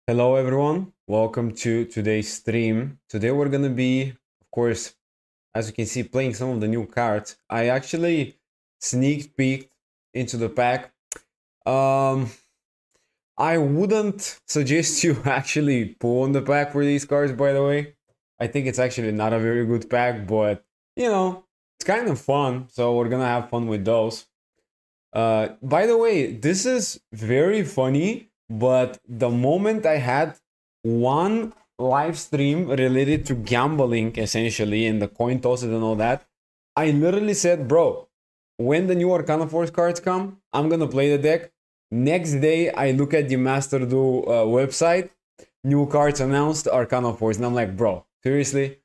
Hello everyone, welcome to today's stream. Today we're gonna be, of course, as you can see, playing some of the new cards. I actually sneak peeked into the pack. Um, I wouldn't suggest you actually pull on the pack for these cards, by the way. I think it's actually not a very good pack, but it's kind of fun, so we're gonna have fun with those. By the way, this is very funny, but the moment I had one live stream related to gambling, essentially, and the coin tosses and all that, I literally said, bro, when the new Arcana Force cards come, I'm gonna play the deck. Next day, I look at the Master Duel website, new cards announced, Arcana Force, and I'm like, bro, seriously?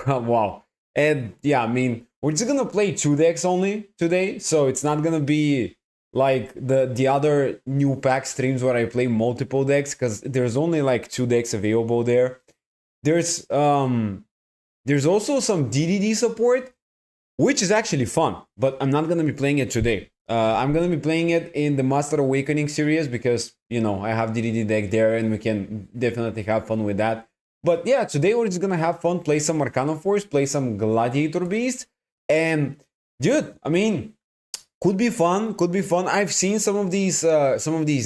Wow. And yeah, I mean, we're just gonna play two decks only today, so it's not gonna be like the other new pack streams where I play multiple decks, because there's only like two decks available there. There's also some DDD support, which is actually fun, but I'm not gonna be playing it today. I'm gonna be playing it in the Master Awakening series because I have DDD deck there and we can definitely have fun with that. But yeah, today we're just gonna have fun, play some Arcana Force, play some Gladiator Beast, and dude, I mean, could be fun, could be fun. I've seen some of these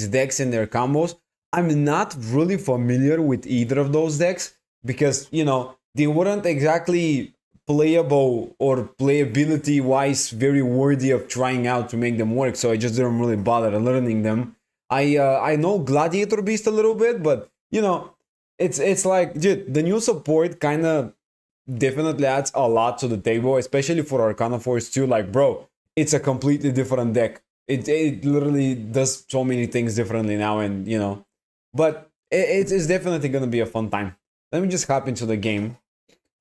decks in their combos. I'm not really familiar with either of those decks because they weren't exactly playable or playability wise very worthy of trying out to make them work, so I just didn't really bother learning them. I know Gladiator Beast a little bit, but it's like, dude, the new support kind of definitely adds a lot to the table, especially for Arcana Force 2. Like, bro, it's a completely different deck. It literally does so many things differently now, and but it's definitely gonna be a fun time. Let me just hop into the game.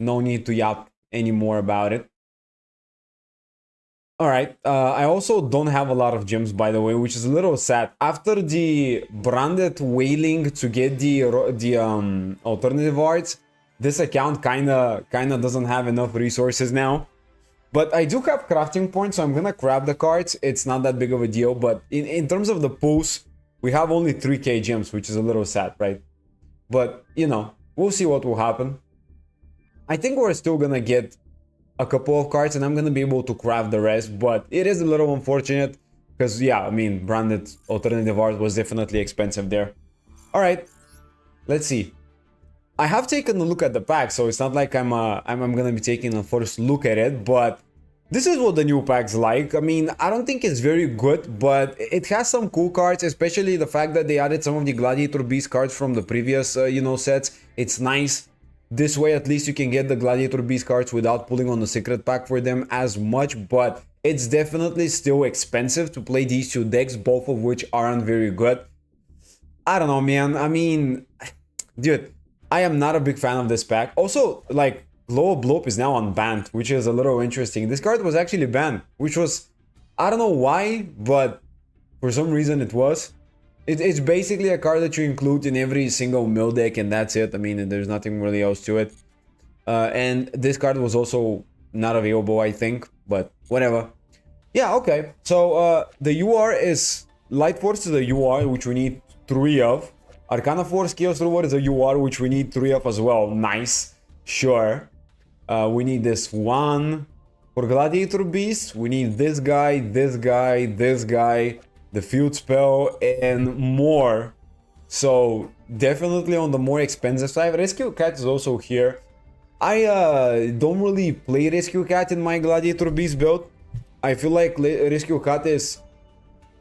No need to yap anymore about it. All right. I also don't have a lot of gems, by the way, which is a little sad. After the branded wailing to get the alternative arts, this account kinda doesn't have enough resources now. But I do have crafting points, so I'm gonna grab the cards. It's not that big of a deal, but in terms of the pulls, we have only 3k gems, which is a little sad, right? But, we'll see what will happen. I think we're still gonna get a couple of cards, and I'm gonna be able to craft the rest, but it is a little unfortunate, because, yeah, I mean, branded alternative art was definitely expensive there. Alright, let's see. I have taken a look at the pack, so it's not like I'm gonna be taking a first look at it, but this is what the new pack's like. I mean, I don't think it's very good, but it has some cool cards, especially the fact that they added some of the Gladiator Beast cards from the previous, sets. It's nice. This way, at least you can get the Gladiator Beast cards without pulling on the secret pack for them as much, but it's definitely still expensive to play these two decks, both of which aren't very good. I don't know, man. I mean, dude, I am not a big fan of this pack. Also, like, Glow Bloop is now unbanned, which is a little interesting. This card was actually banned, which was, I don't know why, but for some reason it was. It's basically a card that you include in every single mill deck, and that's it. I mean, there's nothing really else to it. And this card was also not available, I think, but whatever. Yeah, okay. So the UR is Light Force is the UR, which we need 3 of. Arcana Force Chaos Reward is a UR, which we need 3 of as well. Nice. Sure. We need this one. For Gladiator Beast, we need this guy, this guy, this guy, the Field Spell, and more. So, definitely on the more expensive side. Rescue Cat is also here. I don't really play Rescue Cat in my Gladiator Beast build. I feel like Rescue Cat is...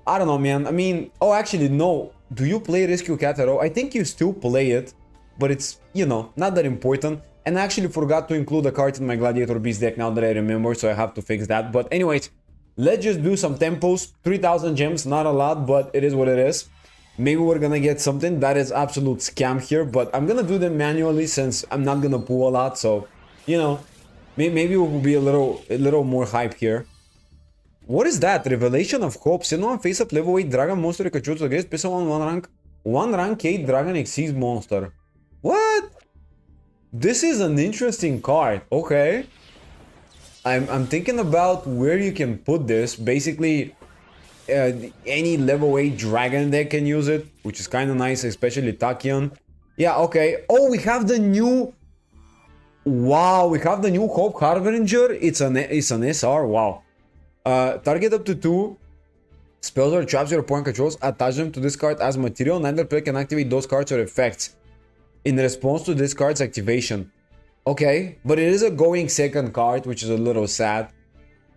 I don't know, man. I mean... Oh, actually, no. Do you play Rescue Cat at all? I think you still play it, but it's, not that important. And I actually forgot to include a card in my Gladiator Beast deck now that I remember, so I have to fix that. But anyways, let's just do some tempos. 3000 gems, not a lot, but it is what it is. Maybe we're gonna get something. That is absolute scam here, but I'm gonna do them manually since I'm not gonna pull a lot, so, maybe we'll be a little more hype here. What is that? Revelation of Hope. Send one face up level 8 dragon monster against special one rank. 1 rank 8 dragon exceeds monster. What? This is an interesting card. Okay. I'm thinking about where you can put this. Basically, any level 8 dragon deck can use it, which is kind of nice, especially Tachyon. Yeah, okay. Oh, we have the new... Wow, we have the new Hope Harbinger. It's an SR. Wow. Target up to 2 spells or traps your opponent controls. Attach them to this card as material. Neither player can activate those cards or effects in response to this card's activation. Okay, but it is a going second card, which is a little sad.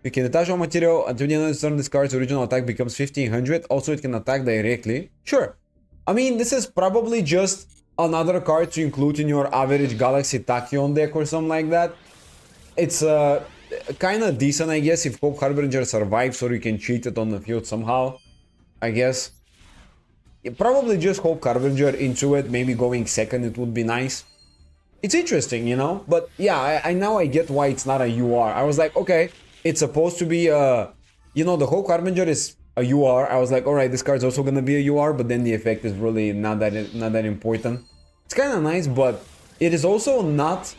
You can attach one material until the end of the turn. This card's original attack becomes 1500. Also, it can attack directly. Sure. I mean, this is probably just another card to include in your average Galaxy Tachyon deck or something like that. It's kind of decent, I guess, if Hope Harbinger survives or you can cheat it on the field somehow, I guess. Probably just Hope Harbinger into it, maybe going second, it would be nice. It's interesting, you know, but yeah, I now I get why it's not a UR. I was like, okay, it's supposed to be you know, the Hope Harbinger is a UR. I was like, all right, this card's also gonna be a UR, but then the effect is really not that important. It's kind of nice, but it is also not.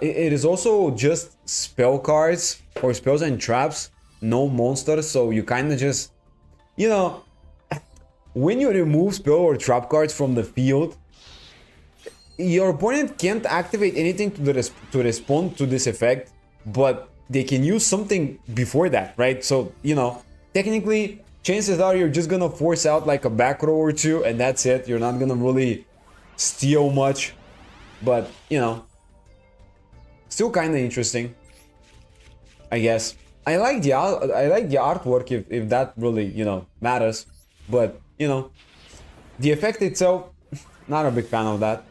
It is also just spell cards or spells and traps, no monsters. So you kind of just, you know, when you remove spell or trap cards from the field, your opponent can't activate anything to respond to this effect, but they can use something before that, right? So, you know, technically, chances are you're just gonna force out like a back row or two, and that's it. You're not gonna really steal much, but, you know, still kind of interesting, I guess. I like the artwork if that really, you know, matters, but, you know, the effect itself, not a big fan of that.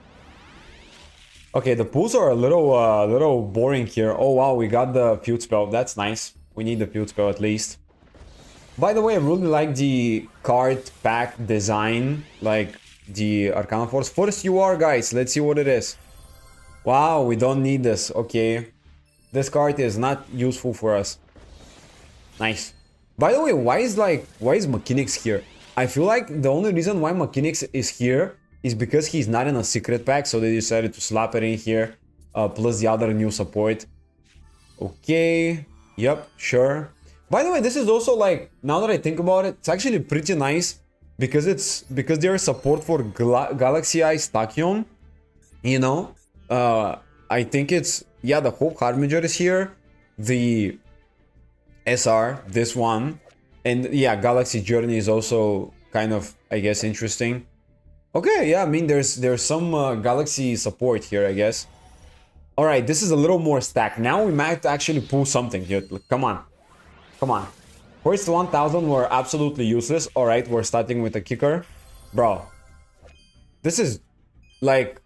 Okay, the pools are a little boring here. Oh wow, we got the field spell. That's nice. We need the field spell at least. By the way, I really like the card pack design, like the Arcana Force. First UR, guys. Let's see what it is. Wow, we don't need this. Okay, this card is not useful for us. Nice. By the way, why is Mechanics here? I feel like the only reason why Mechanics is here is because he's not in a secret pack, so they decided to slap it in here, plus the other new support. Okay, yep, sure. By the way, this is also like, now that I think about it, it's actually pretty nice because there's support for Galaxy Eyes Tachyon, you know. I think it's, yeah, the Hope Harbinger is here, the SR, this one, and yeah, Galaxy Journey is also kind of, I guess, interesting. Okay, yeah, I mean, there's some Galaxy support here, I guess. All right, this is a little more stacked. Now we might actually pull something here. Come on. Come on. First 1000 were absolutely useless. All right, we're starting with a kicker. Bro, this is like...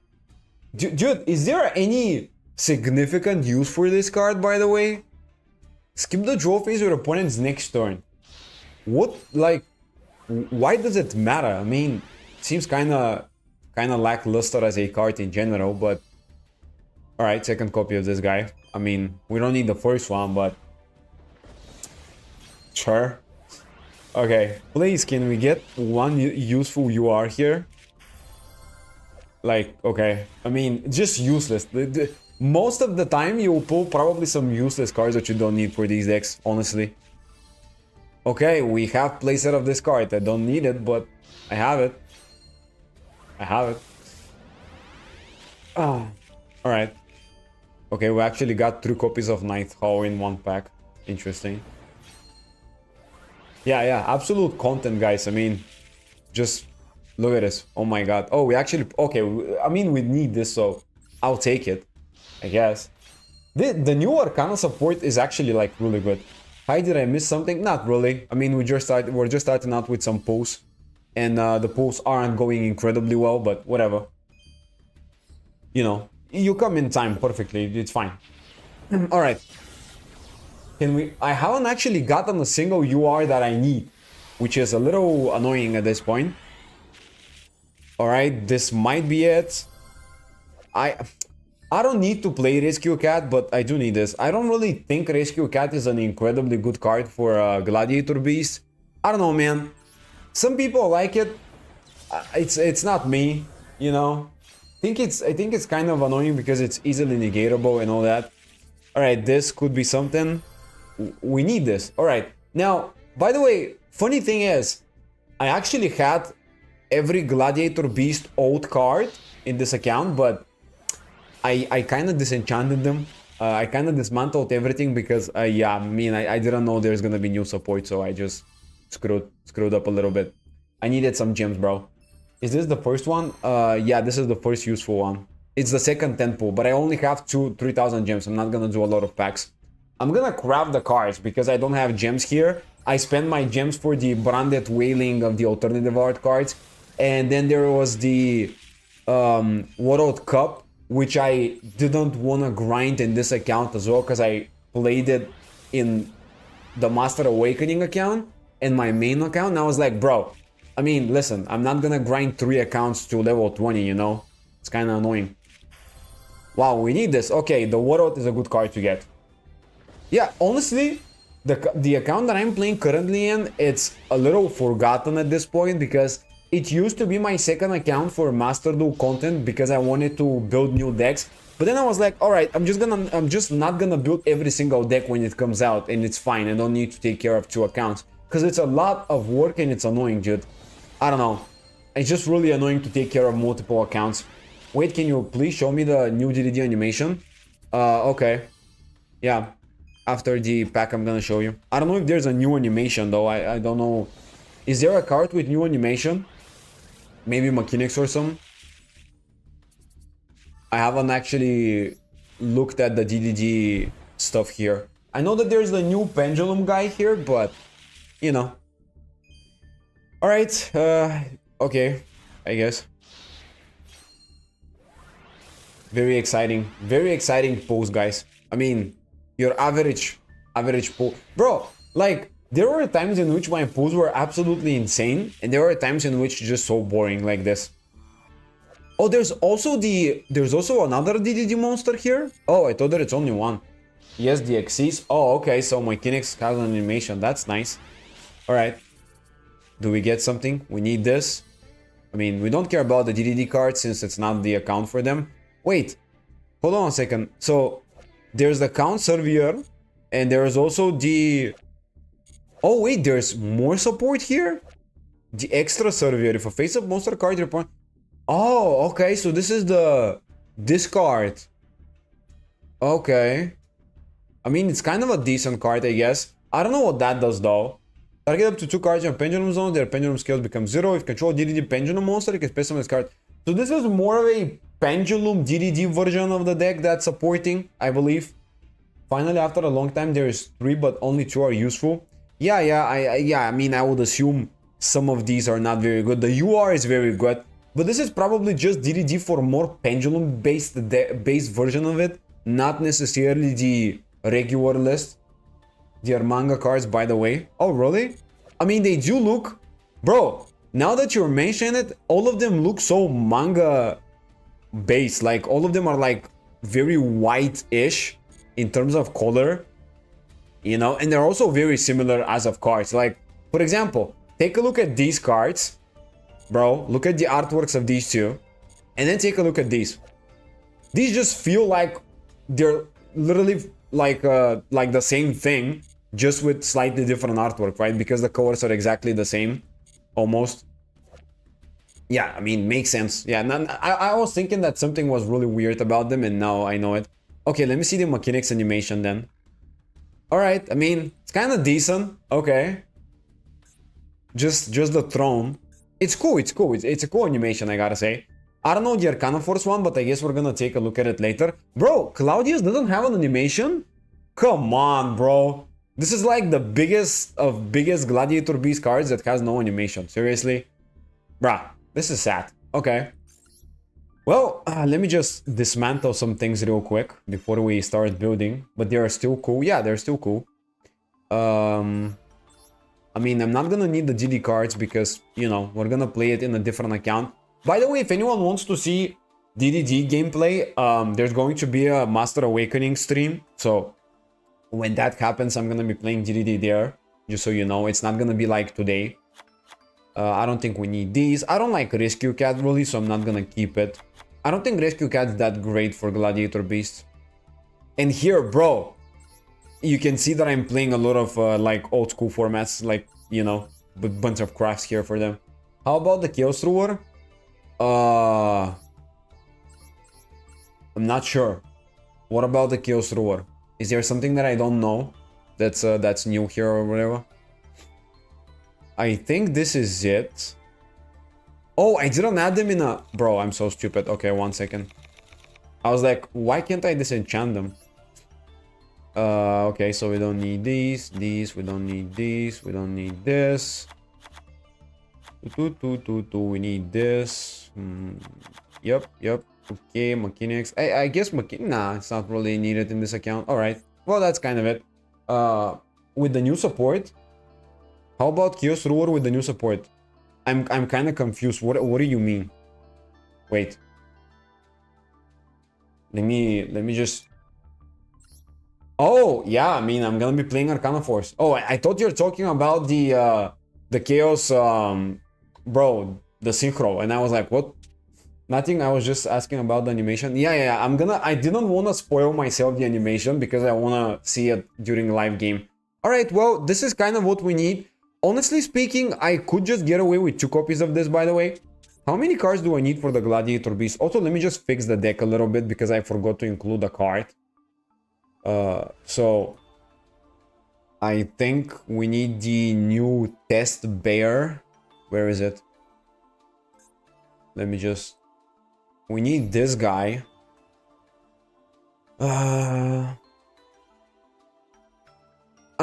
Dude, is there any significant use for this card, by the way? Skip the draw phase your opponent's next turn. What, like... Why does it matter? I mean... Seems kind of lackluster as a card in general, but all right, second copy of this guy. I mean, we don't need the first one, but sure. Okay, please, can we get one useful UR here? Like, okay, I mean, just useless. Most of the time, you will pull probably some useless cards that you don't need for these decks, honestly. Okay, we have playset of this card. I don't need it, but I have it. I have it. Oh, alright. Okay, we actually got 3 copies of Night Hall in one pack. Interesting. Yeah, absolute content, guys. I mean, just look at this. Oh my god. Oh, we actually... Okay, I mean, we need this, so I'll take it, I guess. The new Arcana support is actually, like, really good. Hi, did I miss something? Not really. I mean, we're just starting out with some pulls. And the pulls aren't going incredibly well, but whatever. You know, you come in time perfectly. It's fine. All right. Can we... I haven't actually gotten a single UR that I need, which is a little annoying at this point. All right, this might be it. I don't need to play Rescue Cat, but I do need this. I don't really think Rescue Cat is an incredibly good card for Gladiator Beast. I don't know, man. Some people like it. It's not me, you know. I think it's kind of annoying because it's easily negatable and all that. All right, this could be something. We need this. All right. Now, by the way, funny thing is, I actually had every Gladiator Beast old card in this account, but I kind of disenchanted them. I kind of dismantled everything because, yeah, I mean, I didn't know there's gonna be new support, so I just screwed up a little bit. I needed some gems, bro. Is this the first one? Yeah, this is the first useful one. It's the second 10 pool, but I only have 3,000 gems. I'm not gonna do a lot of packs. I'm gonna craft the cards because I don't have gems here. I spent my gems for the branded wailing of the alternative art cards. And then there was the World Cup, which I didn't want to grind in this account as well because I played it in the Master Awakening account and my main account. And I was like, bro, I mean, listen, I'm not gonna grind 3 accounts to level 20, you know? It's kind of annoying. Wow, we need this. Okay, the World is a good card to get. Yeah, honestly, the account that I'm playing currently in, it's a little forgotten at this point because it used to be my second account for Master Duel content because I wanted to build new decks. But then I was like, all right, I'm just not gonna build every single deck when it comes out, and it's fine. I don't need to take care of 2 accounts because it's a lot of work and it's annoying, dude. I don't know. It's just really annoying to take care of multiple accounts. Wait, can you please show me the new DDD animation? Okay. Yeah. After the pack, I'm gonna show you. I don't know if there's a new animation though. I don't know. Is there a card with new animation? Maybe mechanics or some. I haven't actually looked at the DDD stuff here. I know that there's the new pendulum guy here, but you know. All right. Okay. I guess. Very exciting pulls, guys. I mean, your average pull, bro. Like, there were times in which my pulls were absolutely insane, and there were times in which just so boring like this. Oh, there's also another DDD monster here. Oh, I thought that it's only one. Yes, the Xyz. Oh, okay. So my Kinect has an animation. That's nice. All right. Do we get something? We need this. I mean, we don't care about the DDD card since it's not the account for them. Wait, hold on a second. So there's the Count Servier, and there's also the... Oh wait, there's more support here? The extra Servier. If a face-up monster card report... Oh, okay, so this is the... This card. Okay. I mean, it's kind of a decent card, I guess. I don't know what that does though. Target up to 2 cards in Pendulum Zone, their Pendulum scales become 0. If control DDD Pendulum monster, you can specify this card. So this is more of a Pendulum DDD version of the deck that's supporting, I believe. Finally, after a long time, there is 3, but only 2 are useful. Yeah, I mean, I would assume some of these are not very good. The UR is very good, but this is probably just DDD for more Pendulum-based version of it, not necessarily the regular list. They are manga cards, by the way. Oh, really? I mean, they do look... Bro, now that you're mentioning it, all of them look so manga-based. Like, all of them are, like, very white-ish in terms of color. You know? And they're also very similar as of cards. Like, for example, take a look at these cards. Bro, look at the artworks of these two. And then take a look at these. These just feel like they're literally like the same thing, just with slightly different artwork, right? Because the colors are exactly the same, almost. Yeah, I mean, makes sense. Yeah, I was thinking that something was really weird about them, and now I know it. Okay, let me see the mechanics animation then. All right, I mean, it's kind of decent. Okay. Just the throne. It's cool, it's cool. It's a cool animation, I gotta say. I don't know the Arcana Force one, but I guess we're gonna take a look at it later. Bro, Claudius doesn't have an animation? Come on, bro. This is like the biggest of biggest Gladiator Beast cards that has no animation. Seriously? Bruh, this is sad. Okay. Well, let me just dismantle some things real quick before we start building. But they are still cool. Yeah, they're still cool. I mean, I'm not gonna need the GD cards because, you know, we're gonna play it in a different account. By the way, if anyone wants to see DDD gameplay, there's going to be a Master Awakening stream. So when that happens, I'm gonna be playing DDD there. Just so you know, it's not gonna be like today. I don't think we need these. I don't like Rescue Cat really, so I'm not gonna keep it. I don't think Rescue Cat's that great for Gladiator Beast. And here, bro, you can see that I'm playing a lot of like old school formats, like, you know, a bunch of crafts here for them. How about the Chaos Ruler? I'm not sure. What about the Chaos Roar? Is there something that I don't know that's new here or whatever? I think this is it. Oh, I didn't add them in a... Bro, I'm so stupid. Okay, 1 second. I was like, why can't I disenchant them? Okay, so we don't need these, we don't need these, we don't need this. We need this. Yep. Okay, mechanics. I guess nah, it's not really needed in this account. Alright, well, that's kind of it. With the new support, how about Chaos Ruler with the new support? I'm kind of confused. What do you mean? Wait. Let me just... Oh, yeah, I mean, I'm gonna be playing Arcana Force. Oh, I thought you were talking about the Chaos, bro, the Synchro, and I was like, what? Nothing, I was just asking about the animation. Yeah, I didn't want to spoil myself the animation because I want to see it during live game. Alright, well, this is kind of what we need. Honestly speaking, I could just get away with 2 copies of this, by the way. How many cards do I need for the Gladiator Beast? Also, let me just fix the deck a little bit because I forgot to include a card. So I think we need the new Test Bear. Where is it? Let me just... We need this guy. I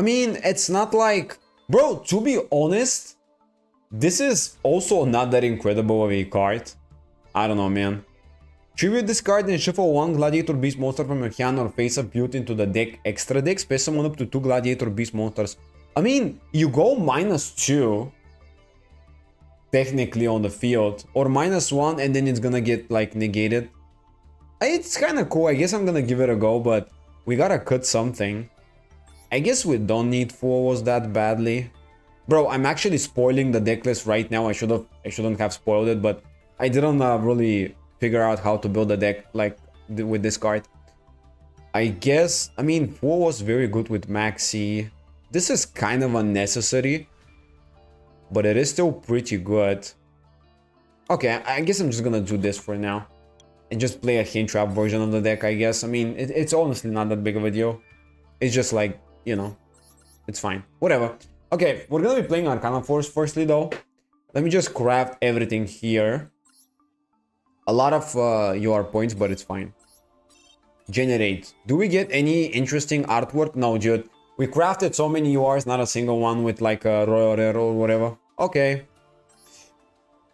mean, it's not like... Bro, to be honest, this is also not that incredible of a card. I don't know, man. Tribute this card and shuffle 1 Gladiator Beast monster from your hand or face-up built into the deck. Extra deck, space summon up to 2 Gladiator Beast monsters. I mean, you go -2 technically on the field, or -1 and then it's gonna get like negated. It's kind of cool. I guess I'm gonna give it a go, but we gotta cut something. I guess we don't need 4 was that badly. Bro, I'm actually spoiling the deck list right now. I shouldn't have spoiled it, but I didn't really figure out how to build a deck like with this card. I guess, I mean, 4 was very good with Maxi. This is kind of unnecessary, but it is still pretty good. Okay, I guess I'm just gonna do this for now and just play a hint trap version of the deck, I guess. I mean, it's honestly not that big of a deal. It's just like, you know, it's fine. Whatever. Okay, we're gonna be playing Arcana Force firstly, though. Let me just craft everything here. A lot of UR points, but it's fine. Generate. Do we get any interesting artwork? No, dude. We crafted so many URs, not a single one with like a Royal Rare or whatever. Okay.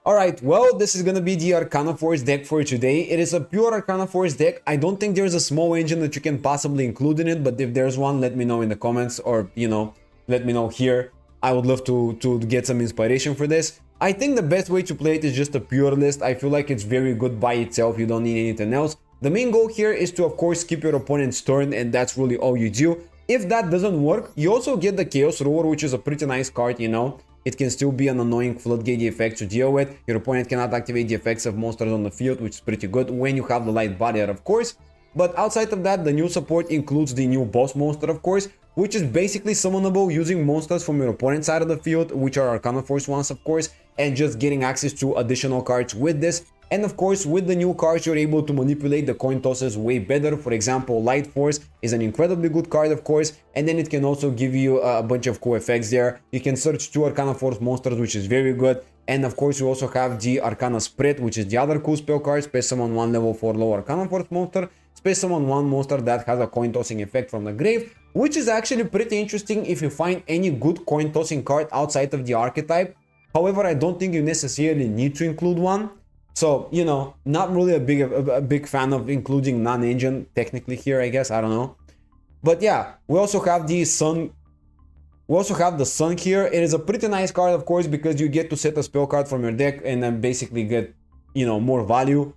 Alright, well, this is gonna be the Arcana Force deck for today. It is a pure Arcana Force deck. I don't think there's a small engine that you can possibly include in it, but if there's one, let me know in the comments, or, you know, let me know here. I would love to get some inspiration for this. I think the best way to play it is just a pure list. I feel like it's very good by itself. You don't need anything else. The main goal here is to, of course, keep your opponent's turn, and that's really all you do. If that doesn't work, you also get the Chaos Roar, which is a pretty nice card, you know. It can still be an annoying floodgate effect to deal with. Your opponent cannot activate the effects of monsters on the field, which is pretty good when you have the light barrier, of course. But outside of that, the new support includes the new boss monster, of course, which is basically summonable using monsters from your opponent's side of the field, which are Arcana Force ones, of course, and just getting access to additional cards with this. And of course, with the new cards, you're able to manipulate the coin tosses way better. For example, Light Force is an incredibly good card, of course, and then it can also give you a bunch of cool effects there. You can search 2 Arcana Force monsters, which is very good. And of course, you also have the Arcana Spread, which is the other cool spell card. Space summon 1 level 4 low Arcana Force monster. Space summon 1 monster that has a coin tossing effect from the grave, which is actually pretty interesting if you find any good coin tossing card outside of the archetype. However, I don't think you necessarily need to include one. So, you know, not really a big fan of including non-engine technically here, I guess. I don't know. But yeah, we also have the Sun. We also have the Sun here. It is a pretty nice card, of course, because you get to set a spell card from your deck and then basically get, you know, more value.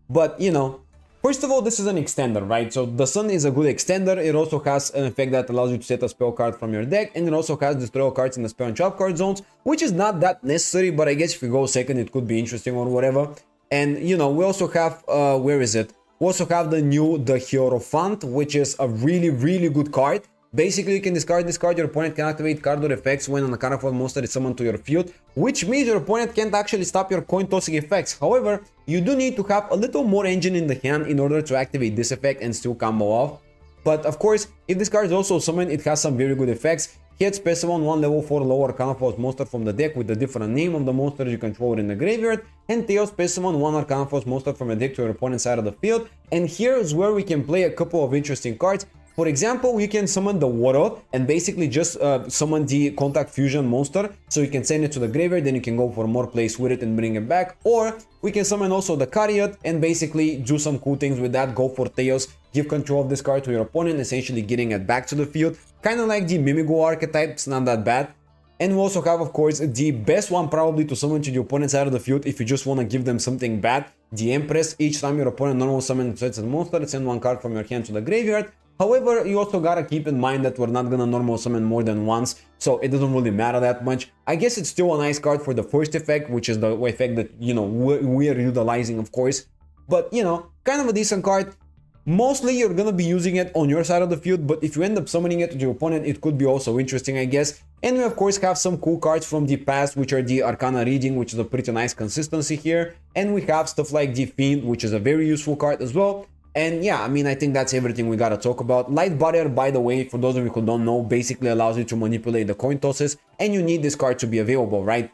But, you know, first of all, this is an extender, right? So the Sun is a good extender. It also has an effect that allows you to set a spell card from your deck, and it also has destroy cards in the spell and trap card zones, which is not that necessary, but I guess if you go second, it could be interesting or whatever. And, you know, we also have, where is it? We also have the Hierophant, which is a really, really good card. Basically, you can discard this card. Your opponent can activate card or effects when an Arcana monster is summoned to your field, which means your opponent can't actually stop your coin tossing effects. However, you do need to have a little more engine in the hand in order to activate this effect and still combo off. But of course, if this card is also summoned, it has some very good effects. Hit specimen one level 4 lower Arcana Force monster from the deck with a different name of the monster you control in the graveyard, and tail specimen one Arcana Force monster from the deck to your opponent's side of the field. And here is where we can play a couple of interesting cards. For example, you can summon the Water and basically just summon the Contact Fusion monster, so you can send it to the graveyard, then you can go for more plays with it and bring it back. Or we can summon also the Chariot and basically do some cool things with that, go for Tails, give control of this card to your opponent, essentially getting it back to the field. Kind of like the Mimigo archetype, it's not that bad. And we also have, of course, the best one probably to summon to the opponent's side of the field if you just want to give them something bad, the Empress. Each time your opponent normal summons a monster, send one card from your hand to the graveyard. However, you also gotta keep in mind that we're not gonna normal summon more than once, so it doesn't really matter that much. I guess it's still a nice card for the first effect, which is the effect that, you know, we're utilizing, of course. But, you know, kind of a decent card. Mostly you're gonna be using it on your side of the field, but if you end up summoning it to your opponent, it could be also interesting, I guess. And we of course have some cool cards from the past, which are the Arcana Reading, which is a pretty nice consistency here. And we have stuff like the Fiend, which is a very useful card as well. And yeah, I mean, I think that's everything we gotta talk about. Light Barrier, by the way, for those of you who don't know, basically allows you to manipulate the coin tosses, and you need this card to be available, right?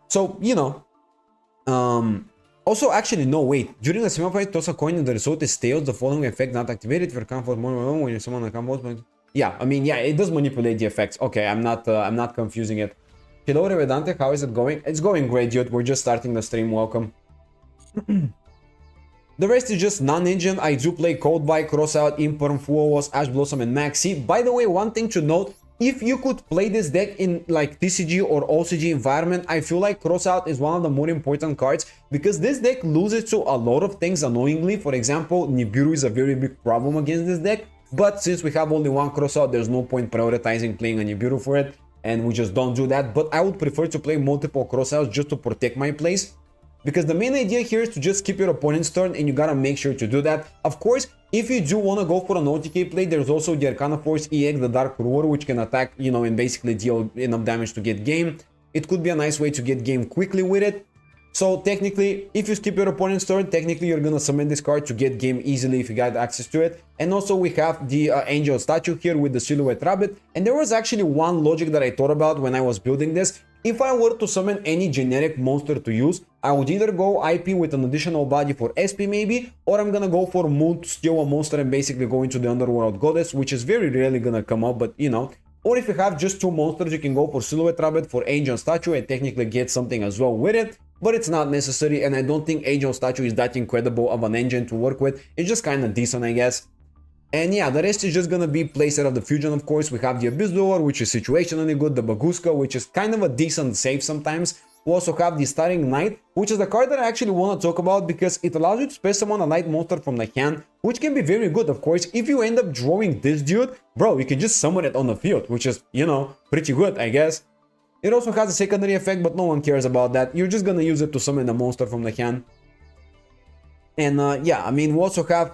So, you know, also, actually, no, wait. During the semi-fight, toss a coin and the result is tails. The following effect not activated. If you're comfort more when you summon a combo. Yeah, I mean, yeah, it does manipulate the effects. Okay, I'm not confusing it. Hello, Revedante, how is it going? It's going great, dude. We're just starting the stream. Welcome. The rest is just non-engine. I do play Cold Bike, Crossout, Imperm, Fuos, Ash Blossom, and Maxi. By the way, one thing to note, if you could play this deck in like TCG or OCG environment, I feel like Crossout is one of the more important cards because this deck loses to a lot of things annoyingly. For example, Nibiru is a very big problem against this deck, but since we have only one Crossout, there's no point prioritizing playing a Nibiru for it, and we just don't do that. But I would prefer to play multiple Crossouts just to protect my plays. Because the main idea here is to just keep your opponent's turn, and you gotta make sure to do that. Of course, if you do want to go for an OTK play, there's also the Arcana Force EX, the Dark Ruler, which can attack, you know, and basically deal enough damage to get game. It could be a nice way to get game quickly with it. So technically, if you skip your opponent's turn, technically you're gonna summon this card to get game easily if you got access to it. And also we have the Angel statue here with the Silhouette Rabbit. And there was actually one logic that I thought about when I was building this. If I were to summon any generic monster to use, I would either go IP with an additional body for SP maybe, or I'm gonna go for Moon to steal a monster and basically go into the Underworld Goddess, which is very rarely gonna come up, but you know. Or if you have just two monsters, you can go for Silhouette Rabbit for Angel Statue and technically get something as well with it, but it's not necessary, and I don't think Angel Statue is that incredible of an engine to work with. It's just kind of decent, I guess. And yeah, the rest is just gonna be playset of the Fusion, of course. We have the Abyss Dweller, which is situationally good, the Baguska, which is kind of a decent save sometimes. We also have the Starring Knight, which is the card that I actually want to talk about because it allows you to space summon a light monster from the hand, which can be very good, of course. If you end up drawing this dude, bro, you can just summon it on the field, which is, you know, pretty good, I guess. It also has a secondary effect, but no one cares about that. You're just gonna use it to summon a monster from the hand. And yeah, I mean, we also have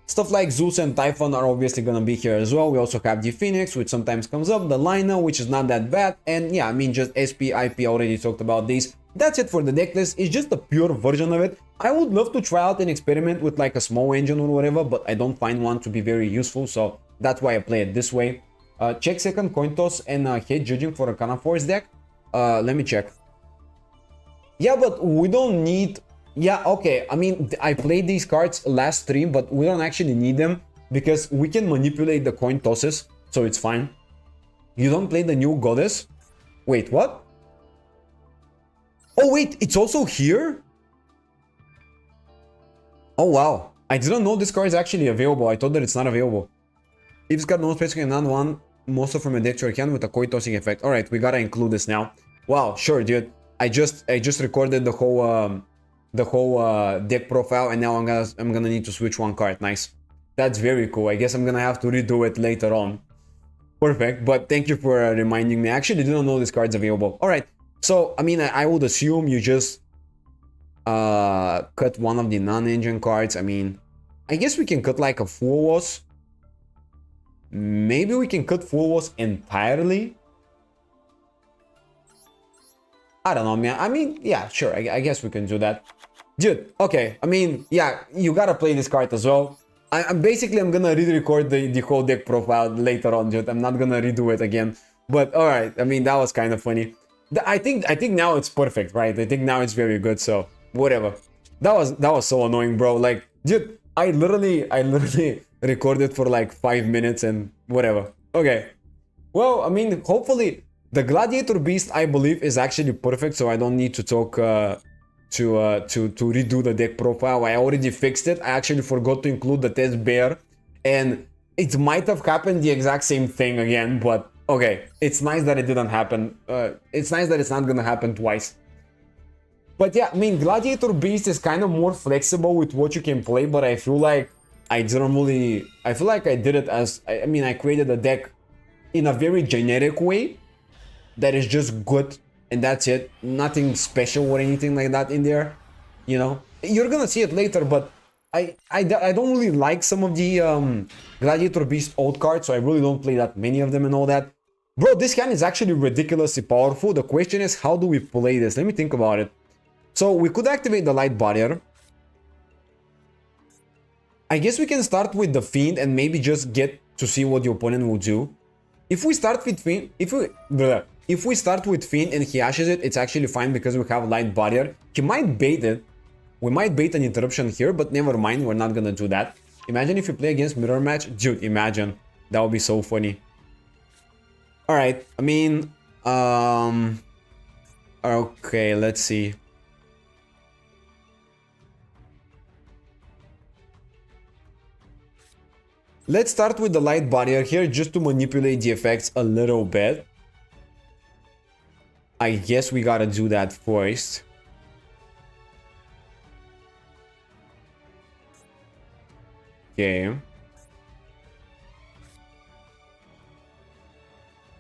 stuff like Zeus and Typhon are obviously gonna be here as well. We also have the Phoenix, which sometimes comes up, the Lina, which is not that bad, and yeah, I mean, just SP, IP, already talked about these. That's it for the deck list. It's just a pure version of it. I would love to try out and experiment with like a small engine or whatever, but I don't find one to be very useful, so that's why I play it this way. Check second coin toss and hate judging for Arcana Force deck. Let me check. Yeah, but we don't need... Yeah, okay, I mean, I played these cards last stream, but we don't actually need them because we can manipulate the coin tosses, so it's fine. You don't play the new Goddess? Wait, what? Oh wait, it's also here? Oh wow, I didn't know this card is actually available. I thought that it's not available. If it's got no space, you can add one monster from a deck to your hand with a coin tossing effect. Alright, we gotta include this now. Wow, sure, dude. I just recorded the whole deck profile, and now I'm gonna need to switch one card. Nice. That's very cool. I guess I'm gonna have to redo it later on. Perfect, but thank you for reminding me. I actually didn't know this card's available. Alright, so I mean, I would assume you just cut one of the non-engine cards. I mean, I guess we can cut like a Fuos. Maybe we can cut full walls entirely. I don't know, man. I mean, yeah, sure. I guess we can do that. Dude, okay. I mean, yeah, you gotta play this card as well. I'm basically, I'm gonna re-record the whole deck profile later on, dude. I'm not gonna redo it again. But alright, I mean, that was kind of funny. I think now it's perfect, right? I think now it's very good, so whatever. That was so annoying, bro. Like, dude, I literally recorded for like 5 minutes and whatever. Okay. Well, I mean, hopefully the Gladiator Beast, I believe, is actually perfect, so I don't need to talk to redo the deck profile. I already fixed it. I actually forgot to include the test bear, and it might have happened the exact same thing again, but okay, it's nice that it didn't happen. It's nice that it's not gonna happen twice. But yeah, I mean, Gladiator Beast is kind of more flexible with what you can play, but I feel like I didn't really... I feel like I did it as... I mean, I created a deck in a very generic way that is just good, and that's it. Nothing special or anything like that in there, you know? You're gonna see it later, but I don't really like some of the Gladiator Beast old cards, so I really don't play that many of them and all that. Bro, this hand is actually ridiculously powerful. The question is, how do we play this? Let me think about it. So we could activate the Light Barrier. I guess we can start with the Fiend and maybe just get to see what the opponent will do. If we start with Fiend, if we start with Fiend and he ashes it, it's actually fine because we have Light Barrier. He might bait it. We might bait an interruption here, but never mind, we're not gonna do that. Imagine if you play against Mirror Match. Dude, imagine. That would be so funny. Alright, I mean... Okay, let's see. Let's start with the Light Barrier here, just to manipulate the effects a little bit. I guess we gotta do that first. Okay.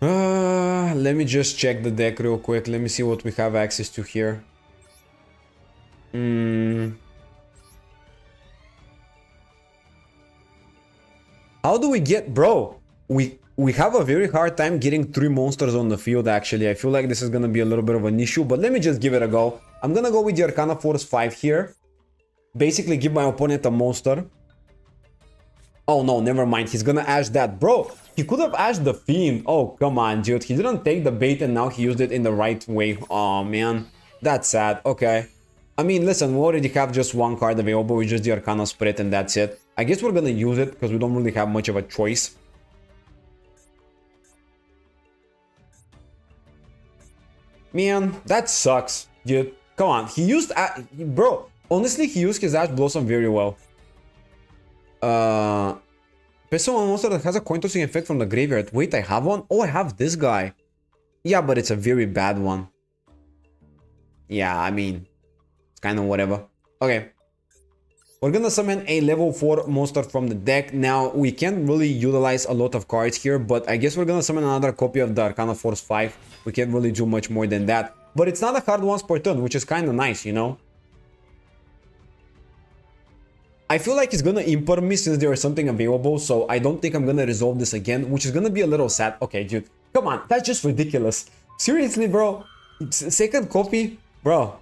Let me just check the deck real quick. Let me see what we have access to here. How do we get... Bro, we have a very hard time getting 3 monsters on the field, actually. I feel like this is gonna be a little bit of an issue, but let me just give it a go. I'm gonna go with the Arcana Force 5 here. Basically give my opponent a monster. Oh no, never mind. He's gonna ash that. Bro, he could have ashed the Fiend. Oh, come on, dude. He didn't take the bait and now he used it in the right way. Oh, man. That's sad. Okay. I mean, listen, we already have just one card available, which is the Arcana Spirit, and that's it. I guess we're gonna use it because we don't really have much of a choice. Man, that sucks, dude. Come on, he used... Bro, honestly, he used his Ash Blossom very well. Peso one monster that has a coin tossing effect from the graveyard. Wait, I have one? Oh, I have this guy. Yeah, but it's a very bad one. Yeah, I mean, it's kind of whatever. Okay. We're gonna summon a level 4 monster from the deck. Now, we can't really utilize a lot of cards here, but I guess we're gonna summon another copy of the Arcana Force 5. We can't really do much more than that. But it's not a hard once per turn, which is kind of nice, you know? I feel like it's gonna import me since there is something available, so I don't think I'm gonna resolve this again, which is gonna be a little sad. Okay, dude, come on, that's just ridiculous. Seriously, bro, second copy, bro.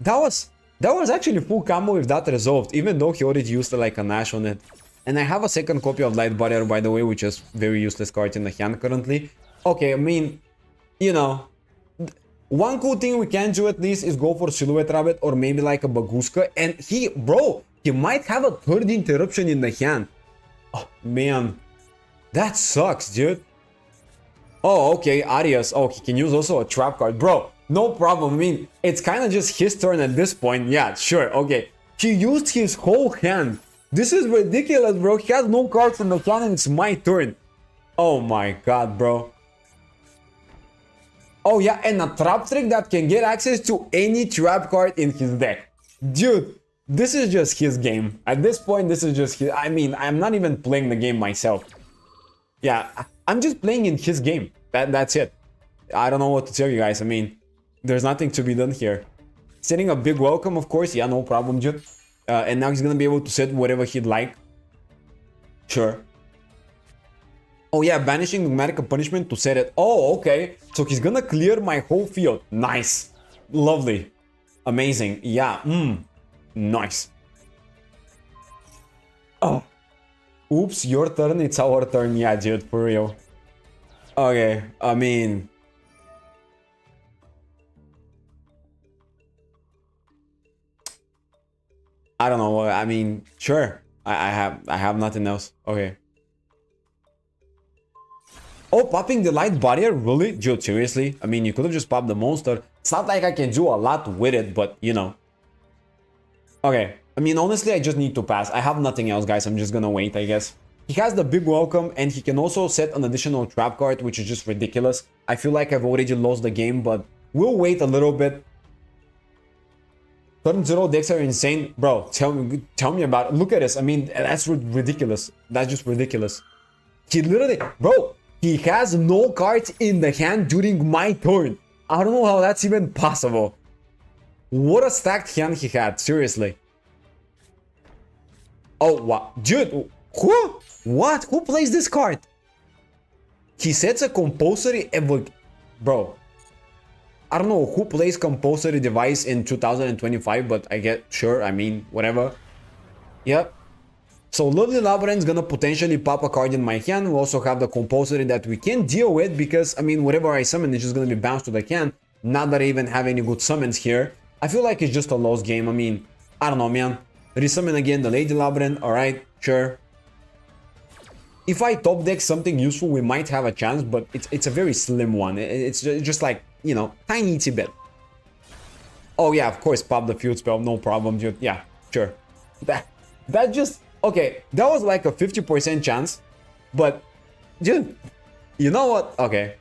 That was actually full combo if that resolved, even though he already used like a Nash on it. And I have a second copy of Light Barrier, by the way, which is very useless card in the hand currently. Okay, I mean, you know, one cool thing we can do at least is go for Silhouette Rabbit or maybe like a Baguska. And he, bro, he might have a third interruption in the hand. Oh, man. That sucks, dude. Oh, okay, Arias. Oh, he can use also a trap card. Bro, no problem. I mean, it's kind of just his turn at this point. Yeah, sure, okay. He used his whole hand. This is ridiculous, bro. He has no cards in the hand and it's my turn. Oh my god, bro. Oh yeah, and a trap trick that can get access to any trap card in his deck. Dude, this is just his game. At this point, this is just his... I mean, I'm not even playing the game myself. Yeah, I'm just playing in his game. That's it. I don't know what to tell you guys. I mean, there's nothing to be done here. Setting a big welcome, of course. Yeah, no problem, dude. And now he's gonna be able to set whatever he'd like. Sure. Oh yeah, banishing numerical punishment to set it. Oh, okay. So he's gonna clear my whole field. Nice. Lovely. Amazing. Yeah. Nice. Oh. Oops, your turn. It's our turn. Yeah, dude, for real. Okay, I mean... I don't know. I mean, sure. I have nothing else. Okay. Oh, popping the light barrier? Really? Dude, seriously? I mean, you could have just popped the monster. It's not like I can do a lot with it, but, you know. Okay. I mean, honestly, I just need to pass. I have nothing else, guys. I'm just gonna wait, I guess. He has the big welcome, and he can also set an additional trap card, which is just ridiculous. I feel like I've already lost the game, but we'll wait a little bit. Turn 0 decks are insane. Bro, tell me about it. Look at this. I mean, that's ridiculous. That's just ridiculous. He literally... Bro, he has no cards in the hand during my turn. I don't know how that's even possible. What a stacked hand he had. Seriously. Oh, wow. Dude, who? What? Who plays this card? He sets a compulsory evoke. Bro. I don't know who plays compulsory device in 2025, but I get sure. I mean, whatever. Yep. So Lovely Labyrinth's gonna potentially pop a card in my hand. We also have the compulsory that we can deal with because, I mean, whatever I summon is just gonna be bounced to the can. Not that I even have any good summons here. I feel like it's just a lost game. I mean, I don't know, man. Resummon again the Lady Labyrinth. Alright, sure. If I top deck something useful, we might have a chance, but it's a very slim one. It's just like, you know, tiny itsy bit. Oh yeah, of course, pop the field spell, no problem, dude. Yeah, sure. That just... Okay, that was like a 50% chance, but... Dude, you know what? Okay.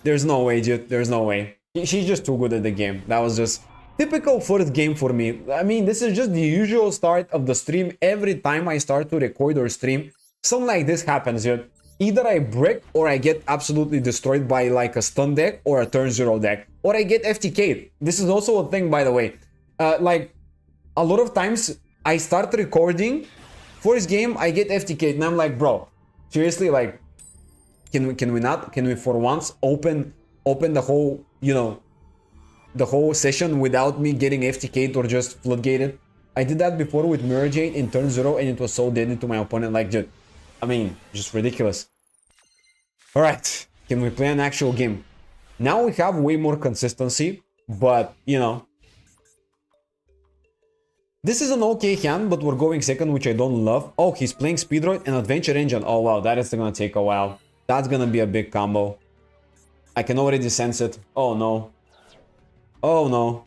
There's no way, dude. There's no way. She's just too good at the game. That was just... Typical first game for me. I mean, this is just the usual start of the stream. Every time I start to record or stream, something like this happens, dude. Either I break or I get absolutely destroyed by like a stun deck or a turn 0 deck. Or I get FTK'd. This is also a thing, by the way. Like, a lot of times I start recording, first game I get FTK'd and I'm like, bro, seriously, like, can we for once open the whole, you know, the whole session without me getting FTK'd or just floodgated? I did that before with Mirror Jade in turn 0 and it was so deadly to my opponent, like, dude. I mean, just ridiculous. Alright, can we play an actual game? Now we have way more consistency, but, you know. This is an okay hand, but we're going second, which I don't love. Oh, he's playing Speedroid and Adventure Engine. Oh, wow, that is gonna take a while. That's gonna be a big combo. I can already sense it. Oh, no. Oh, no.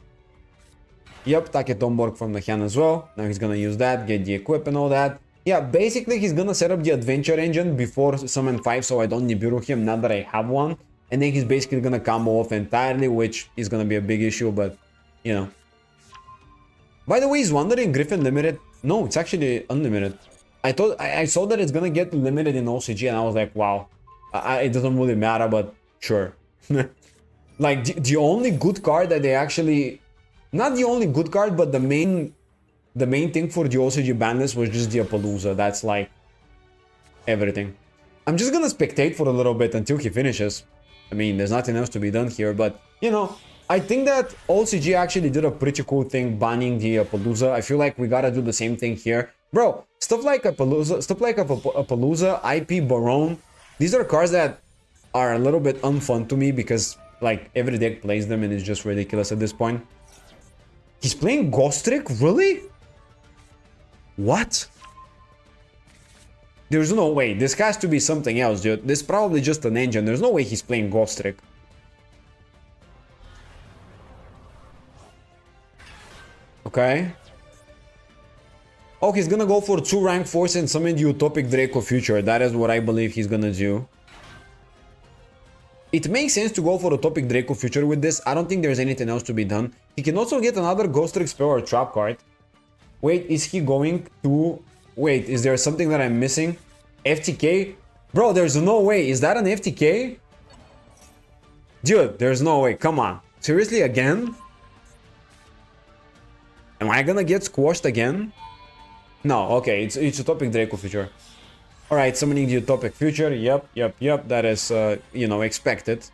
Yep, Taketomborg from the hand as well. Now he's gonna use that, get the equip and all that. Yeah, basically he's gonna set up the Adventure Engine before Summon 5, so I don't Nibiru him, now that I have one. And then he's basically gonna combo off entirely, which is gonna be a big issue, but, you know. By the way, he's wondering Griffin limited? No, it's actually unlimited. I saw that it's gonna get limited in OCG, and I was like, wow. It doesn't really matter, but sure. Like, the only good card that they actually... Not the only good card, but the main thing for the OCG ban list was just the Appaloosa. That's like everything. I'm just gonna spectate for a little bit until he finishes. I mean, there's nothing else to be done here, but, you know, I think that OCG actually did a pretty cool thing banning the Appaloosa. I feel like we gotta do the same thing here. Bro, stuff like Appaloosa, IP Baron, these are cards that are a little bit unfun to me because, like, every deck plays them and it's just ridiculous at this point. He's playing Ghost Trick? Really? What? There's no way. This has to be something else, dude. This is probably just an engine. There's no way he's playing Ghost Trick. Okay. Oh, he's gonna go for 2 rank 4s and summon the Utopic Draco Future. That is what I believe he's gonna do. It makes sense to go for Utopic Draco Future with this. I don't think there's anything else to be done. He can also get another Ghost Trick spell or trap card. Wait, is he going to... Wait, is there something that I'm missing? FTK? Bro, there's no way. Is that an FTK? Dude, there's no way. Come on. Seriously, again? Am I gonna get squashed again? No, okay, it's Utopic Draco Future. Alright, summoning the Utopic Future. Yep. That is, you know, expected.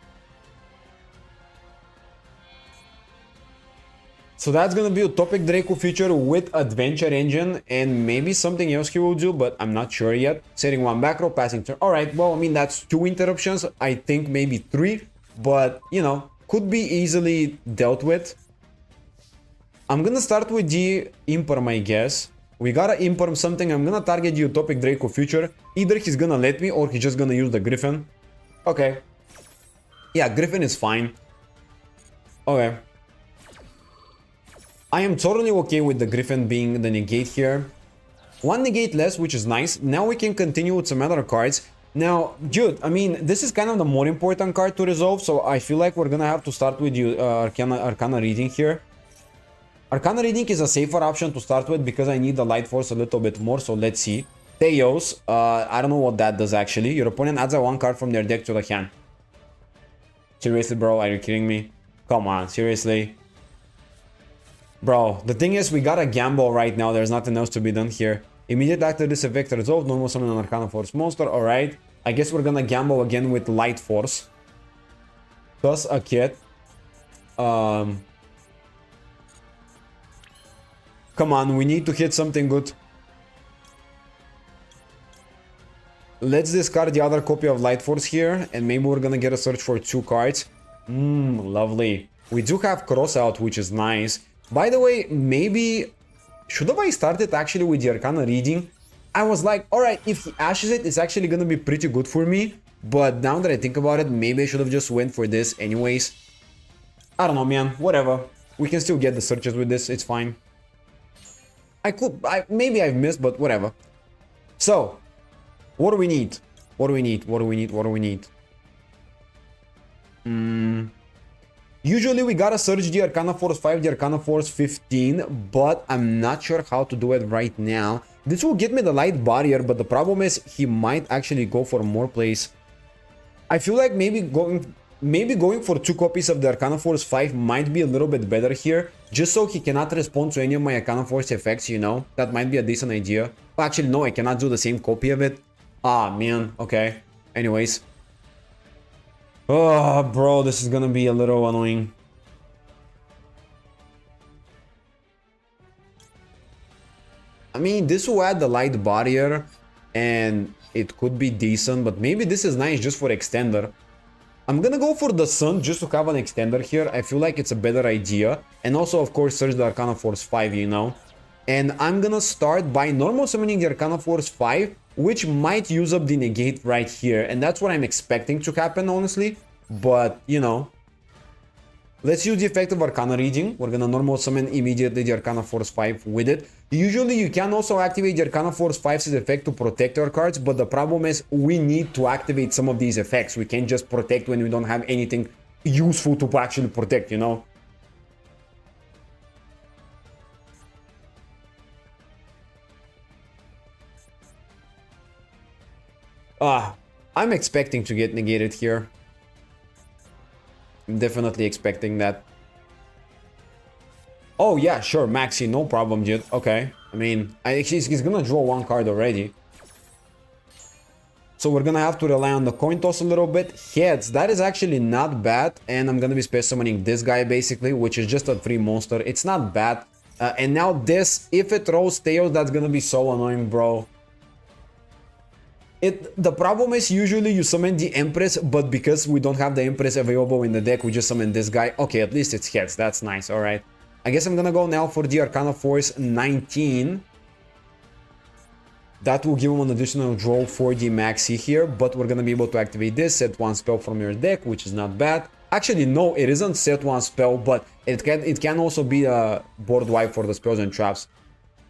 So that's gonna be Utopic Draco Future with Adventure Engine and maybe something else he will do, but I'm not sure yet. Setting one back row, passing turn. Alright, well, I mean, that's 2 interruptions. I think maybe 3, but, you know, could be easily dealt with. I'm gonna start with the Imperm, I guess. We gotta Imperm something. I'm gonna target the Utopic Draco Future. Either he's gonna let me or he's just gonna use the Griffin. Okay. Yeah, Griffin is fine. Okay. I am totally okay with the Griffin being the negate here. 1 negate less, which is nice. Now we can continue with some other cards. Now, dude, I mean, this is kind of the more important card to resolve, so I feel like we're gonna have to start with you Arcana Reading here. Arcana Reading is a safer option to start with because I need the Light Force a little bit more, so let's see. Theos, I don't know what that does actually. Your opponent adds a 1 card from their deck to the hand. Seriously, bro, are you kidding me? Come on, seriously. Bro, the thing is, we gotta gamble right now. There's nothing else to be done here. Immediate after this effect resolved, normal summon an Arcana Force monster. Alright. I guess we're gonna gamble again with Light Force. Plus a kit. Come on, we need to hit something good. Let's discard the other copy of Light Force here. And maybe we're gonna get a search for 2 cards. Lovely. We do have Cross out, which is nice. By the way, maybe... should have I started actually with the Arcana Reading? I was like, alright, if he ashes it, it's actually gonna be pretty good for me. But now that I think about it, maybe I should have just went for this anyways. I don't know, man. Whatever. We can still get the searches with this. It's fine. Maybe I've missed, but whatever. So, what do we need? What do we need? Usually we gotta search the Arcana Force 5, the Arcana Force 15, but I'm not sure how to do it right now. This will get me the Light Barrier, but the problem is he might actually go for more plays. I feel like maybe going for 2 copies of the Arcana Force 5 might be a little bit better here, just so he cannot respond to any of my Arcana Force effects, you know? That might be a decent idea. Well, actually, no, I cannot do the same copy of it. Ah, man, okay. Anyways. Oh, bro, this is gonna be a little annoying. I mean, this will add the Light Barrier, and it could be decent, but maybe this is nice just for extender. I'm gonna go for the Sun just to have an extender here. I feel like it's a better idea. And also, of course, search the Arcana Force 5, you know. And I'm gonna start by normal summoning the Arcana Force 5, which might use up the negate right here. And that's what I'm expecting to happen, honestly. But, you know, let's use the effect of Arcana Reading. We're gonna normal summon immediately the Arcana Force 5 with it. Usually you can also activate the Arcana Force 5's effect to protect our cards, but the problem is we need to activate some of these effects. We can't just protect when we don't have anything useful to actually protect, you know? I'm expecting to get negated here. I'm definitely expecting that. Oh yeah, sure, Maxi, no problem, dude. Okay, I mean, he's gonna draw 1 card already. So we're gonna have to rely on the coin toss a little bit. Heads, that is actually not bad. And I'm gonna be space summoning this guy basically, which is just a 3 monster. It's not bad. And now this, if it throws tails, that's gonna be so annoying, bro. The problem is usually you summon the Empress, but because we don't have the Empress available in the deck, we just summon this guy. Okay, at least it's heads. That's nice. All right. I guess I'm gonna go now for the Arcana Force 19. That will give him an additional draw for the Maxi here, but we're gonna be able to activate this, set 1 spell from your deck, which is not bad. Actually, no, it isn't set 1 spell, but it can also be a board wipe for the spells and traps.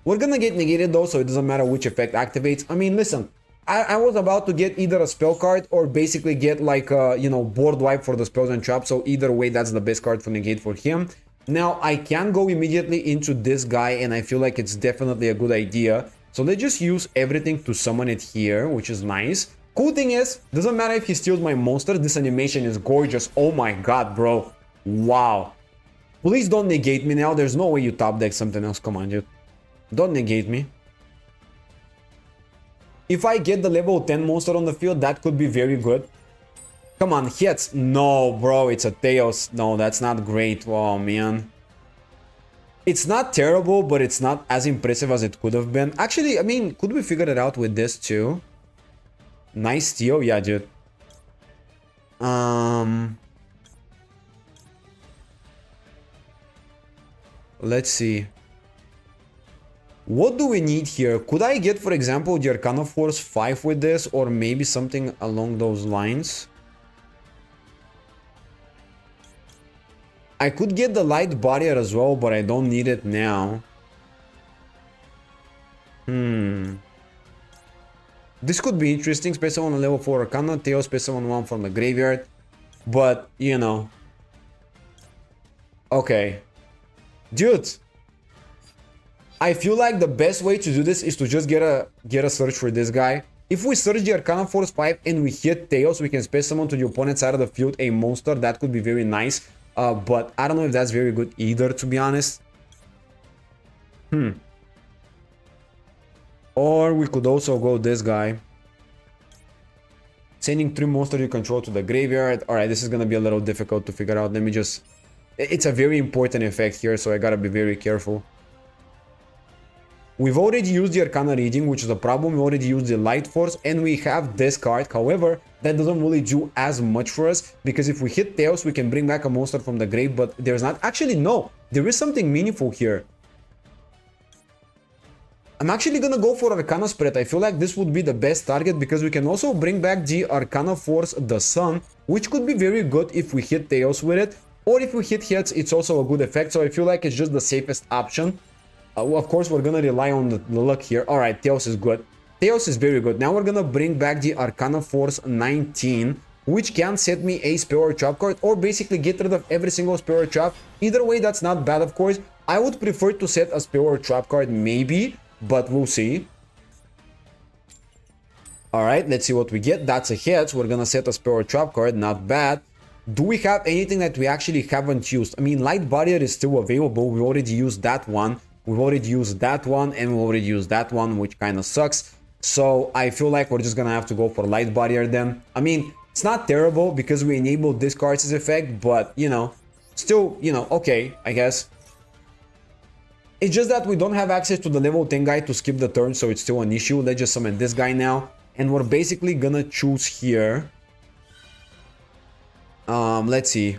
We're gonna get negated though, so it doesn't matter which effect activates. I mean, listen. I was about to get either a spell card or basically get like a, you know, board wipe for the spells and traps. So either way, that's the best card for negate for him. Now I can go immediately into this guy and I feel like it's definitely a good idea. So let's just use everything to summon it here, which is nice. Cool thing is, doesn't matter if he steals my monster, this animation is gorgeous. Oh my god, bro. Wow. Please don't negate me now. There's no way you top deck something else. Come on, dude. Don't negate me. If I get the level 10 monster on the field, that could be very good. Come on, hits. No, bro, it's a Theos. No, that's not great. Oh, man. It's not terrible, but it's not as impressive as it could have been. Actually, I mean, could we figure it out with this too? Nice steal. Yeah, dude. Let's see. What do we need here? Could I get, for example, the Arcana Force 5 with this? Or maybe something along those lines? I could get the Light Barrier as well, but I don't need it now. This could be interesting. Space on level 4 Arcana, Tail Space on 1 from the graveyard. But, you know. Okay. Dude. I feel like the best way to do this is to just get a search for this guy. If we search the Arcana Force 5 and we hit Tails, we can space summon to the opponent's side of the field a monster. That could be very nice. But I don't know if that's very good either, to be honest. Or we could also go this guy. Sending 3 monsters you control to the graveyard. Alright, this is gonna be a little difficult to figure out. Let me just... It's a very important effect here, so I gotta be very careful. We've already used the Arcana Reading, which is a problem. We already used the Light Force, and we have this card. However, that doesn't really do as much for us, because if we hit Tails, we can bring back a monster from the grave, but there's not... Actually, no! There is something meaningful here. I'm actually gonna go for Arcana Spread. I feel like this would be the best target, because we can also bring back the Arcana Force, the Sun, which could be very good if we hit Tails with it, or if we hit hits, it's also a good effect, so I feel like it's just the safest option. Of course, we're gonna rely on the luck here. Alright, Tails is good. Tails is very good. Now we're gonna bring back the Arcana Force 19, which can set me a spell or trap card, or basically get rid of every single spell or trap. Either way, that's not bad, of course. I would prefer to set a spell or trap card, maybe, but we'll see. Alright, let's see what we get. That's a hit. So we're gonna set a spell or trap card, not bad. Do we have anything that we actually haven't used? I mean, Light Barrier is still available. We already used that one. We've already used that one, and we already used that one, which kind of sucks. So I feel like we're just gonna have to go for Light Barrier then. I mean, it's not terrible because we enabled discards effect, but, you know, still, you know, okay, I guess. It's just that we don't have access to the level 10 guy to skip the turn, so it's still an issue. Let's just summon this guy now, and we're basically gonna choose here. Let's see.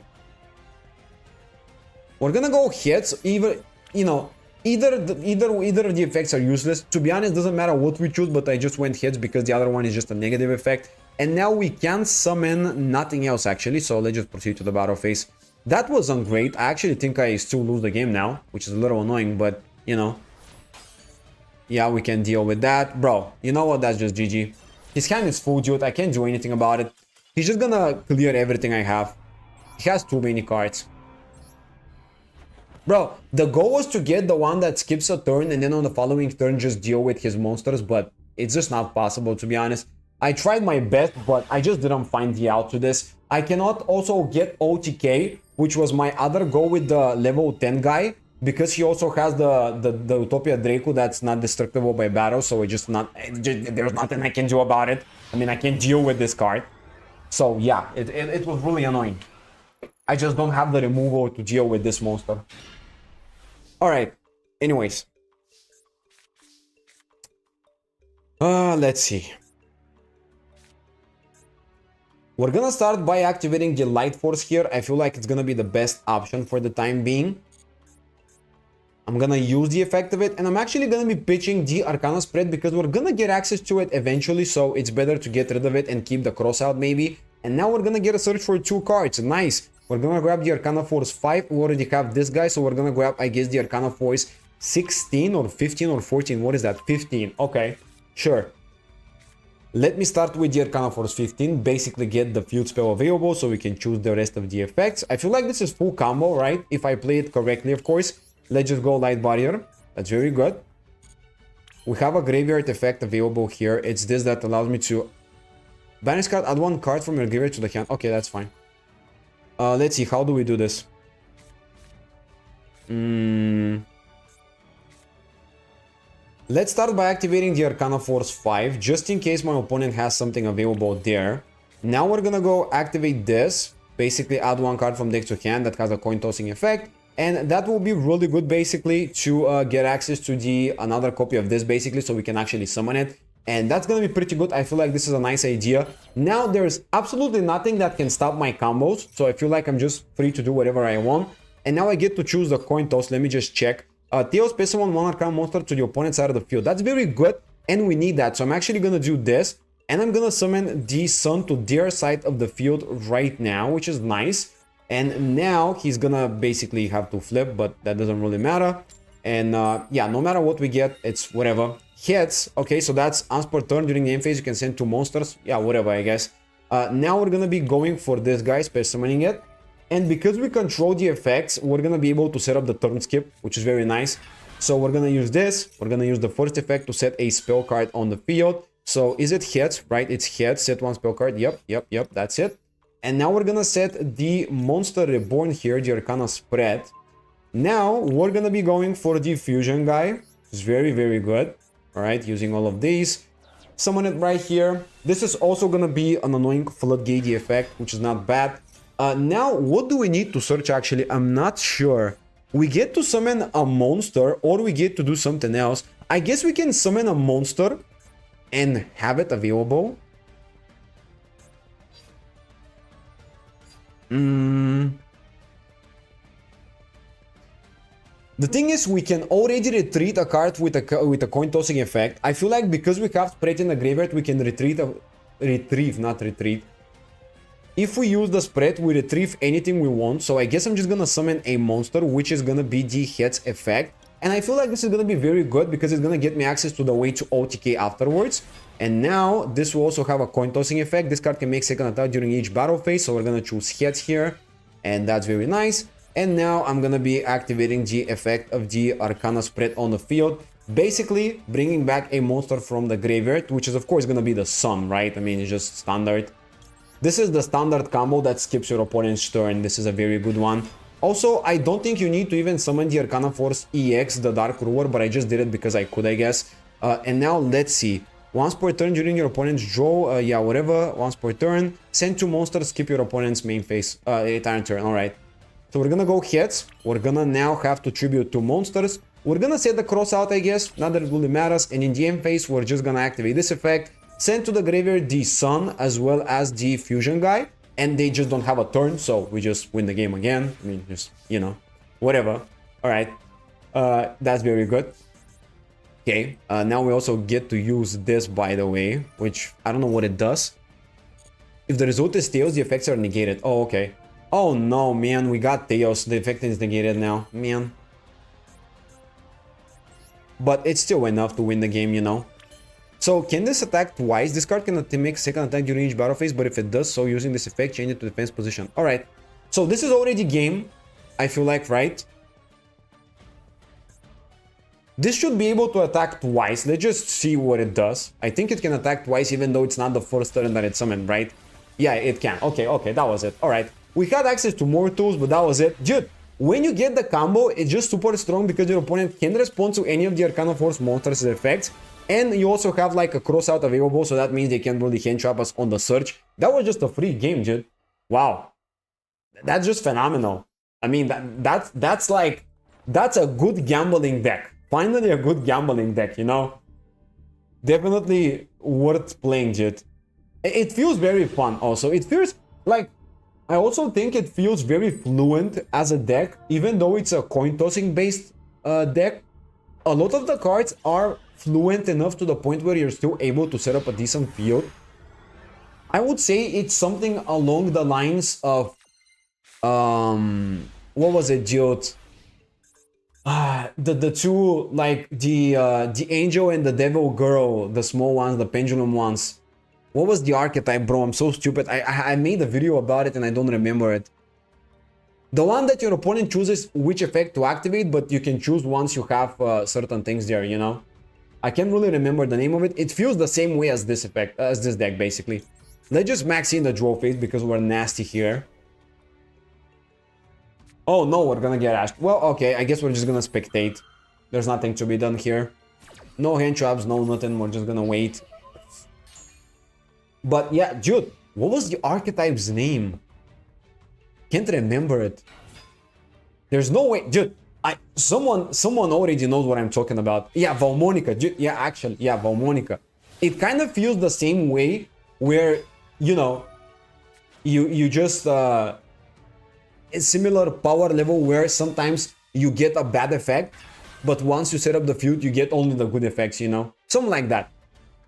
We're gonna go hits, even, you know, either of the effects are useless. To be honest, doesn't matter what we choose, but I just went hits because the other one is just a negative effect. And now we can summon nothing else, actually, so let's just proceed to the battle phase. That wasn't great. I actually think I still lose the game now, which is a little annoying, but, you know. Yeah, we can deal with that. Bro, you know what? That's just GG. His hand is full, dude. I can't do anything about it. He's just gonna clear everything I have. He has too many cards. Bro, the goal was to get the one that skips a turn and then on the following turn just deal with his monsters, but it's just not possible, to be honest. I tried my best, but I just didn't find the out to this. I cannot also get OTK, which was my other goal with the level 10 guy, because he also has the Utopia Draco that's not destructible by battle, so there's nothing I can do about it. I mean, I can't deal with this card. So yeah, it was really annoying. I just don't have the removal to deal with this monster. Alright, anyways. Let's see. We're gonna start by activating the Light Force here. I feel like it's gonna be the best option for the time being. I'm gonna use the effect of it, and I'm actually gonna be pitching the Arcana Spread because we're gonna get access to it eventually, so it's better to get rid of it and keep the cross out maybe. And now we're gonna get a search for 2 cards. Nice. We're gonna grab the Arcana Force 5. We already have this guy, so we're gonna grab, I guess, the Arcana Force 16 or 15 or 14. What is that? 15. Okay, sure. Let me start with the Arcana Force 15, basically get the field spell available so we can choose the rest of the effects. I feel like this is full combo, right? If I play it correctly, of course. Let's just go Light Barrier. That's very good. We have a graveyard effect available here. It's this that allows me to banish card, add 1 card from your graveyard to the hand. Okay, that's fine. Let's see, how do we do this? Let's start by activating the Arcana Force 5, just in case my opponent has something available there. Now we're gonna go activate this, basically add one card from deck to hand that has a coin tossing effect, and that will be really good basically to get access to the another copy of this basically, so we can actually summon it. And that's gonna be pretty good. I feel like this is a nice idea. Now there's absolutely nothing that can stop my combos, so I feel like I'm just free to do whatever I want. And now I get to choose the coin toss. Let me just check. Theo space summon one Arcana monster to the opponent's side of the field. That's very good, and we need that. So I'm actually gonna do this, and I'm gonna summon the sun to their side of the field right now, which is nice. And now he's gonna basically have to flip, but that doesn't really matter. And yeah, no matter what we get, it's whatever. Hits. Okay, so that's once per turn during the end phase, you can send 2 monsters. Yeah, whatever, I guess. Now we're gonna be going for this guy, space summoning it. And because we control the effects, we're gonna be able to set up the turn skip, which is very nice. So we're gonna use this. We're gonna use the first effect to set a spell card on the field. So is it hits? Right, it's hits. Set one spell card. Yep, that's it. And now we're gonna set the Monster Reborn here, the Arcana spread. Now we're gonna be going for the fusion guy. It's very, very good. All right, using all of these. Summon it right here. This is also gonna be an annoying floodgate effect, which is not bad. Now, what do we need to search actually? I'm not sure. We get to summon a monster or we get to do something else. I guess we can summon a monster and have it available. The thing is, we can already retreat a card with a coin tossing effect. I feel like because we have spread in the graveyard, we can retrieve, not retreat. If we use the spread, we retrieve anything we want. So I guess I'm just gonna summon a monster, which is gonna be the hits effect. And I feel like this is gonna be very good because it's gonna get me access to the way to OTK afterwards. And now this will also have a coin tossing effect. This card can make second attack during each battle phase. So we're gonna choose hits here. And that's very nice. And now I'm gonna be activating the effect of the Arcana spread on the field. Basically bringing back a monster from the graveyard, which is of course gonna be the sun, right? I mean, it's just standard. This is the standard combo that skips your opponent's turn. This is a very good one. Also, I don't think you need to even summon the Arcana Force EX, the Dark Ruler, but I just did it because I could, I guess. And now let's see. Once per turn during your opponent's draw, yeah, whatever. Once per turn, send 2 monsters, skip your opponent's main phase, entire turn. All right. So we're gonna go hits. We're gonna now have to tribute 2 monsters. We're gonna set the cross out, I guess. Not that it really matters. And in the end phase, we're just gonna activate this effect. Send to the graveyard the sun as well as the fusion guy, and they just don't have a turn, so we just win the game again. I mean, just, you know, whatever. All right, that's very good. Okay, now we also get to use this, by the way, which I don't know what it does. If the result is Theos, the effects are negated. Oh, okay. Oh no, man, we got Theos. The effect is negated now, man. But it's still enough to win the game, you know. So, can this attack twice? This card can make second attack during each battle phase, but if it does so using this effect, change it to defense position. Alright, so this is already game, I feel like, right? This should be able to attack twice. Let's just see what it does. I think it can attack twice even though it's not the first turn that it's summoned, right? Yeah, it can. Okay, that was it. Alright, we had access to more tools, but that was it. Dude, when you get the combo, it's just super strong because your opponent can respond to any of the Arcana Force monsters' effects. And you also have like a crossout available, so that means they can't really hand trap us on the search. That was just a free game, dude. Wow. That's just phenomenal. I mean, that's a good gambling deck. Finally a good gambling deck, you know? Definitely worth playing, dude. It feels very fun also. It feels like, I also think it feels very fluent as a deck, even though it's a coin tossing based deck. A lot of the cards are fluent enough to the point where you're still able to set up a decent field. I would say it's something along the lines of what was it, dude? The two, like the angel and the devil girl, the small ones, the pendulum ones. What was the archetype, bro? I'm so stupid. I made a video about it and I don't remember it. The one that your opponent chooses which effect to activate, but you can choose once you have certain things there, you know? I can't really remember the name of it. It feels the same way as this effect, as this deck, basically. Let's just max in the draw phase because we're nasty here. Oh no, we're gonna get ashed. Well, okay, I guess we're just gonna spectate. There's nothing to be done here. No hand traps, no nothing. We're just gonna wait. But yeah, dude, what was the archetype's name? Can't remember it. There's no way, dude. Someone already knows what I'm talking about. Yeah, Valmonica. Dude, yeah, actually, yeah, Valmonica. It kind of feels the same way, where you know, you just a similar power level where sometimes you get a bad effect, but once you set up the feud, you get only the good effects. You know, something like that.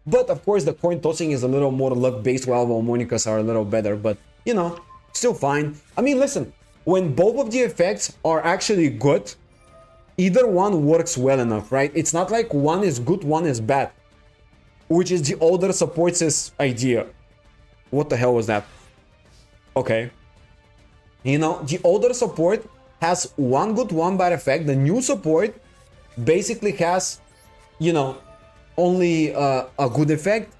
But of course, the coin tossing is a little more luck based, while Valmonicas are a little better. But you know, still fine. I mean, listen. When both of the effects are actually good, either one works well enough, right? It's not like one is good, one is bad, which is the older supports' idea. What the hell was that? Okay. You know, the older support has one good, one bad effect. The new support basically has, you know, only a good effect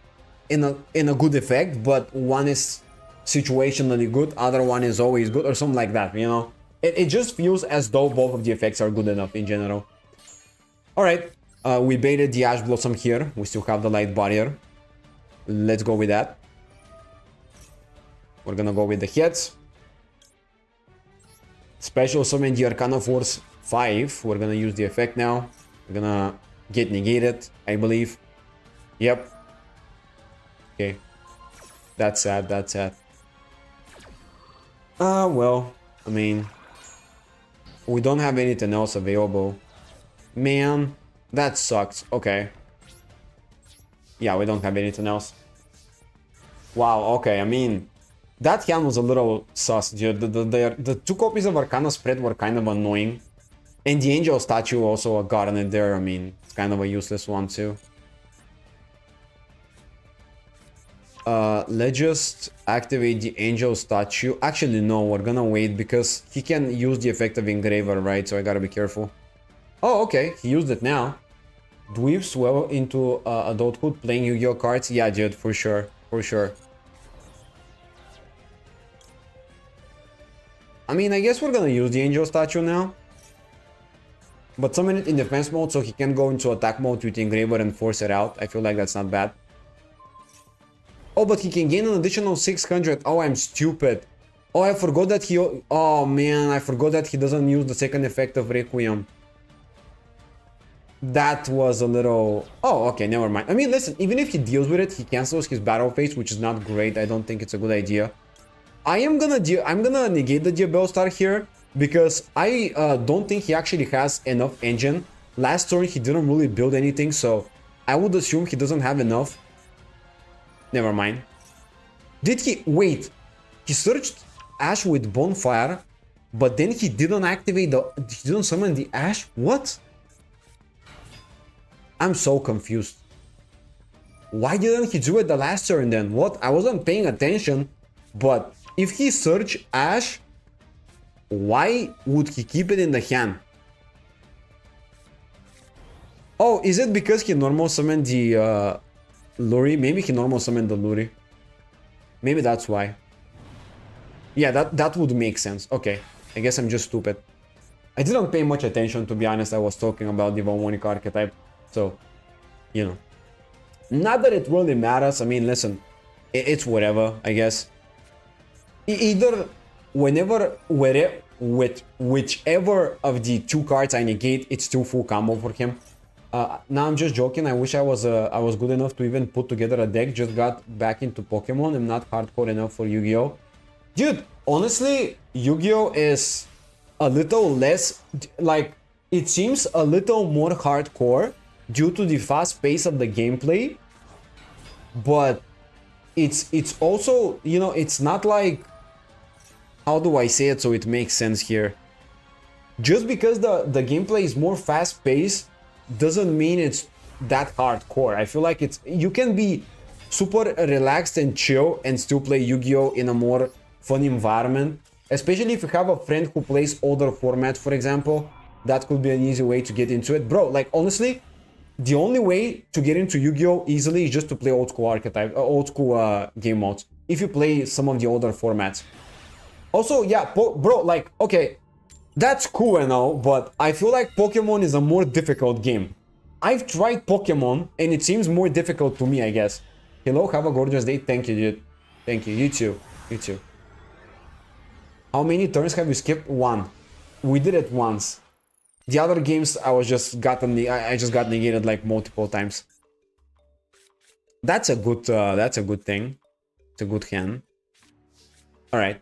in a good effect, but one is situationally good, other one is always good, or something like that, you know. It just feels as though both of the effects are good enough in general. All right, we baited the Ash Blossom here. We still have the Light Barrier. Let's go with that. We're gonna go with the hits. Special Summon the Arcana Force 5. We're gonna use the effect now. We're gonna get negated, I believe. Yep. Okay. That's sad, that's sad. Well, I mean, we don't have anything else available. Man, that sucks. Okay. Yeah, we don't have anything else. Wow, okay, I mean, that hand was a little sus, dude. The two copies of Arcana spread were kind of annoying. And the Angel statue also got in it there. I mean, it's kind of a useless one too. Let's just activate the Angel statue. Actually, no, we're gonna wait because he can use the effect of Engraver, right? So I gotta be careful. Oh, okay, he used it now. Dweebs well into adulthood playing Yu-Gi-Oh cards? Yeah, dude, for sure, for sure. I mean, I guess we're gonna use the Angel statue now. But summon it in defense mode so he can go into attack mode with Engraver and force it out. I feel like that's not bad. Oh, but he can gain an additional 600. Oh, I'm stupid. Oh, I forgot that he... Oh, man, I forgot that he doesn't use the second effect of Requiem. That was a little... Oh, okay, never mind. I mean, listen, even if he deals with it, he cancels his battle phase, which is not great. I don't think it's a good idea. I'm gonna negate the Diabell Star here because I don't think he actually has enough engine. Last turn, he didn't really build anything, so I would assume he doesn't have enough. Never mind. Did he... Wait. He searched Ash with Bonfire, but then he didn't activate the... He didn't summon the Ash? What? I'm so confused. Why didn't he do it the last turn then? What? I wasn't paying attention, but if he searched Ash, why would he keep it in the hand? Oh, is it because he normal summoned the... Luri? Maybe he normal summoned the Luri. Maybe that's why. Yeah, that would make sense. Okay, I guess I'm just stupid. I didn't pay much attention, to be honest. I was talking about the Valmonica archetype. So, you know. Not that it really matters. I mean, listen. It's whatever, I guess. Either whenever, with whichever of the two cards I negate, it's still full combo for him. Now I'm just joking. I wish I was good enough to even put together a deck. Just got back into Pokemon. I'm not hardcore enough for Yu-Gi-Oh! Dude, honestly, Yu-Gi-Oh! Is a little less, like, it seems a little more hardcore due to the fast pace of the gameplay. But it's also, you know, it's not like, how do I say it so it makes sense here? Just because the gameplay is more fast paced doesn't mean it's that hardcore. I feel like you can be super relaxed and chill and still play Yu-Gi-Oh! In a more fun environment. Especially if you have a friend who plays older formats, for example. That could be an easy way to get into it. Bro, like, honestly, the only way to get into Yu-Gi-Oh! Easily is just to play old school archetype, old school game modes. If you play some of the older formats. Also, yeah, bro, like, okay, that's cool and all, but I feel like Pokemon is a more difficult game. I've tried Pokemon, and it seems more difficult to me, I guess. Hello, have a gorgeous day. Thank you, dude. Thank you. You too. You too. How many turns have you skipped? One. We did it once. The other games, I just got negated like multiple times. That's a good thing. It's a good hand. All right.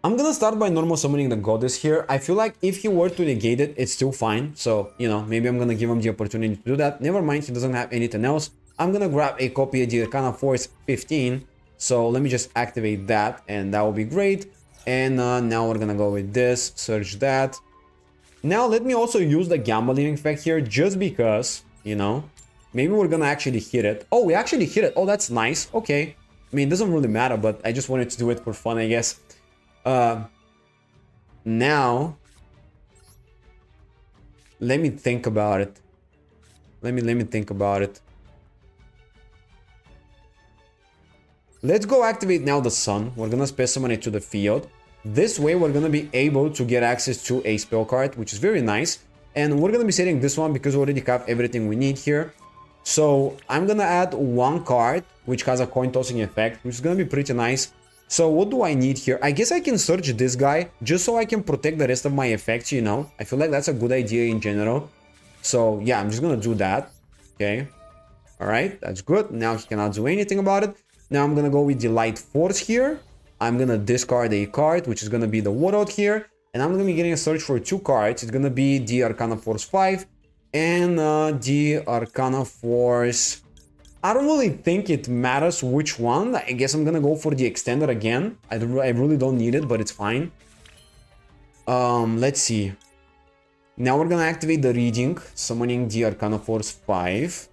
I'm gonna start by normal summoning the goddess here. I feel like if he were to negate it, it's still fine. So, you know, maybe I'm gonna give him the opportunity to do that. Never mind, he doesn't have anything else. I'm gonna grab a copy of the Arcana Force 15. So let me just activate that, and that will be great. And now we're gonna go with this, search that. Now let me also use the gambling effect here, just because, you know, maybe we're gonna actually hit it. Oh, we actually hit it. Oh, that's nice. Okay. I mean, it doesn't really matter, but I just wanted to do it for fun, I guess. Now, let me think about it. Let me think about it. Let's go activate now the sun. We're gonna space summon it to the field. This way, we're gonna be able to get access to a spell card, which is very nice. And we're gonna be setting this one because we already have everything we need here. So I'm gonna add one card, which has a coin tossing effect, which is gonna be pretty nice. So what do I need here? I guess I can search this guy just so I can protect the rest of my effects, you know? I feel like that's a good idea in general. So yeah, I'm just gonna do that. Okay. All right, that's good. Now he cannot do anything about it. Now I'm gonna go with the Light Force here. I'm gonna discard a card, which is gonna be the Warlord here. And I'm gonna be getting a search for two cards. It's gonna be the Arcana Force 5 and the Arcana Force... I don't really think it matters which one. I guess I'm gonna go for the extender again. I really don't need it, but it's fine. Let's see. Now we're gonna activate the reading, summoning the Arcana Force 5.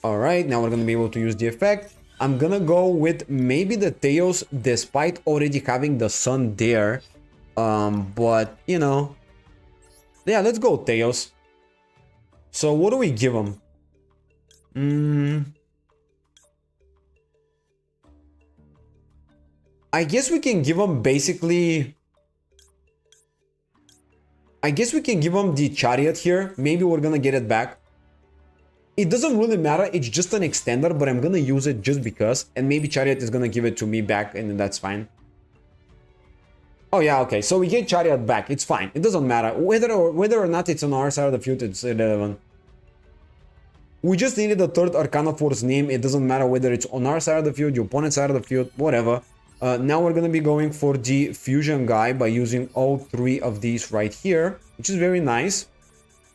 Alright, now we're gonna be able to use the effect. I'm gonna go with maybe the Tails, despite already having the sun there. But, you know... Yeah, let's go Tails. So what do we give him? I guess we can give him basically... I guess we can give him the Chariot here. Maybe we're gonna get it back. It doesn't really matter. It's just an extender, but I'm gonna use it just because. And maybe Chariot is gonna give it to me back, and that's fine. Oh yeah, okay. So we get Chariot back. It's fine. It doesn't matter. Whether or not it's on our side of the field, it's irrelevant. We just needed the third Arcana Force name. It doesn't matter whether it's on our side of the field, your opponent's side of the field, whatever. Now we're going to be going for the fusion guy by using all three of these right here, which is very nice.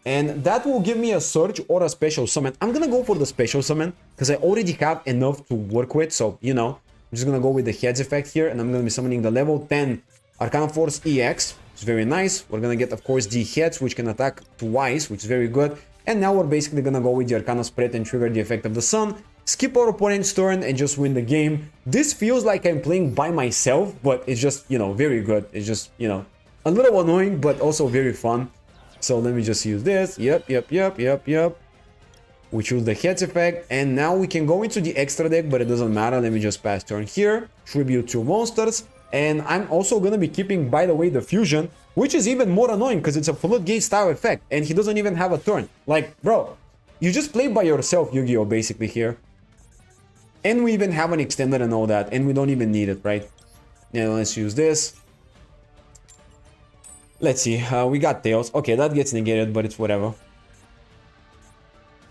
And that will give me a surge or a special summon. I'm going to go for the special summon because I already have enough to work with. So, you know, I'm just going to go with the heads effect here, and I'm going to be summoning the level 10 Arcana Force EX. It's very nice. We're going to get, of course, the heads, which can attack twice, which is very good. And now we're basically gonna go with the Arcana Spread and trigger the effect of the sun, skip our opponent's turn, and just win the game. This feels like I'm playing by myself, but it's just, you know, very good. It's just, you know, a little annoying, but also very fun. So let me just use this. Yep. We choose the heads effect, and now we can go into the extra deck, but it doesn't matter. Let me just pass turn here, tribute 2 monsters. And I'm also gonna be keeping, by the way, the fusion, which is even more annoying because it's a floodgate style effect and he doesn't even have a turn. Like, bro, you just play by yourself, Yu-Gi-Oh! Basically here. And we even have an extender and all that, and we don't even need it, right? Now let's use this. Let's see, we got Tails. Okay, that gets negated, but it's whatever.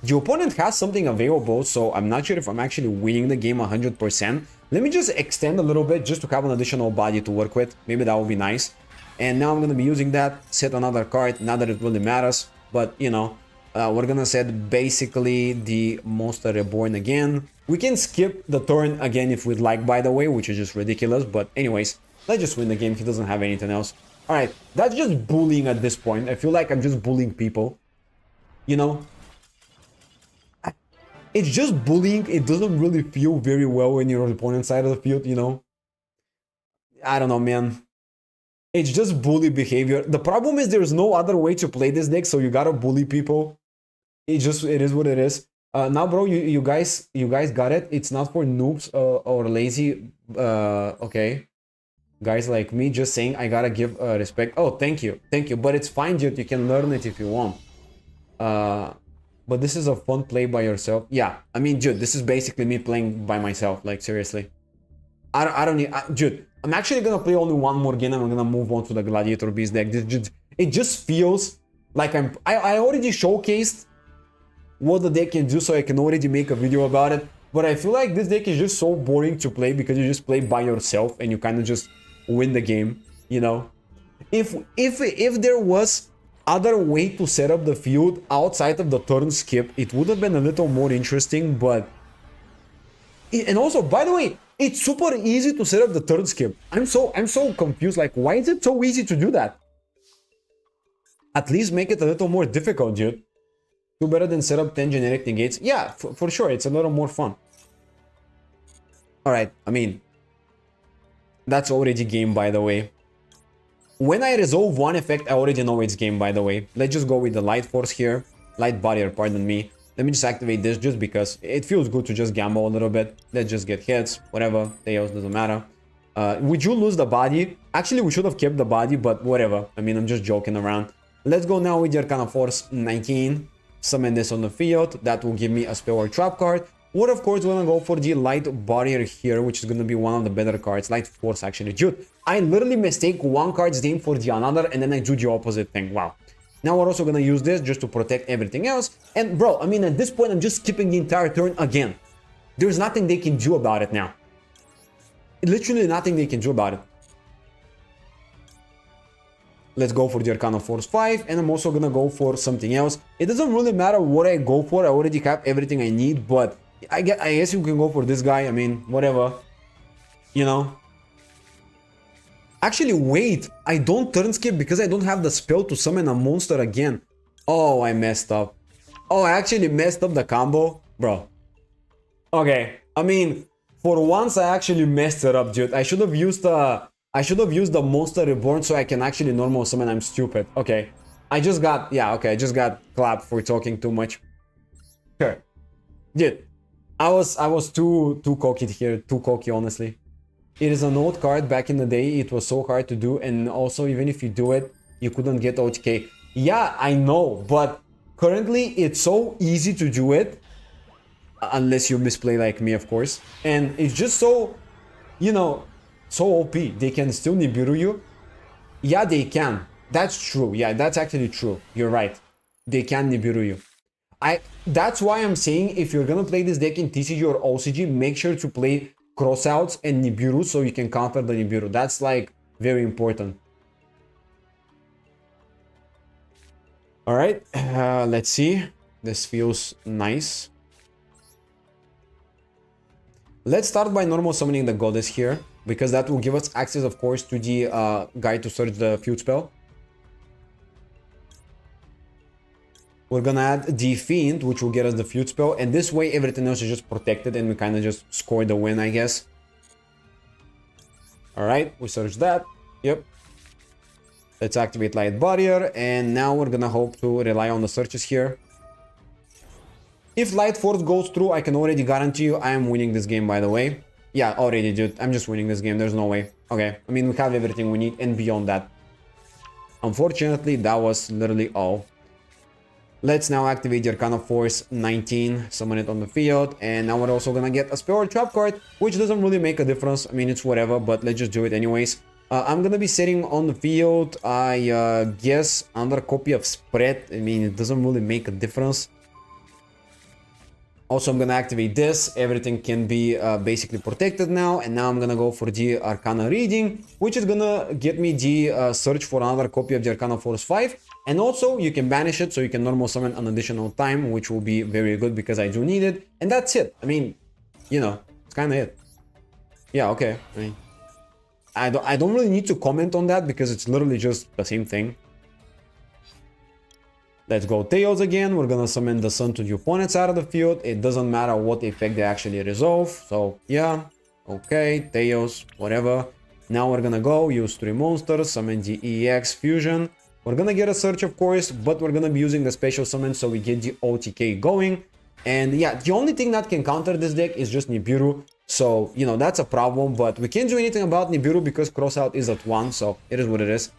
The opponent has something available, so I'm not sure if I'm actually winning the game 100%. Let me just extend a little bit just to have an additional body to work with. Maybe that would be nice. And now I'm going to be using that, set another card, not that it really matters. But, you know, we're going to set basically the Monster Reborn again. We can skip the turn again if we'd like, by the way, which is just ridiculous. But anyways, let's just win the game. He doesn't have anything else. Alright, that's just bullying at this point. I feel like I'm just bullying people. You know? It's just bullying. It doesn't really feel very well when you're on the opponent's side of the field, you know? I don't know, man. It's just bully behavior. The problem is there's no other way to play this deck, so you gotta bully people. It is what it is. Now, bro, you guys got it. It's not for noobs or lazy. Okay, guys like me, just saying I gotta give respect. Oh, thank you. But it's fine, dude. You can learn it if you want. But this is a fun play by yourself. Yeah, I mean, dude, this is basically me playing by myself. Like, seriously. I don't need... dude, I'm actually gonna play only one more game and I'm gonna move on to the Gladiator Beast deck. It just feels like I already showcased what the deck can do, so I can already make a video about it. But I feel like this deck is just so boring to play because you just play by yourself and you kind of just win the game, you know? If there was other way to set up the field outside of the turn skip, it would have been a little more interesting, but... And also, by the way, it's super easy to set up the turn skip. I'm so confused, like, why is it so easy to do that? At least make it a little more difficult, dude. Do better than set up 10 generic negates. Yeah, for sure, it's a little more fun. Alright, I mean, that's already game, by the way. When I resolve one effect, I already know it's game, by the way. Let's just go with the Light Force here. Light Barrier, pardon me. Let me just activate this just because it feels good to just gamble a little bit. Let's just get hits, whatever. Theos doesn't matter. Would you lose the body? Actually, we should have kept the body, but whatever. I mean, I'm just joking around. Let's go now with the Arcana Force 19. Summon this on the field. That will give me a spell or trap card. Or of course, we're gonna go for the Light Barrier here, which is gonna be one of the better cards. Light Force, actually. Dude, I literally mistake one card's name for the another, and then I do the opposite thing. Wow. Now we're also gonna use this just to protect everything else. And bro, I mean, at this point, I'm just skipping the entire turn again. There's nothing they can do about it now. Literally nothing they can do about it. Let's go for the Arcana Force 5, and I'm also gonna go for something else. It doesn't really matter what I go for. I already have everything I need, but I guess you can go for this guy. I mean, whatever. You know? Actually, wait. I don't turn skip because I don't have the spell to summon a monster again. Oh, I messed up. Oh, I actually messed up the combo. Bro. Okay. I mean, for once I actually messed it up, dude. I should have used the Monster Reborn so I can actually normal summon. I'm stupid. Okay. I just got... Yeah, okay. I just got clapped for talking too much. Sure. Dude. I was too cocky here, too cocky, honestly. It is an old card. Back in the day, it was so hard to do, and also even if you do it, you couldn't get OTK. Yeah, I know, but currently it's so easy to do it, unless you misplay like me, of course. And it's just so, you know, so OP. They can still Nibiru you. Yeah, they can. That's true. Yeah, that's actually true. You're right. They can Nibiru you. That's why I'm saying if you're gonna play this deck in TCG or OCG, make sure to play Crossouts and Nibiru so you can counter the Nibiru. That's like very important. Alright, let's see. This feels nice. Let's start by normal summoning the Goddess here, because that will give us access, of course, to the guide to search the field spell. We're gonna add the Fiend, which will get us the Feud spell, and this way everything else is just protected and we kind of just score the win, I guess. Alright, we search that. Yep. Let's activate Light Barrier, and now we're gonna hope to rely on the searches here. If Light Force goes through, I can already guarantee you I am winning this game, by the way. Yeah, already, dude. I'm just winning this game. There's no way. Okay, I mean, we have everything we need and beyond that. Unfortunately, that was literally all. Let's now activate the Arcana Force 19, summon it on the field, and now we're also gonna get a spell or trap card, which doesn't really make a difference. I mean, it's whatever, but let's just do it anyways. I'm gonna be sitting on the field, I guess, under copy of Spread. I mean, it doesn't really make a difference. Also, I'm gonna activate this. Everything can be basically protected now, and now I'm gonna go for the Arcana Reading, which is gonna get me the search for another copy of the Arcana Force 5. And also, you can banish it, so you can normal summon an additional time, which will be very good because I do need it. And that's it. I mean, you know, it's kind of it. Yeah, okay. I mean, I don't really need to comment on that because it's literally just the same thing. Let's go Tails again. We're gonna summon the Sun to the opponent's side of the field. It doesn't matter what effect they actually resolve. So, yeah. Okay, Tails, whatever. Now we're gonna go use 3 monsters, summon the EX Fusion. We're gonna get a search, of course, but we're gonna be using the special summon so we get the OTK going. And yeah, the only thing that can counter this deck is just Nibiru. So, you know, that's a problem, but we can't do anything about Nibiru because Crossout is at 1, so it is what it is.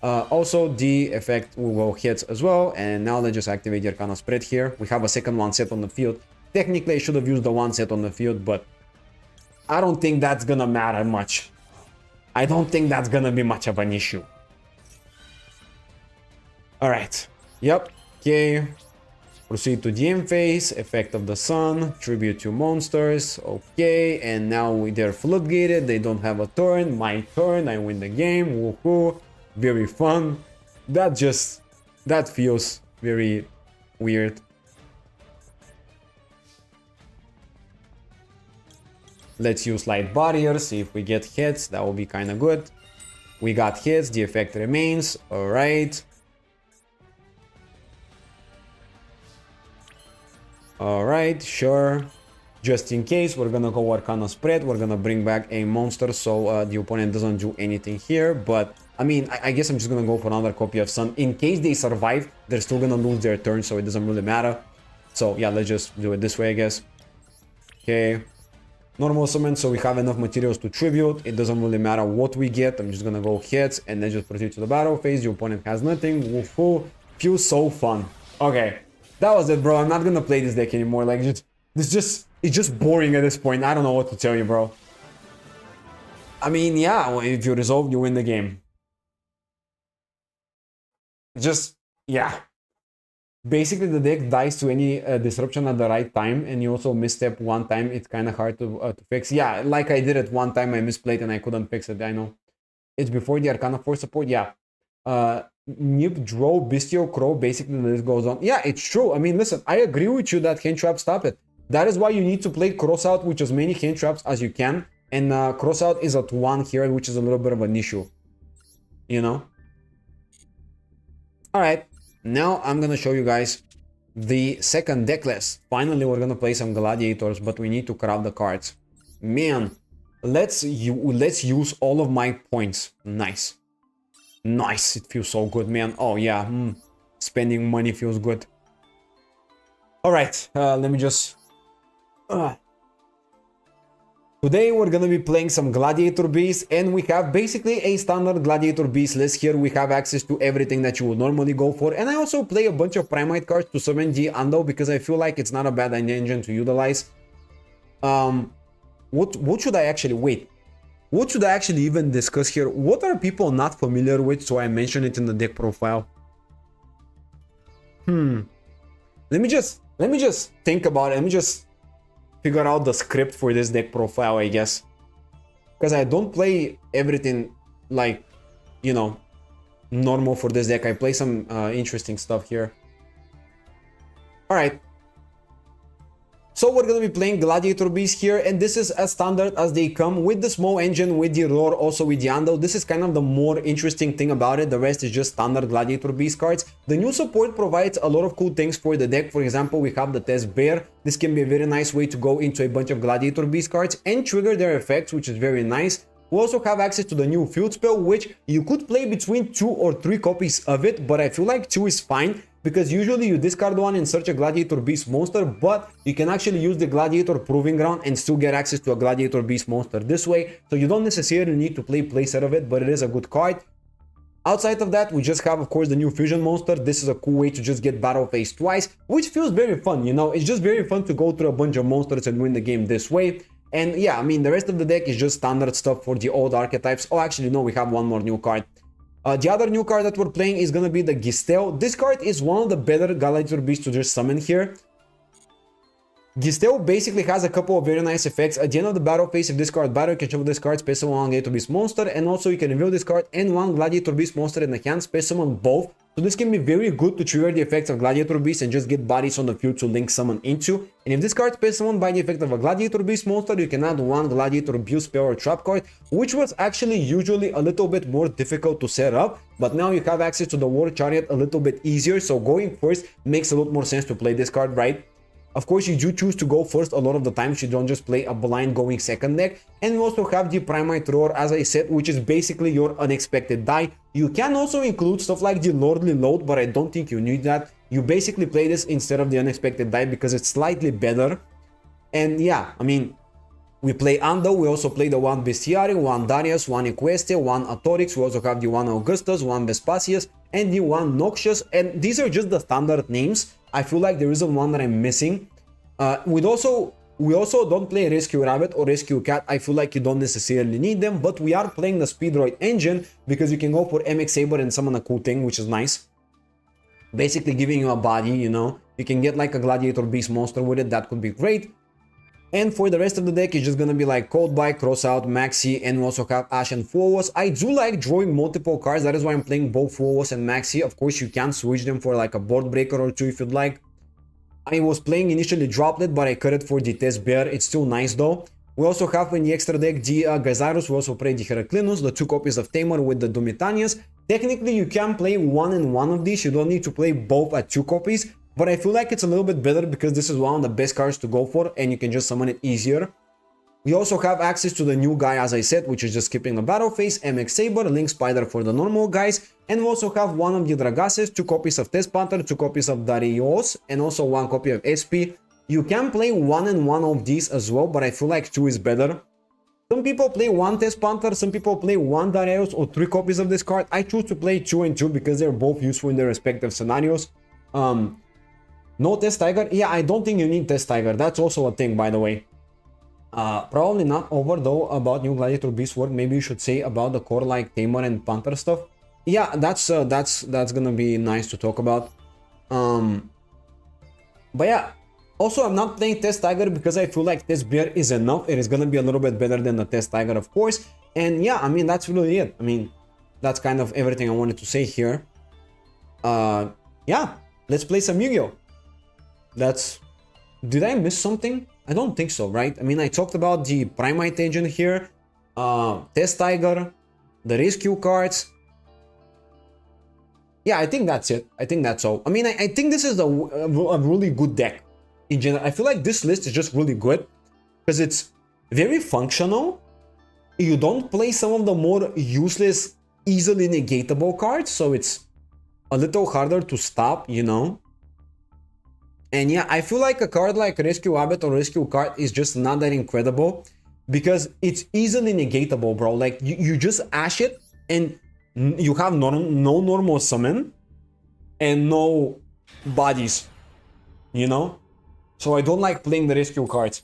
Also, the effect will go hits as well. And now let's just activate the Arcana Spread here. We have a second one set on the field. Technically, I should have used the one set on the field, but I don't think that's gonna matter much. I don't think that's gonna be much of an issue. Alright. Yep. Okay. Proceed to the end phase. Effect of the sun. Tribute to monsters. Okay. And now they're floodgated. They don't have a turn. My turn. I win the game. Woohoo. Very fun. That feels very weird. Let's use light barrier. See if we get hits. That will be kind of good. We got hits. The effect remains. Alright. Alright, sure. Just in case, we're gonna go Arcana Spread. We're gonna bring back a monster so the opponent doesn't do anything here. But, I mean, I guess I'm just gonna go for another copy of Sun. In case they survive, they're still gonna lose their turn, so it doesn't really matter. So, yeah, let's just do it this way, I guess. Okay. Normal summon, so we have enough materials to tribute. It doesn't really matter what we get. I'm just gonna go hits and then just proceed to the battle phase. The opponent has nothing. Woohoo. Feels so fun. Okay. That was it, bro. I'm not gonna play this deck anymore. Like, it's just boring at this point. I don't know what to tell you, bro. I mean, yeah, if you resolve, you win the game. Just, yeah. Basically, the deck dies to any disruption at the right time, and you also misstep one time. It's kind of hard to fix. Yeah, like I did it one time. I misplayed and I couldn't fix it. I know. It's before the Arcana Force support. Yeah. Nip, Draw, Bestial, Crow, basically the list goes on. Yeah, it's true. I mean, listen, I agree with you that hand trap stop it. That is why you need to play cross out with as many hand traps as you can. And cross out is at 1 here, which is a little bit of an issue. You know? Alright, now I'm gonna show you guys the second deck list. Finally, we're gonna play some gladiators, but we need to craft the cards. Man, let's use all of my points. Nice. Nice, it feels so good, man. Oh yeah, spending money feels good. Alright, let me just... Today we're gonna be playing some Gladiator Beasts, and we have basically a standard Gladiator Beast list here. We have access to everything that you would normally go for, and I also play a bunch of Primite cards to summon the Ando because I feel like it's not a bad engine to utilize. What should I actually... Wait. What should I actually even discuss here? What are people not familiar with, so I mention it in the deck profile? Let me just think about it. Let me just figure out the script for this deck profile, I guess. Because I don't play everything like, you know, normal for this deck. I play some interesting stuff here. Alright. So we're gonna be playing Gladiator Beast here, and this is as standard as they come, with the small engine, with the roar, also with the Ando. This is kind of the more interesting thing about it. The rest is just standard Gladiator Beast cards. The new support provides a lot of cool things for the deck. For example, we have the Test Bear. This can be a very nice way to go into a bunch of Gladiator Beast cards and trigger their effects, which is very nice. We also have access to the new Field Spell, which you could play between 2 or 3 copies of it, but I feel like 2 is fine, because usually you discard one and search a Gladiator Beast monster, but you can actually use the Gladiator Proving Ground and still get access to a Gladiator Beast monster this way, so you don't necessarily need to play playset of it, but it is a good card. Outside of that, we just have, of course, the new Fusion monster. This is a cool way to just get battle phase twice, which feels very fun, you know? It's just very fun to go through a bunch of monsters and win the game this way. And yeah, I mean, the rest of the deck is just standard stuff for the old archetypes. Oh, actually, no, we have one more new card. The other new card that we're playing is gonna be the Gistel. This card is one of the better Gladiator Beasts to just summon here. Gistel basically has a couple of very nice effects. At the end of the battle phase, if this card battle, you can shuffle this card, special one Gladiator Beast monster, and also you can reveal this card and one Gladiator Beast monster in the hand, special summon both. So this can be very good to trigger the effects of Gladiator Beast and just get bodies on the field to link summon into. And if this card special summoned by the effect of a Gladiator Beast monster, you can add one Gladiator Abuse spell or trap card, which was actually usually a little bit more difficult to set up. But now you have access to the War Chariot a little bit easier, so going first makes a lot more sense to play this card, right? Of course, you do choose to go first a lot of the times. You don't just play a blind going second deck. And we also have the Primite Roar, as I said, which is basically your unexpected die. You can also include stuff like the Lordly Load, but I don't think you need that. You basically play this instead of the unexpected die because it's slightly better. And yeah, I mean, We play Ando, we also play the one Bestiary, one Darius, one Equeste, one Atorix, we also have the one Augustus, one Vespasius, and the one Noxious, and these are just the standard names. I feel like there isn't one that I'm missing. We also don't play Rescue Rabbit or Rescue Cat. I feel like you don't necessarily need them, but we are playing the Speedroid engine because you can go for MX Saber and summon a cool thing, which is nice. Basically giving you a body, you know. You can get like a Gladiator Beast monster with it, that could be great. And for the rest of the deck, it's just gonna be like Cold Bite, Crossout, Maxi, and we also have Ash and Fuos. I do like drawing multiple cards, that is why I'm playing both Fuos and Maxi. Of course, you can switch them for like a board breaker or two if you'd like. I was playing initially Droplet, but I cut it for the Test Bear. It's still nice though. We also have in the extra deck the Gazarus. We also play the Heraclinus, the 2 copies of Tamer with the Domitanius. Technically, you can play one and one of these. You don't need to play both at 2 copies. But I feel like it's a little bit better because this is one of the best cards to go for and you can just summon it easier. We also have access to the new guy, as I said, which is just skipping the battle phase, MX Saber, Link Spider for the normal guys. And we also have one of the Dragases, 2 copies of Test Panther, 2 copies of Darius, and also 1 copy of SP. You can play one and one of these as well, but I feel like 2 is better. Some people play 1 Test Panther, some people play 1 Darius or 3 copies of this card. I choose to play 2 and 2 because they're both useful in their respective scenarios. No Test Tiger? Yeah, I don't think you need Test Tiger. That's also a thing, by the way. Probably not over though about new Gladiator Beast work. Maybe you should say about the core like Tamer and Panther stuff. Yeah, that's gonna be nice to talk about. But yeah, also I'm not playing Test Tiger because I feel like Test Bear is enough. It is gonna be a little bit better than the Test Tiger, of course. And yeah, I mean that's really it. I mean that's kind of everything I wanted to say here. Yeah, let's play some Yu-Gi-Oh! Did I miss something? I don't think so, right? I mean, I talked about the Primite Agent here, Test Tiger, the Rescue cards. Yeah, I think that's it. I think that's all. I mean, I think this is a really good deck in general. I feel like this list is just really good because it's very functional. You don't play some of the more useless, easily negatable cards, so it's a little harder to stop, you know? And yeah, I feel like a card like Rescue Rabbit or Rescue card is just not that incredible because it's easily negatable, bro. Like you just ash it and you have no normal summon and no bodies, you know? So I don't like playing the Rescue cards,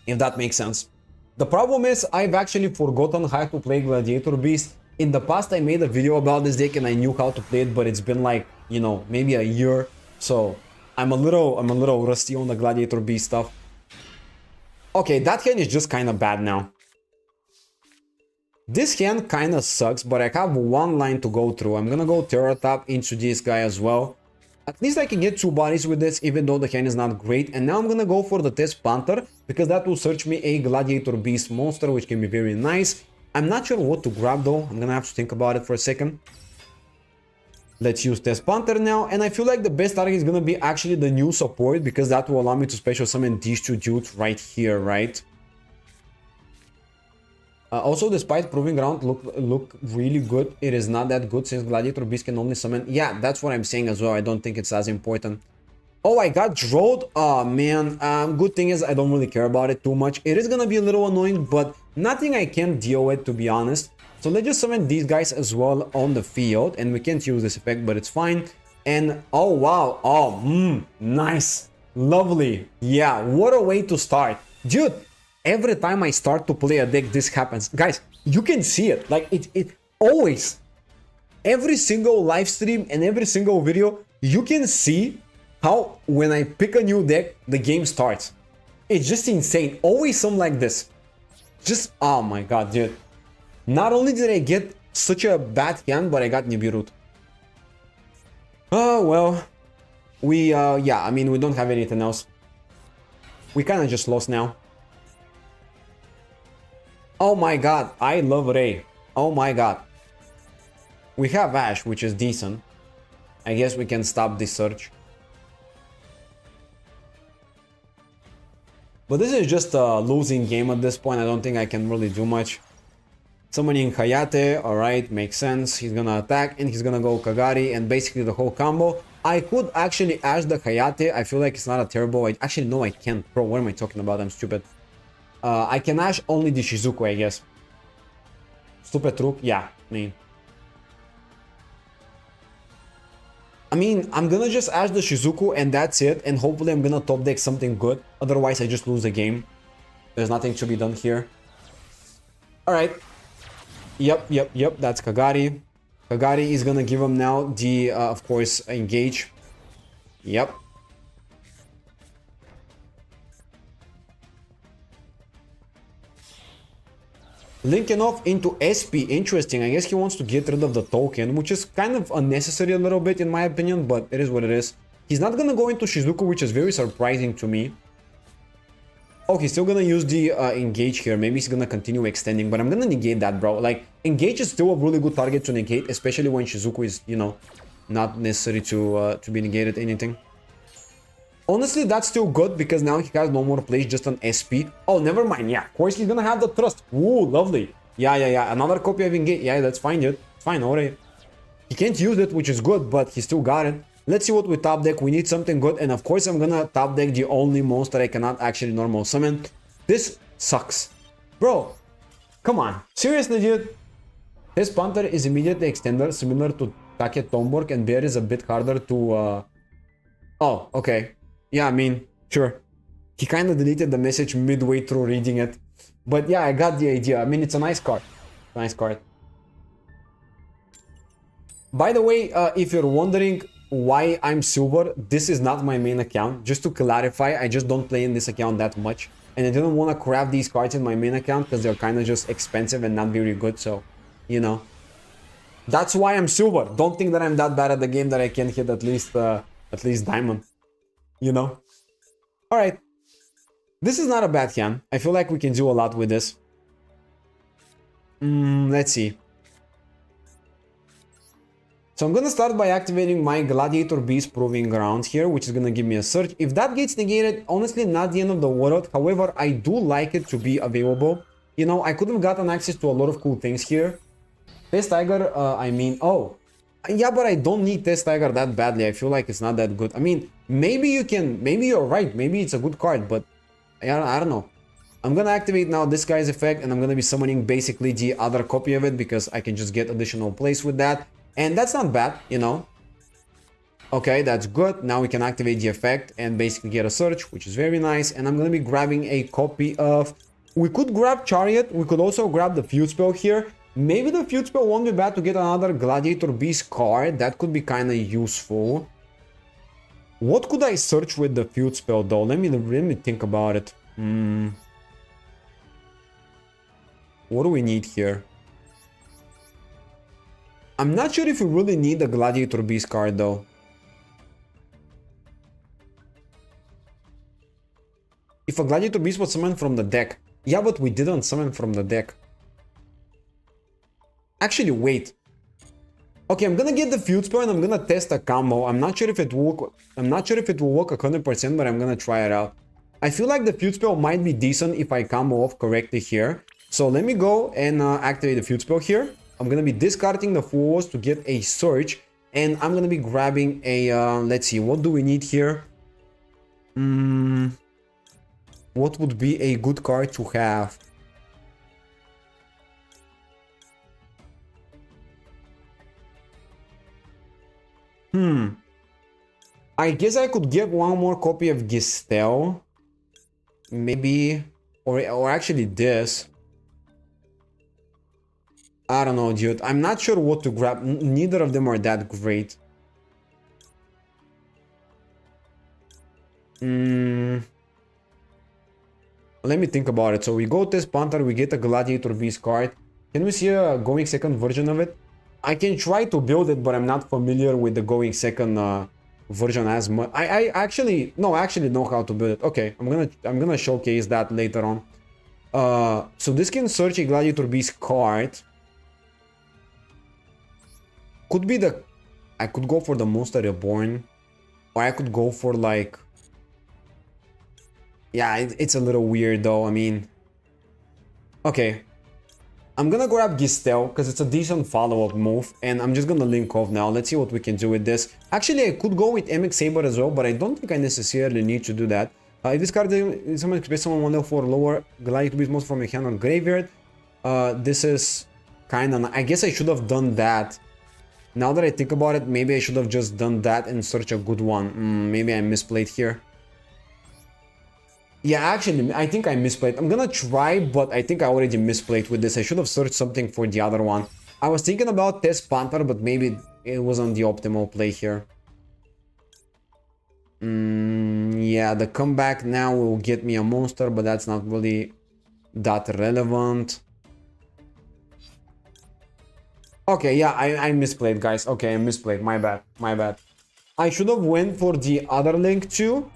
if that makes sense. The problem is I've actually forgotten how to play Gladiator Beast. In the past I made a video about this deck and I knew how to play it, but it's been like, you know, maybe a year. So I'm a little rusty on the Gladiator Beast stuff. Okay, that hand is just kind of bad now. This hand kind of sucks, but I have one line to go through. I'm gonna go Terror Tap into this guy as well. At least I can get 2 bodies with this, even though the hand is not great. And now I'm gonna go for the Test Panther, because that will search me a Gladiator Beast monster, which can be very nice. I'm not sure what to grab though. I'm gonna have to think about it for a second. Let's use Test Panther now, and I feel like the best target is gonna be actually the new support, because that will allow me to special summon these 2 dudes right here, right? Also, despite Proving Ground look really good, it is not that good since Gladiator Beast can only summon. Yeah, that's what I'm saying as well. I don't think it's as important. Oh, I got Drilled. Oh man, good thing is I don't really care about it too much. It is gonna be a little annoying, but nothing I can't deal with, to be honest. So let's just summon these guys as well on the field, and we can't use this effect, but it's fine. And oh wow, oh nice, lovely. Yeah, what a way to start, dude. Every time I start to play a deck, this happens, guys. You can see it, like it always, every single live stream and every single video, you can see how when I pick a new deck, the game starts. It's just insane. Always something like this. Just, oh my god, dude. Not only did I get such a bad hand, but I got Nibiru. Oh, well. Yeah, I mean, we don't have anything else. We kind of just lost now. Oh my god, I love Ray. Oh my god. We have Ash, which is decent. I guess we can stop this search. But this is just a losing game at this point. I don't think I can really do much. Summoning Hayate, alright, makes sense. He's gonna attack and he's gonna go Kagari and basically the whole combo. I could actually Ash the Hayate. I feel like it's not a terrible... Actually, no, I can't. Bro, what am I talking about? I'm stupid. I can ash only the Shizuku, I guess. Stupid Rook, yeah, I mean, I'm gonna just ash the Shizuku and that's it, and hopefully I'm gonna top deck something good. Otherwise, I just lose the game. There's nothing to be done here. Alright. Yep, that's Kagari. Kagari is gonna give him now the, of course, engage. Yep. Linking off into SP, interesting. I guess he wants to get rid of the token, which is kind of unnecessary a little bit in my opinion, but it is what it is. He's not gonna go into Shizuku, which is very surprising to me. Oh, he's still gonna use the engage here. Maybe he's gonna continue extending, but I'm gonna negate that, bro. Like, engage is still a really good target to negate, especially when Shizuku is, you know, not necessary to be negated anything. Honestly, that's still good because now he has no more plays, just an SP. Oh, never mind. Yeah, of course he's gonna have the trust. Ooh, lovely. Yeah. Another copy of engage. Yeah, that's fine, dude. It's fine, alright. He can't use it, which is good, but he still got it. Let's see what we top deck. We need something good, and of course I'm gonna top deck the only monster I cannot actually normal summon. This sucks. Bro, come on. Seriously, dude? His Panther is immediately extender, similar to Take Tomborg, and Bear is a bit harder to... Oh, okay. Yeah, I mean, sure. He kind of deleted the message midway through reading it. But yeah, I got the idea. I mean, it's a nice card. Nice card. By the way, if you're wondering why I'm silver, this is not my main account. Just to clarify, I just don't play in this account that much. And I didn't want to craft these cards in my main account because they're kind of just expensive and not very good. So, you know. That's why I'm silver. Don't think that I'm that bad at the game that I can't hit at least diamond. You know? Alright. This is not a bad hand. I feel like we can do a lot with this. Let's see. So I'm gonna start by activating my Gladiator Beast Proving Ground here, which is gonna give me a search. If that gets negated, honestly, not the end of the world. However, I do like it to be available. You know, I could have gotten access to a lot of cool things here. Test Tiger, I mean, oh. Yeah, but I don't need Test Tiger that badly. I feel like it's not that good. I mean, maybe you can, maybe you're right. Maybe it's a good card, but I don't know. I'm gonna activate now this guy's effect, and I'm gonna be summoning basically the other copy of it because I can just get additional plays with that. And that's not bad, you know. Okay, that's good. Now we can activate the effect and basically get a search, which is very nice. And I'm gonna be grabbing a copy of... We could grab Chariot. We could also grab the Feud Spell here. Maybe the Feud Spell won't be bad to get another Gladiator Beast card. That could be kind of useful. What could I search with the Feud Spell though? Let me think about it. What do we need here? I'm not sure if we really need the Gladiator Beast card though. If a Gladiator Beast was summoned from the deck. Yeah, but we didn't summon from the deck. Actually, wait. Okay, I'm gonna get the Feud Spell and I'm gonna test a combo. I'm not sure if it will work. I'm not sure if it will work 100%, but I'm gonna try it out. I feel like the Feud Spell might be decent if I combo off correctly here. So let me go and activate the Feud Spell here. I'm gonna be discarding the Fools to get a search, and I'm gonna be grabbing a let's see, what do we need here? What would be a good card to have? I guess I could get one more copy of Gistel. Maybe, or actually this. I don't know, dude. I'm not sure what to grab. Neither of them are that great. Let me think about it. So we go test Panther, we get a Gladiator Beast card. Can we see a going second version of it? I can try to build it, but I'm not familiar with the going second version as much. I actually know how to build it. Okay, I'm gonna showcase that later on. So this can search a Gladiator Beast card. Could be the... I could go for the Monster Reborn. Or I could go for like... Yeah, it's a little weird though, I mean... Okay. I'm gonna grab Gistel, because it's a decent follow-up move. And I'm just gonna link off now. Let's see what we can do with this. Actually, I could go with MX Saber as well, but I don't think I necessarily need to do that. If this card is someone space someone 1 level 4 lower, glide to be most from your hand or graveyard. This is kind of... I guess I should have done that. Now that I think about it, maybe I should have just done that and search a good one. Maybe I misplayed here. Yeah, actually, I think I misplayed. I'm gonna try, but I think I already misplayed with this. I should have searched something for the other one. I was thinking about Test Panther, but maybe it wasn't the optimal play here. Yeah, the comeback now will get me a monster, but that's not really that relevant. Okay, yeah, I misplayed, guys. Okay, I misplayed. My bad. My bad. I should have went for the other link too,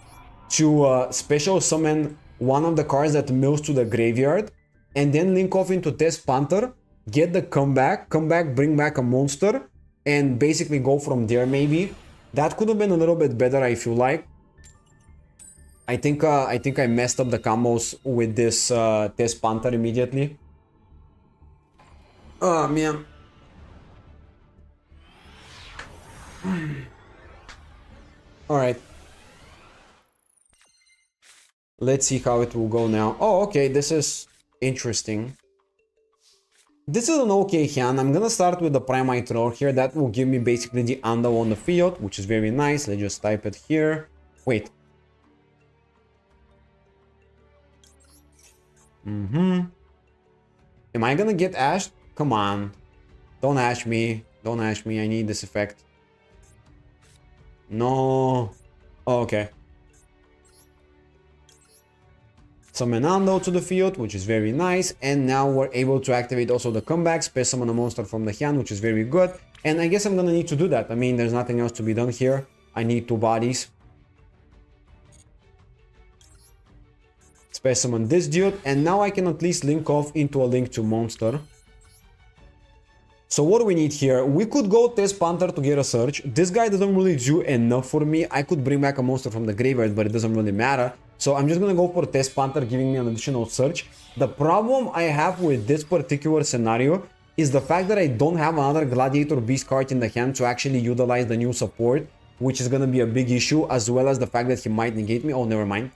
to special summon one of the cards that mills to the graveyard, and then link off into Test Panther, get the comeback, bring back a monster, and basically go from there maybe. That could have been a little bit better, I feel like. I think I messed up the combos with this Test Panther immediately. Oh, man. Alright. Let's see how it will go now. Oh, okay, this is interesting. This is an okay hand. I'm gonna start with the Primite Roar here. That will give me basically the Ando on the field, which is very nice. Let's just type it here. Wait. Am I gonna get ashed? Come on. Don't ash me. Don't ash me. I need this effect. No. Oh, okay. Summon Ando to the field, which is very nice. And now we're able to activate also the comeback. Space summon a monster from the hand, which is very good. And I guess I'm gonna need to do that. I mean, there's nothing else to be done here. I need 2 bodies. Space summon this dude. And now I can at least link off into a link to monster. So what do we need here? We could go Test Panther to get a search. This guy doesn't really do enough for me. I could bring back a monster from the graveyard, but it doesn't really matter. So I'm just gonna go for Test Panther, giving me an additional search. The problem I have with this particular scenario is the fact that I don't have another Gladiator Beast card in the hand to actually utilize the new support, which is gonna be a big issue, as well as the fact that he might negate me. Oh, never mind.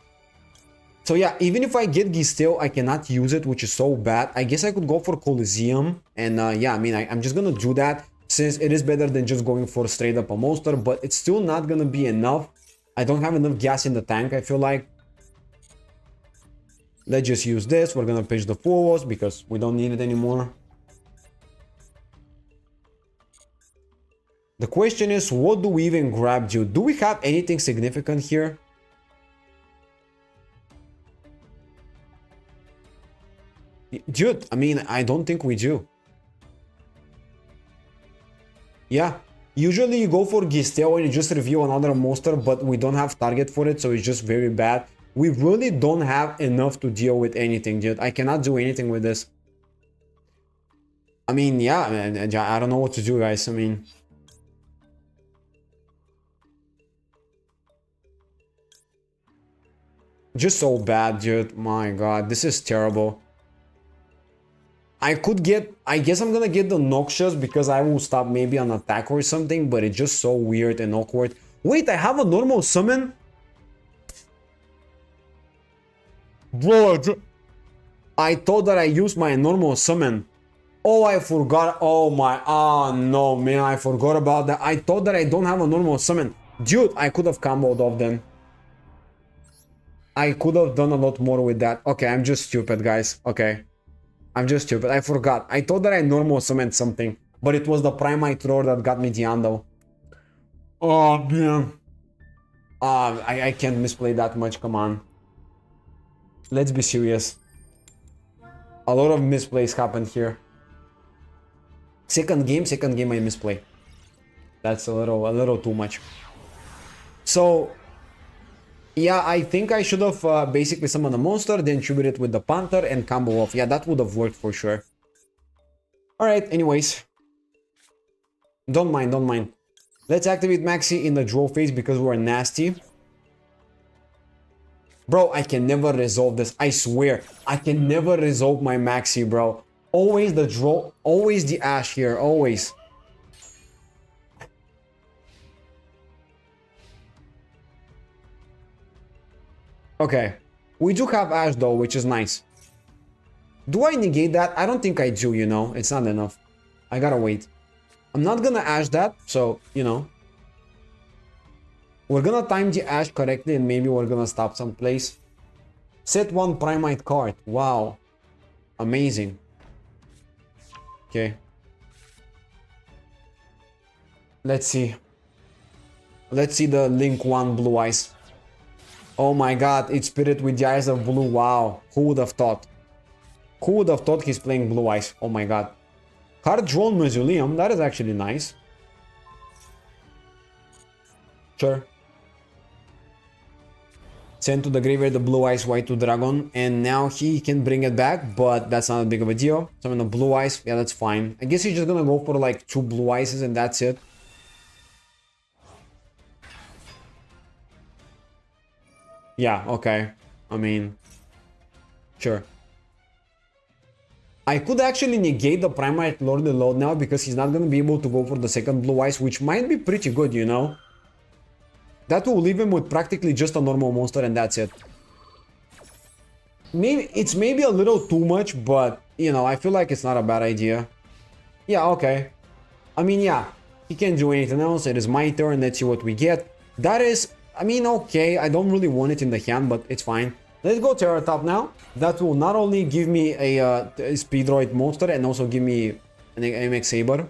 So yeah, even if I get Gisteo, I cannot use it, which is so bad. I guess I could go for Coliseum. And yeah, I mean, I'm just gonna do that, since it is better than just going for straight up a monster. But it's still not gonna be enough. I don't have enough gas in the tank, I feel like. Let's just use this. We're gonna pitch the Full because we don't need it anymore. The question is, what do we even grab, dude? Do we have anything significant here? Dude, I mean, I don't think we do. Yeah, usually you go for Gisteo and you just reveal another monster, but we don't have target for it, so it's just very bad. We really don't have enough to deal with anything, dude. I cannot do anything with this. I mean, yeah, I don't know what to do, guys. I mean... just so bad, dude. My god, this is terrible. I could get... I guess I'm gonna get the Noxious because I will stop maybe an attack or something, but it's just so weird and awkward. Wait, I have a normal summon? Bro, I thought that I used my normal summon. Oh, I forgot. Oh my... oh no, man, I forgot about that. I thought that I don't have a normal summon. Dude, I could have comboed off then. I could have done a lot more with that. Okay, I'm just stupid, guys. Okay. I'm just stupid. I forgot. I thought that I normal summoned something, but it was the Primite Roar that got me the Ando. Oh, man. I can't misplay that much. Come on. Let's be serious. A lot of misplays happened here. Second game I misplay. That's a little too much. So... yeah, I think I should have basically summoned a monster, then tribute it with the Panther and combo off. Yeah, that would have worked for sure. Alright, anyways. Don't mind, don't mind. Let's activate Maxi in the draw phase because we're nasty. Bro, I can never resolve this. I swear, I can never resolve my Maxi, bro. Always the draw, always the Ash here, always. Okay. We do have Ash though, which is nice. Do I negate that? I don't think I do, you know. It's not enough. I gotta wait. I'm not gonna Ash that, so, you know. We're gonna time the Ash correctly and maybe we're gonna stop someplace. Set one Primite card. Wow. Amazing. Okay. Let's see. Let's see the Link 1 Blue Eyes. Oh my god, it's Spirit with the Eyes of Blue. Wow. Who would have thought? Who would have thought he's playing Blue Eyes? Oh my god. Card Drone Mausoleum. That is actually nice. Sure. Send to the graveyard the Blue Eyes White 2 Dragon. And now he can bring it back, but that's not a big of a deal. Summon the Blue Eyes. Yeah, that's fine. I guess he's just gonna go for like 2 Blue Eyes and that's it. Yeah, okay. I mean, sure. I could actually negate the Primite Lord Load now because he's not going to be able to go for the second Blue Eyes, which might be pretty good, you know? That will leave him with practically just a normal monster and that's it. It's maybe a little too much, but, you know, I feel like it's not a bad idea. Yeah, okay. I mean, yeah, he can't do anything else. It is my turn. Let's see what we get. That is, I mean, okay. I don't really want it in the hand, but it's fine. Let's go Terror Top now. That will not only give me a Speedroid monster and also give me an MX Saber.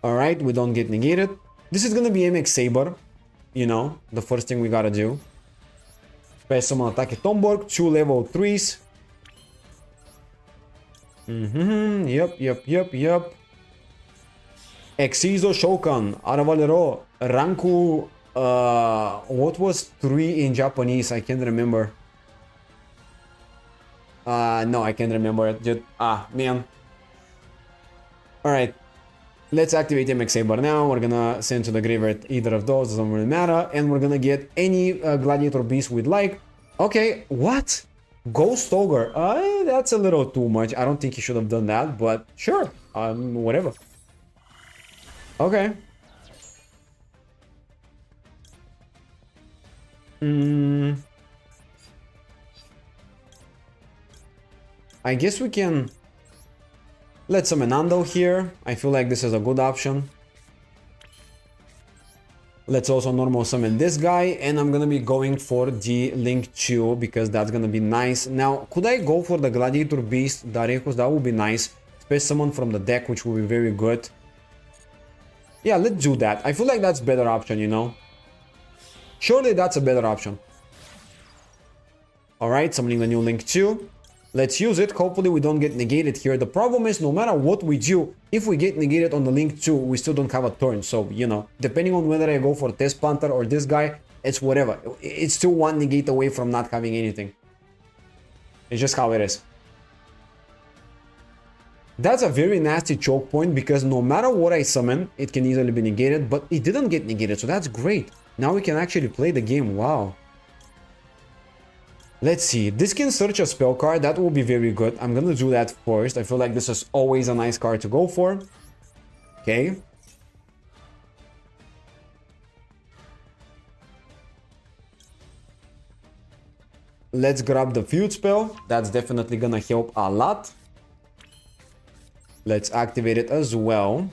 Alright, we don't get negated. This is gonna be MX Saber. You know, the first thing we gotta do. Special Summon Attack Tomborg, 2 level 3s. Yep. Exizo Shokan, Aravalero, Ranku, what was 3 in Japanese? I can't remember. No, I can't remember it. Just, man. Alright. Let's activate MX Saber now. We're gonna send to the graveyard either of those, doesn't really matter. And we're gonna get any Gladiator Beast we'd like. Okay, what? Ghost Ogre. That's a little too much. I don't think he should have done that, but sure. Whatever. Okay. I guess we can... Let's summon Nando here. I feel like this is a good option. Let's also normal summon this guy. And I'm gonna be going for the Link 2 because that's gonna be nice. Now, could I go for the Gladiator Beast Darejos? That would be nice. Special summon from the deck, which will be very good. Yeah, let's do that. I feel like that's a better option, you know? Surely that's a better option. Alright, summoning the new Link 2. Let's use it. Hopefully we don't get negated here. The problem is no matter what we do, if we get negated on the Link 2, we still don't have a turn. So, you know, depending on whether I go for Test Panther or this guy, it's whatever. It's still one negate away from not having anything. It's just how it is. That's a very nasty choke point because no matter what I summon, it can easily be negated, but it didn't get negated, so that's great. Now we can actually play the game. Wow. Let's see. This can search a spell card. That will be very good. I'm gonna do that first. I feel like this is always a nice card to go for. Okay. Let's grab the Feud spell. That's definitely gonna help a lot. Let's activate it as well.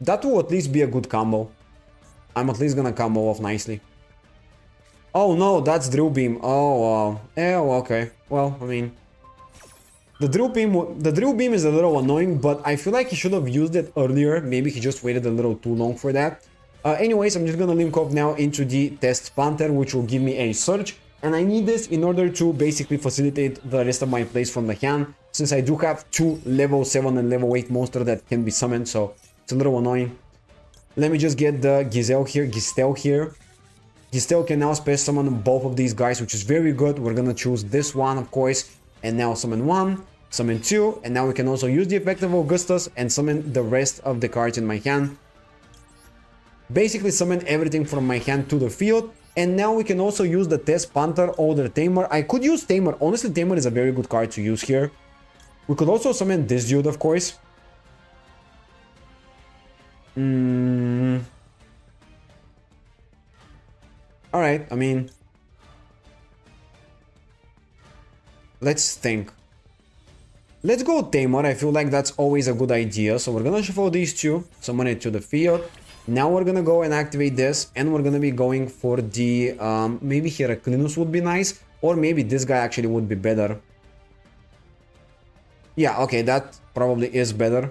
That will at least be a good combo. I'm at least gonna combo off nicely. Oh no, that's Drill Beam. Oh, okay. Well, I mean, the Drill Beam is a little annoying, but I feel like he should have used it earlier. Maybe he just waited a little too long for that. Anyways, I'm just gonna link off now into the Test Panther, which will give me a Surge. And I need this in order to basically facilitate the rest of my plays from the hand, since I do have 2 level 7 and level 8 monsters that can be summoned, so it's a little annoying. Let me just get the Giselle here. Giselle can now special summon both of these guys, which is very good. We're gonna choose this one, of course, and now summon 1, summon 2, and now we can also use the effect of Augustus and summon the rest of the cards in my hand. Basically summon everything from my hand to the field. And now we can also use the Test Panther or the Tamer. I could use Tamer. Honestly, Tamer is a very good card to use here. We could also summon this dude, of course. Alright, I mean... Let's think. Let's go Tamer, I feel like that's always a good idea. So we're gonna shuffle these two, summon it to the field. Now we're gonna go and activate this, and we're gonna be going for the... maybe Heraclinus would be nice, or maybe this guy actually would be better. Yeah, okay, that probably is better.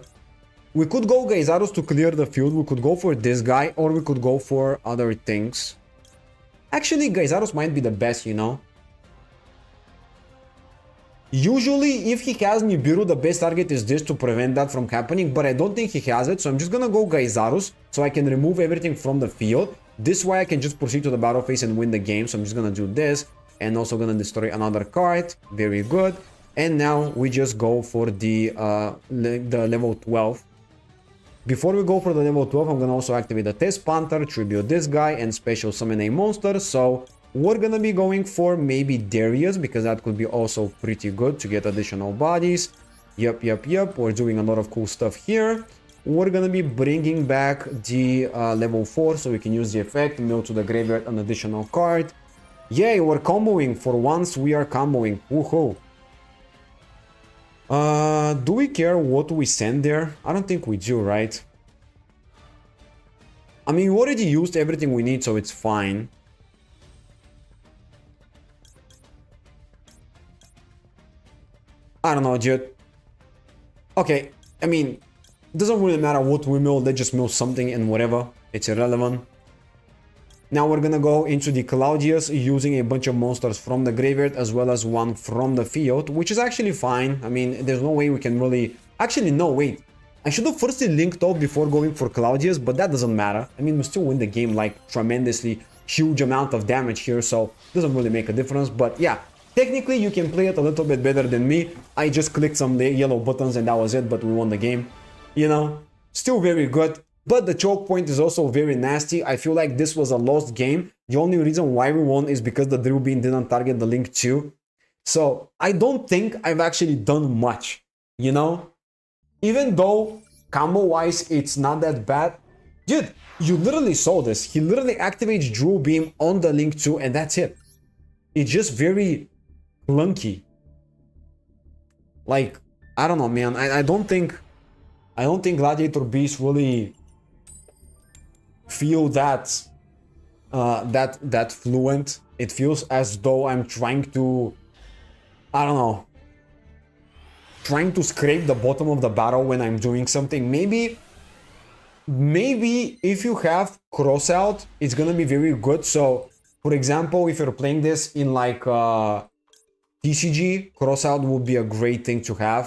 We could go Geysaros to clear the field, we could go for this guy, or we could go for other things. Actually, Geysaros might be the best, you know? Usually, if he has Nibiru, the best target is this to prevent that from happening, but I don't think he has it, so I'm just gonna go Geysaros, so I can remove everything from the field. This way I can just proceed to the battle phase and win the game, so I'm just gonna do this, and also gonna destroy another card. Very good. And now we just go for the level 12. Before we go for the level 12, I'm gonna also activate the Test Panther, tribute this guy, and special summon a monster, so... We're gonna be going for maybe Darius, because that could be also pretty good to get additional bodies. Yep. We're doing a lot of cool stuff here. We're gonna be bringing back the level 4, so we can use the effect, mill to the graveyard an additional card. Yay, we're comboing. For once, we are comboing. Woohoo. Do we care what we send there? I don't think we do, right? I mean, we already used everything we need, so it's fine. I don't know, dude. Okay, I mean, it doesn't really matter what we mill, let's just mill something and whatever. It's irrelevant. Now we're gonna go into the Claudius using a bunch of monsters from the graveyard as well as one from the field, which is actually fine. I mean, there's no way we can really... Actually, no, wait. I should have firstly linked off before going for Claudius, but that doesn't matter. I mean, we still win the game like tremendously huge amount of damage here, so it doesn't really make a difference, but yeah. Technically, you can play it a little bit better than me. I just clicked some yellow buttons and that was it, but we won the game. You know, still very good. But the choke point is also very nasty. I feel like this was a lost game. The only reason why we won is because the Drill Beam didn't target the Link 2. So, I don't think I've actually done much, you know? Even though, combo-wise, it's not that bad. Dude, you literally saw this. He literally activates Drill Beam on the Link 2 and that's it. It's just very... clunky. Like, I don't know, man. I don't think Gladiator Beast really feel that that fluent. It feels as though I'm trying to, I don't know, trying to scrape the bottom of the barrel when I'm doing something. Maybe if you have crossout, it's gonna be very good. So, for example, if you're playing this in like TCG, crossout would be a great thing to have.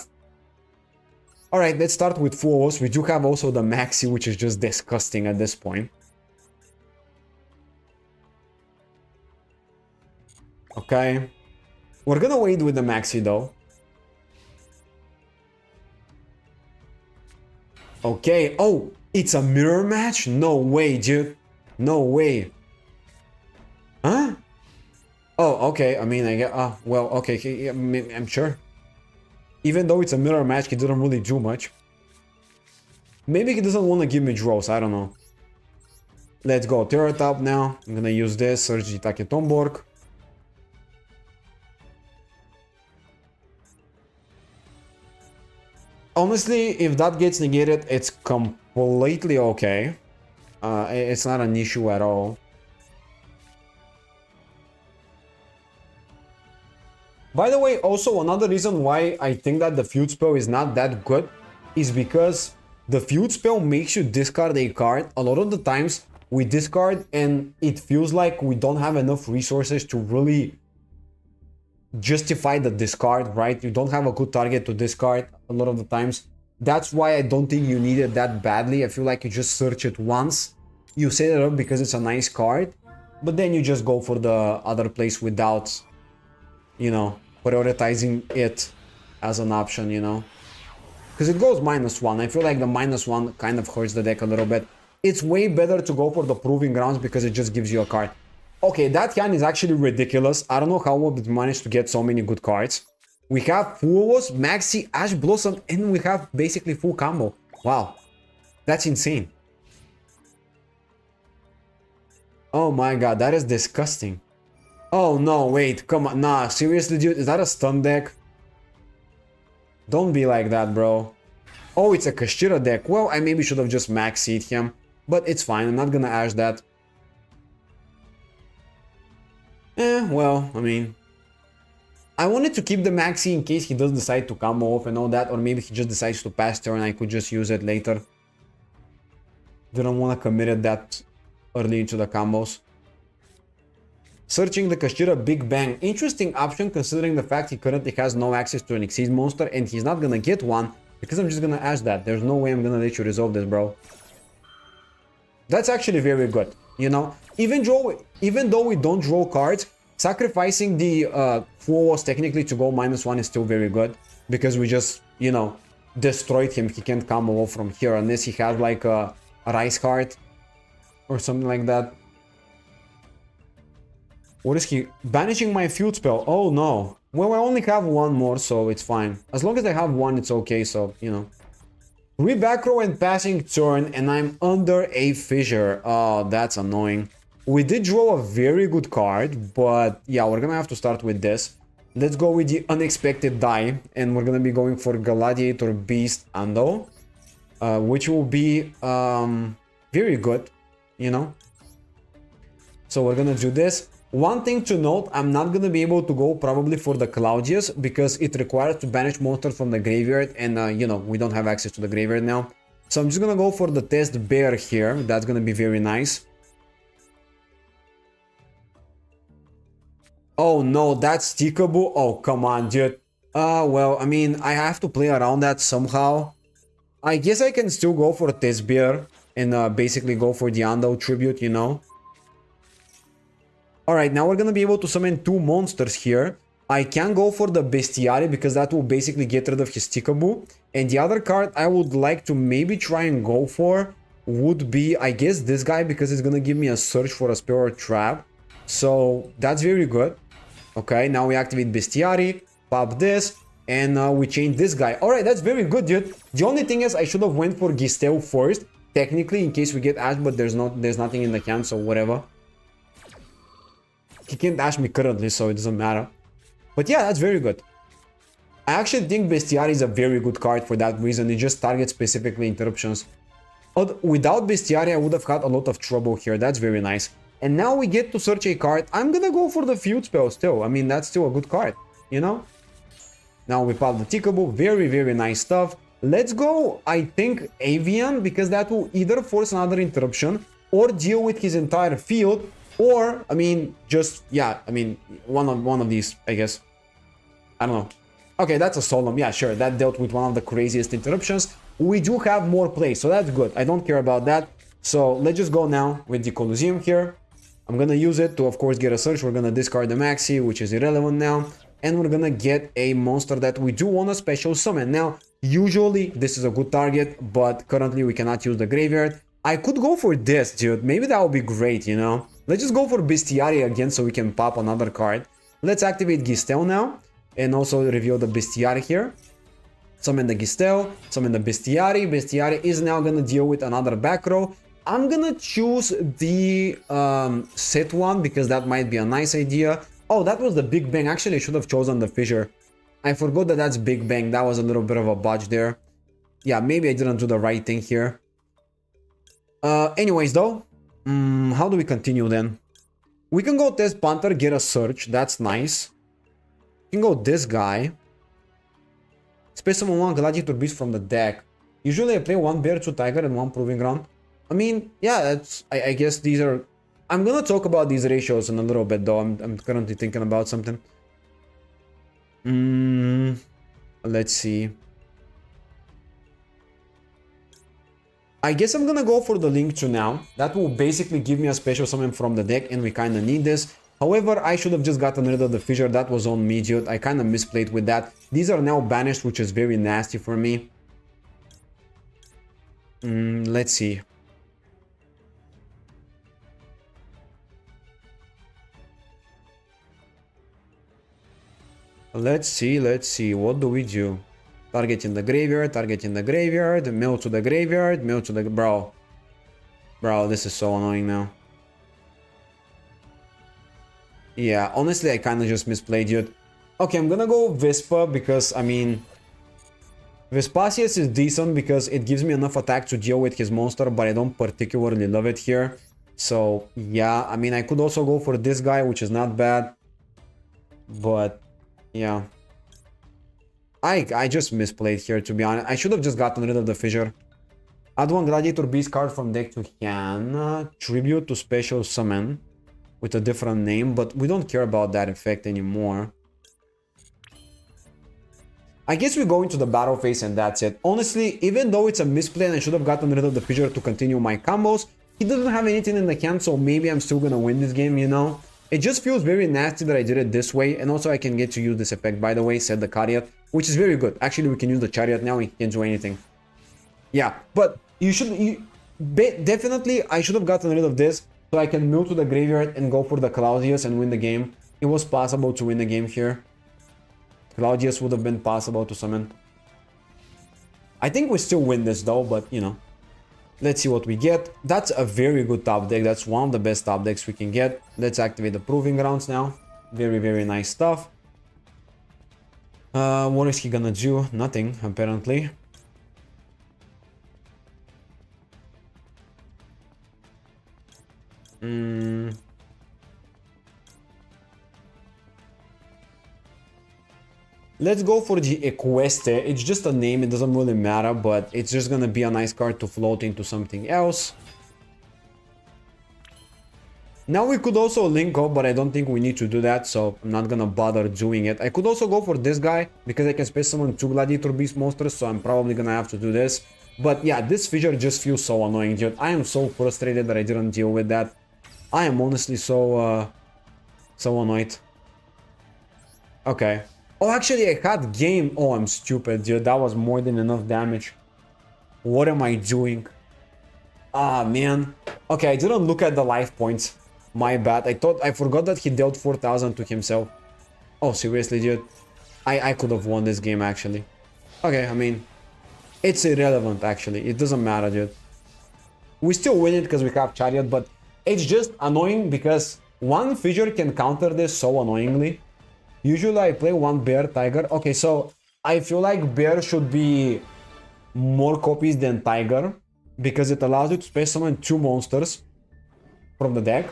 Alright, let's start with Fuos. We do have also the Maxi, which is just disgusting at this point. Okay. We're gonna wait with the Maxi though. Okay. Oh, it's a mirror match? No way, dude. No way. Huh? Oh, okay. I mean, I get... well, okay. I'm sure. Even though it's a mirror match, he didn't really do much. Maybe he doesn't want to give me draws. I don't know. Let's go. Terra Top now. I'm gonna use this. Search the Tomborg. Honestly, if that gets negated, it's completely okay. It's not an issue at all. By the way, also another reason why I think that the feud spell is not that good is because the feud spell makes you discard a card. A lot of the times we discard and it feels like we don't have enough resources to really justify the discard, right? You don't have a good target to discard a lot of the times. That's why I don't think you need it that badly. I feel like you just search it once, you set it up because it's a nice card, but then you just go for the other place without, you know, prioritizing it as an option, you know, because it goes -1. I feel like the -1 kind of hurts the deck a little bit. It's way better to go for the Proving Grounds because it just gives you a card. Okay, that hand is actually ridiculous. I don't know how we managed to get so many good cards. We have Fuos, Maxi, Ash Blossom, and we have basically full combo. Wow, that's insane. Oh my god, that is disgusting. Oh no, wait, come on. Nah, seriously, dude, is that a stun deck? Don't be like that, bro. Oh, it's a Kashira deck. Well, I maybe should have just max-seed him. But it's fine, I'm not gonna ash that. Well, I mean... I wanted to keep the maxi in case he does decide to combo off and all that, or maybe he just decides to pass turn and I could just use it later. Didn't want to commit it that early into the combos. Searching the Kashira Big Bang. Interesting option considering the fact he currently has no access to an Exceed monster and he's not gonna get one because I'm just gonna ash that. There's no way I'm gonna let you resolve this, bro. That's actually very good, you know? Even though we don't draw cards, sacrificing the Fuos technically to go -1 is still very good. Because we just, you know, destroyed him. He can't combo off from here unless he has like a Rice card or something like that. What is he? Banishing my field spell. Oh no. Well, I only have one more, so it's fine. As long as I have one, it's okay, so, you know. Back row and passing turn, and I'm under a fissure. Oh, that's annoying. We did draw a very good card, but yeah, we're gonna have to start with this. Let's go with the unexpected die, and we're gonna be going for Gladiator Beast Ando, which will be very good, you know. So we're gonna do this. One thing to note, I'm not gonna be able to go probably for the Claudius because it requires to banish monsters from the graveyard, and you know, we don't have access to the graveyard now. So I'm just gonna go for the Test Bear here. That's gonna be very nice. Oh no, that's Stickable. Oh, come on, dude. Well, I mean, I have to play around that somehow. I guess I can still go for Test Bear and basically go for the Ando tribute, you know. Alright, now we're gonna be able to summon two monsters here. I can go for the Bestiary because that will basically get rid of his Stickaboo. And the other card I would like to maybe try and go for would be, I guess, this guy because it's gonna give me a search for a spell or trap. So that's very good. Okay, now we activate Bestiary, pop this, and we change this guy. Alright, that's very good, dude. The only thing is I should have went for Gistel first, technically, in case we get Ash, but there's nothing in the hand, so whatever. He can't dash me currently, so it doesn't matter. But yeah, that's very good. I actually think Bestiary is a very good card for that reason. It just targets specifically interruptions. Without Bestiary, I would have had a lot of trouble here. That's very nice. And now we get to search a card. I'm gonna go for the Field Spell still. I mean, that's still a good card, you know? Now we pop the Tickable. Very, very nice stuff. Let's go, I think, Avian, because that will either force another interruption or deal with his entire field. Or, I mean, just, yeah, I mean, one of these, I guess. I don't know. Okay, that's a Solemn. Yeah, sure, that dealt with one of the craziest interruptions. We do have more play, so that's good. I don't care about that. So, let's just go now with the Colosseum here. I'm gonna use it to, of course, get a search. We're gonna discard the Maxi, which is irrelevant now. And we're gonna get a monster that we do want to special summon. Now, usually, this is a good target, but currently we cannot use the graveyard. I could go for this, dude. Maybe that would be great, you know? Let's just go for Bestiary again so we can pop another card. Let's activate Gistel now. And also reveal the Bestiary here. Summon the Gistel. Summon the Bestiary. Bestiary is now gonna deal with another back row. I'm gonna choose the set one because that might be a nice idea. Oh, that was the Big Bang. Actually, I should have chosen the Fissure. I forgot that that's Big Bang. That was a little bit of a botch there. Yeah, maybe I didn't do the right thing here. Anyways, though. How do we continue then? We can go Test Panther, get a search. That's nice. We can go this guy. Specimen 1 Gladiator Beast from the deck. Usually I play 1 Bear, 2 Tiger, and 1 Proving Ground. I mean, yeah, that's. I guess these are. I'm gonna talk about these ratios in a little bit, though. I'm currently thinking about something. Let's see. I guess I'm gonna go for the Link to now. That will basically give me a special summon from the deck, and we kinda need this. However, I should have just gotten rid of the Fissure. That was on me, dude. I kinda misplayed with that. These are now banished, which is very nasty for me. Let's see. Let's see. What do we do? Target in the graveyard, mill to the graveyard, mill to the... Bro, this is so annoying now. Yeah, honestly, I kind of just misplayed it. Okay, I'm gonna go Vespa because, I mean... Vespasius is decent because it gives me enough attack to deal with his monster, but I don't particularly love it here. So, yeah, I mean, I could also go for this guy, which is not bad. But, yeah. I just misplayed here, to be honest. I should have just gotten rid of the fissure. Add one Gladiator Beast card from deck to hand. Tribute to Special Summon with a different name, but we don't care about that effect anymore. I guess we go into the battle phase and that's it. Honestly, even though it's a misplay and I should have gotten rid of the fissure to continue my combos, he doesn't have anything in the hand, so maybe I'm still gonna win this game, you know? It just feels very nasty that I did it this way, and also I can get to use this effect, by the way, said the Chariot, which is very good. Actually, we can use the Chariot now, he can't do anything. Yeah, but definitely, I should have gotten rid of this, so I can mill to the graveyard and go for the Claudius and win the game. It was possible to win the game here. Claudius would have been possible to summon. I think we still win this though, but you know. Let's see what we get. That's a very good top deck. That's one of the best top decks we can get. Let's activate the Proving Grounds now. Very, very nice stuff. What is he gonna do? Nothing, apparently. Let's go for the Equeste. It's just a name, it doesn't really matter, but it's just gonna be a nice card to float into something else. Now we could also link up, but I don't think we need to do that, so I'm not gonna bother doing it. I could also go for this guy, because I can space summon 2 Gladiator Beast monsters, so I'm probably gonna have to do this. But yeah, this fissure just feels so annoying, dude. I am so frustrated that I didn't deal with that. I am honestly so annoyed. Okay. Oh, actually, I had game. Oh, I'm stupid, dude. That was more than enough damage. What am I doing? Ah, man. Okay, I didn't look at the life points. My bad. I forgot that he dealt 4,000 to himself. Oh, seriously, dude. I could have won this game, actually. Okay, I mean, it's irrelevant, actually. It doesn't matter, dude. We still win it because we have Chariot, but it's just annoying because one fissure can counter this so annoyingly. Usually I play one Bear Tiger. Okay, so I feel like Bear should be more copies than Tiger because it allows you to space summon 2 monsters from the deck.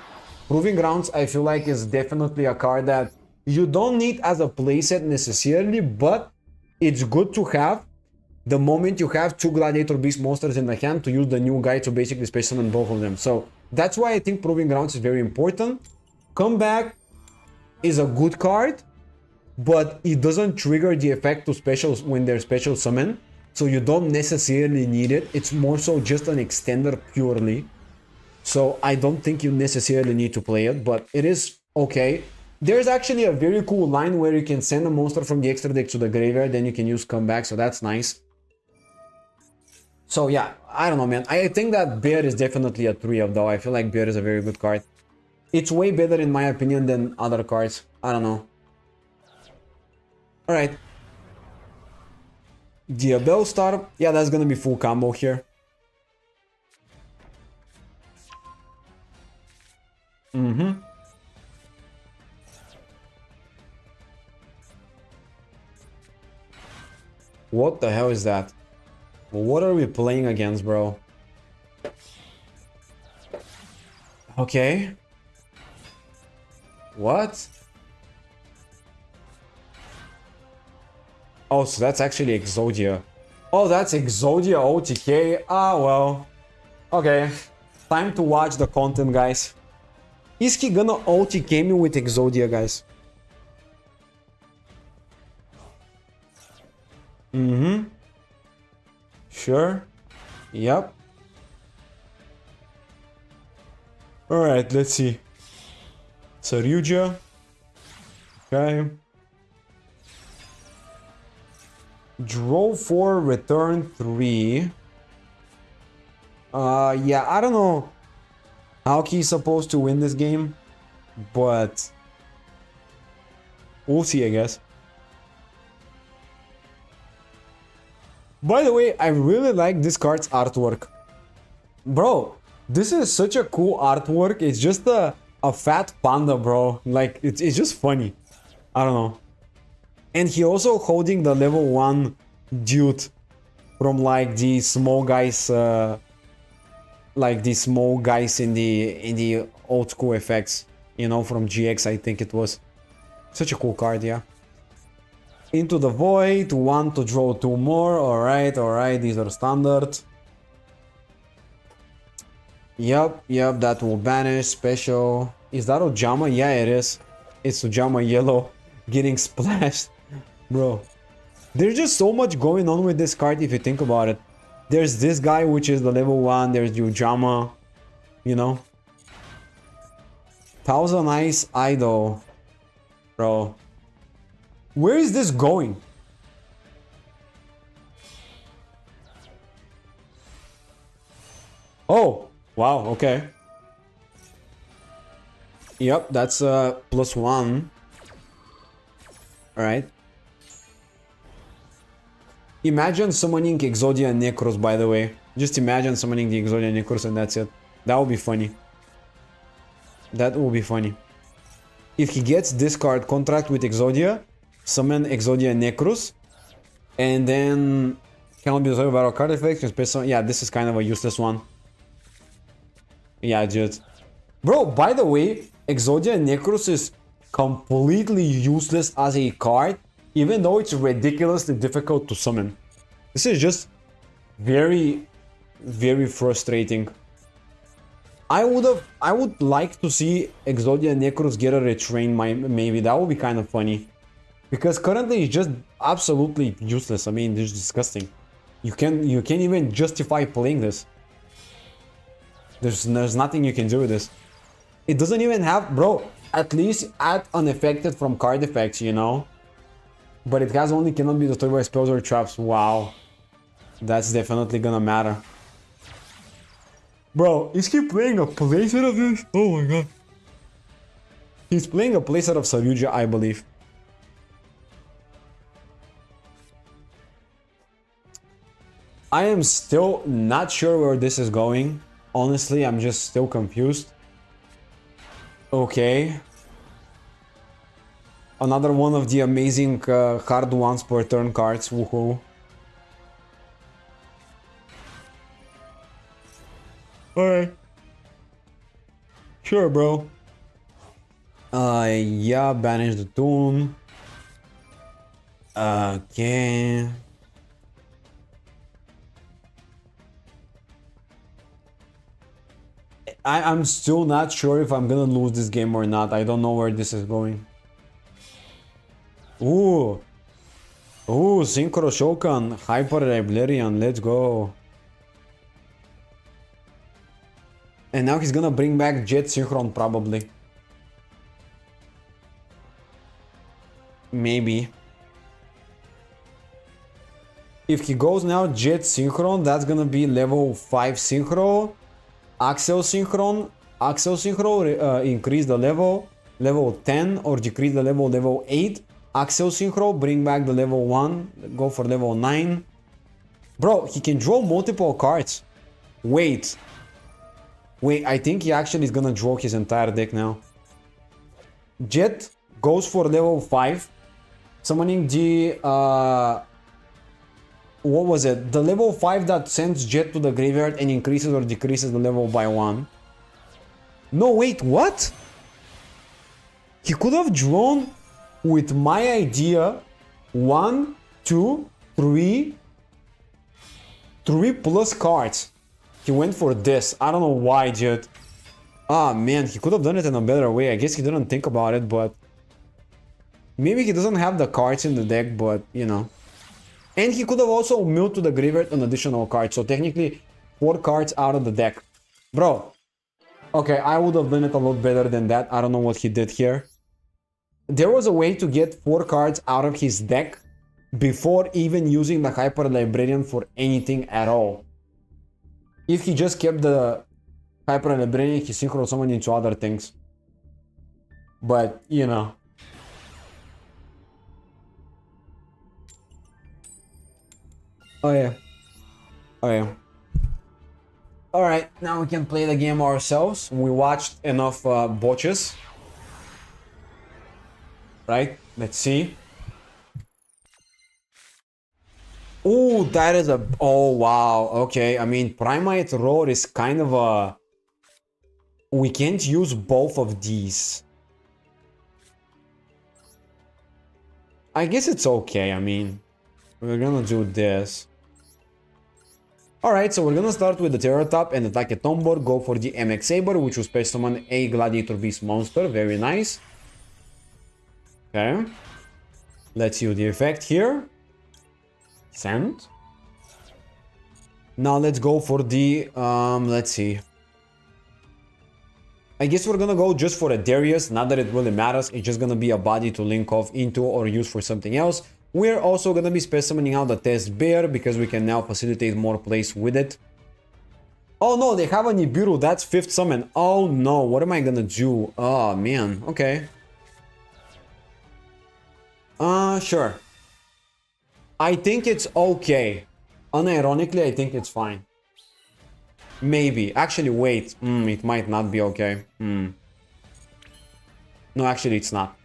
Proving Grounds I feel like is definitely a card that you don't need as a playset necessarily, but it's good to have the moment you have 2 Gladiator Beast monsters in the hand to use the new guy to basically space summon both of them. So that's why I think Proving Grounds is very important. Comeback is a good card, but it doesn't trigger the effect to specials when they're special summon, so you don't necessarily need it. It's more so just an extender purely, so I don't think you necessarily need to play it, but it is okay. There's actually a very cool line where you can send a monster from the extra deck to the graveyard, then you can use comeback, so that's nice. So yeah, I don't know, man. I think that Bear is definitely a 3-up though. I feel like Bear is a very good card. It's way better in my opinion than other cards. I don't know. Alright. Diabell Star. Yeah, that's gonna be full combo here. What the hell is that? What are we playing against, bro? Okay. What? Oh, so that's actually Exodia. Oh, that's Exodia OTK. Ah, well. Okay. Time to watch the content, guys. Is he gonna OTK me with Exodia, guys? Sure. Yep. Alright, let's see. Saryuja. Okay. Draw 4, return 3. Yeah, I don't know how he's supposed to win this game, but we'll see, I guess. By the way, I really like this card's artwork. Bro, this is such a cool artwork. It's just the A fat panda, bro. Like, it's just funny. I don't know. And he also holding the level 1 dude from like the small guys, like the small guys in the old school effects, you know, from GX, I think it was. Such a cool card, yeah. Into the void, 1 to draw 2 more. Alright, these are standard. Yep, that will banish. Special. Is that Ojama? Yeah, it is. It's Ojama yellow getting splashed. Bro, there's just so much going on with this card if you think about it. There's this guy, which is the level 1. There's Ojama, you know. Thousand Eyes Idol. Bro. Where is this going? Oh, wow, okay. Yep, that's +1. Alright. Imagine summoning Exodia Necros, by the way. Just imagine summoning the Exodia Necros and that's it. That would be funny. That will be funny. If he gets this card, contract with Exodia, summon Exodia Necros, and then cannot be resolved battle card effects. Yeah, this is kind of a useless one. Yeah, dude. Bro, by the way, Exodia Necros is completely useless as a card, even though it's ridiculously difficult to summon. This is just very, very frustrating. I would like to see Exodia Necros get a retrain, maybe. That would be kind of funny. Because currently it's just absolutely useless. I mean, it's disgusting. You can't even justify playing this. There's nothing you can do with this. It doesn't even have, bro, at least add unaffected from card effects, you know? But it has only cannot be destroyed by spells or traps. Wow. That's definitely gonna matter. Bro, is he playing a playset of this? Oh my god. He's playing a playset of Saryuja, I believe. I am still not sure where this is going. Honestly, I'm just still confused. Okay. Another one of the amazing hard once per turn cards. Woohoo. Alright. Sure, bro. Yeah, banish the tune. Okay. I'm still not sure if I'm gonna lose this game or not. I don't know where this is going. Ooh. Ooh, Synchro Shokan, Hyper Librarian, let's go. And now he's gonna bring back Jet Synchron, probably. Maybe. If he goes now Jet Synchron, that's gonna be level 5 Synchro. Axel Synchron, increase the level 10 or decrease the level 8. Axel Synchro, bring back the level 1, go for level 9. Bro, he can draw multiple cards. Wait, I think he actually is gonna draw his entire deck now. Jet goes for level 5, summoning the what was it? The level 5 that sends Jet to the graveyard and increases or decreases the level by 1. No, wait, what? He could have drawn with my idea 1, 2, 3 plus cards. He went for this. I don't know why, dude. Ah, man, he could have done it in a better way. I guess he didn't think about it, but maybe he doesn't have the cards in the deck, but you know. And he could have also milled to the graveyard an additional card. So technically, 4 cards out of the deck. Bro. Okay, I would have done it a lot better than that. I don't know what he did here. There was a way to get 4 cards out of his deck before even using the Hyper Librarian for anything at all. If he just kept the Hyper Librarian, he synchro summoned into other things. But, you know. Oh yeah. Oh yeah. Alright, now we can play the game ourselves. We watched enough botches. Right, let's see. Oh, that is a... Oh, wow. Okay, I mean, Primate Roar is kind of a... We can't use both of these. I guess it's okay, I mean. We're gonna do this. Alright, so we're gonna start with the Terror Top and attack a Tombor, go for the MX Saber, which will special summon a Gladiator Beast monster. Very nice. Okay. Let's use the effect here. Send. Now let's go for the, let's see. I guess we're gonna go just for a Darius, not that it really matters, it's just gonna be a body to link off into or use for something else. We're also gonna be specimening out the Test Bear because we can now facilitate more plays with it. Oh no, they have a Nibiru, that's 5th summon. Oh no, what am I gonna do? Oh man, okay. Sure. I think it's okay. Unironically, I think it's fine. Maybe. Actually, wait. It might not be okay. No, actually, it's not.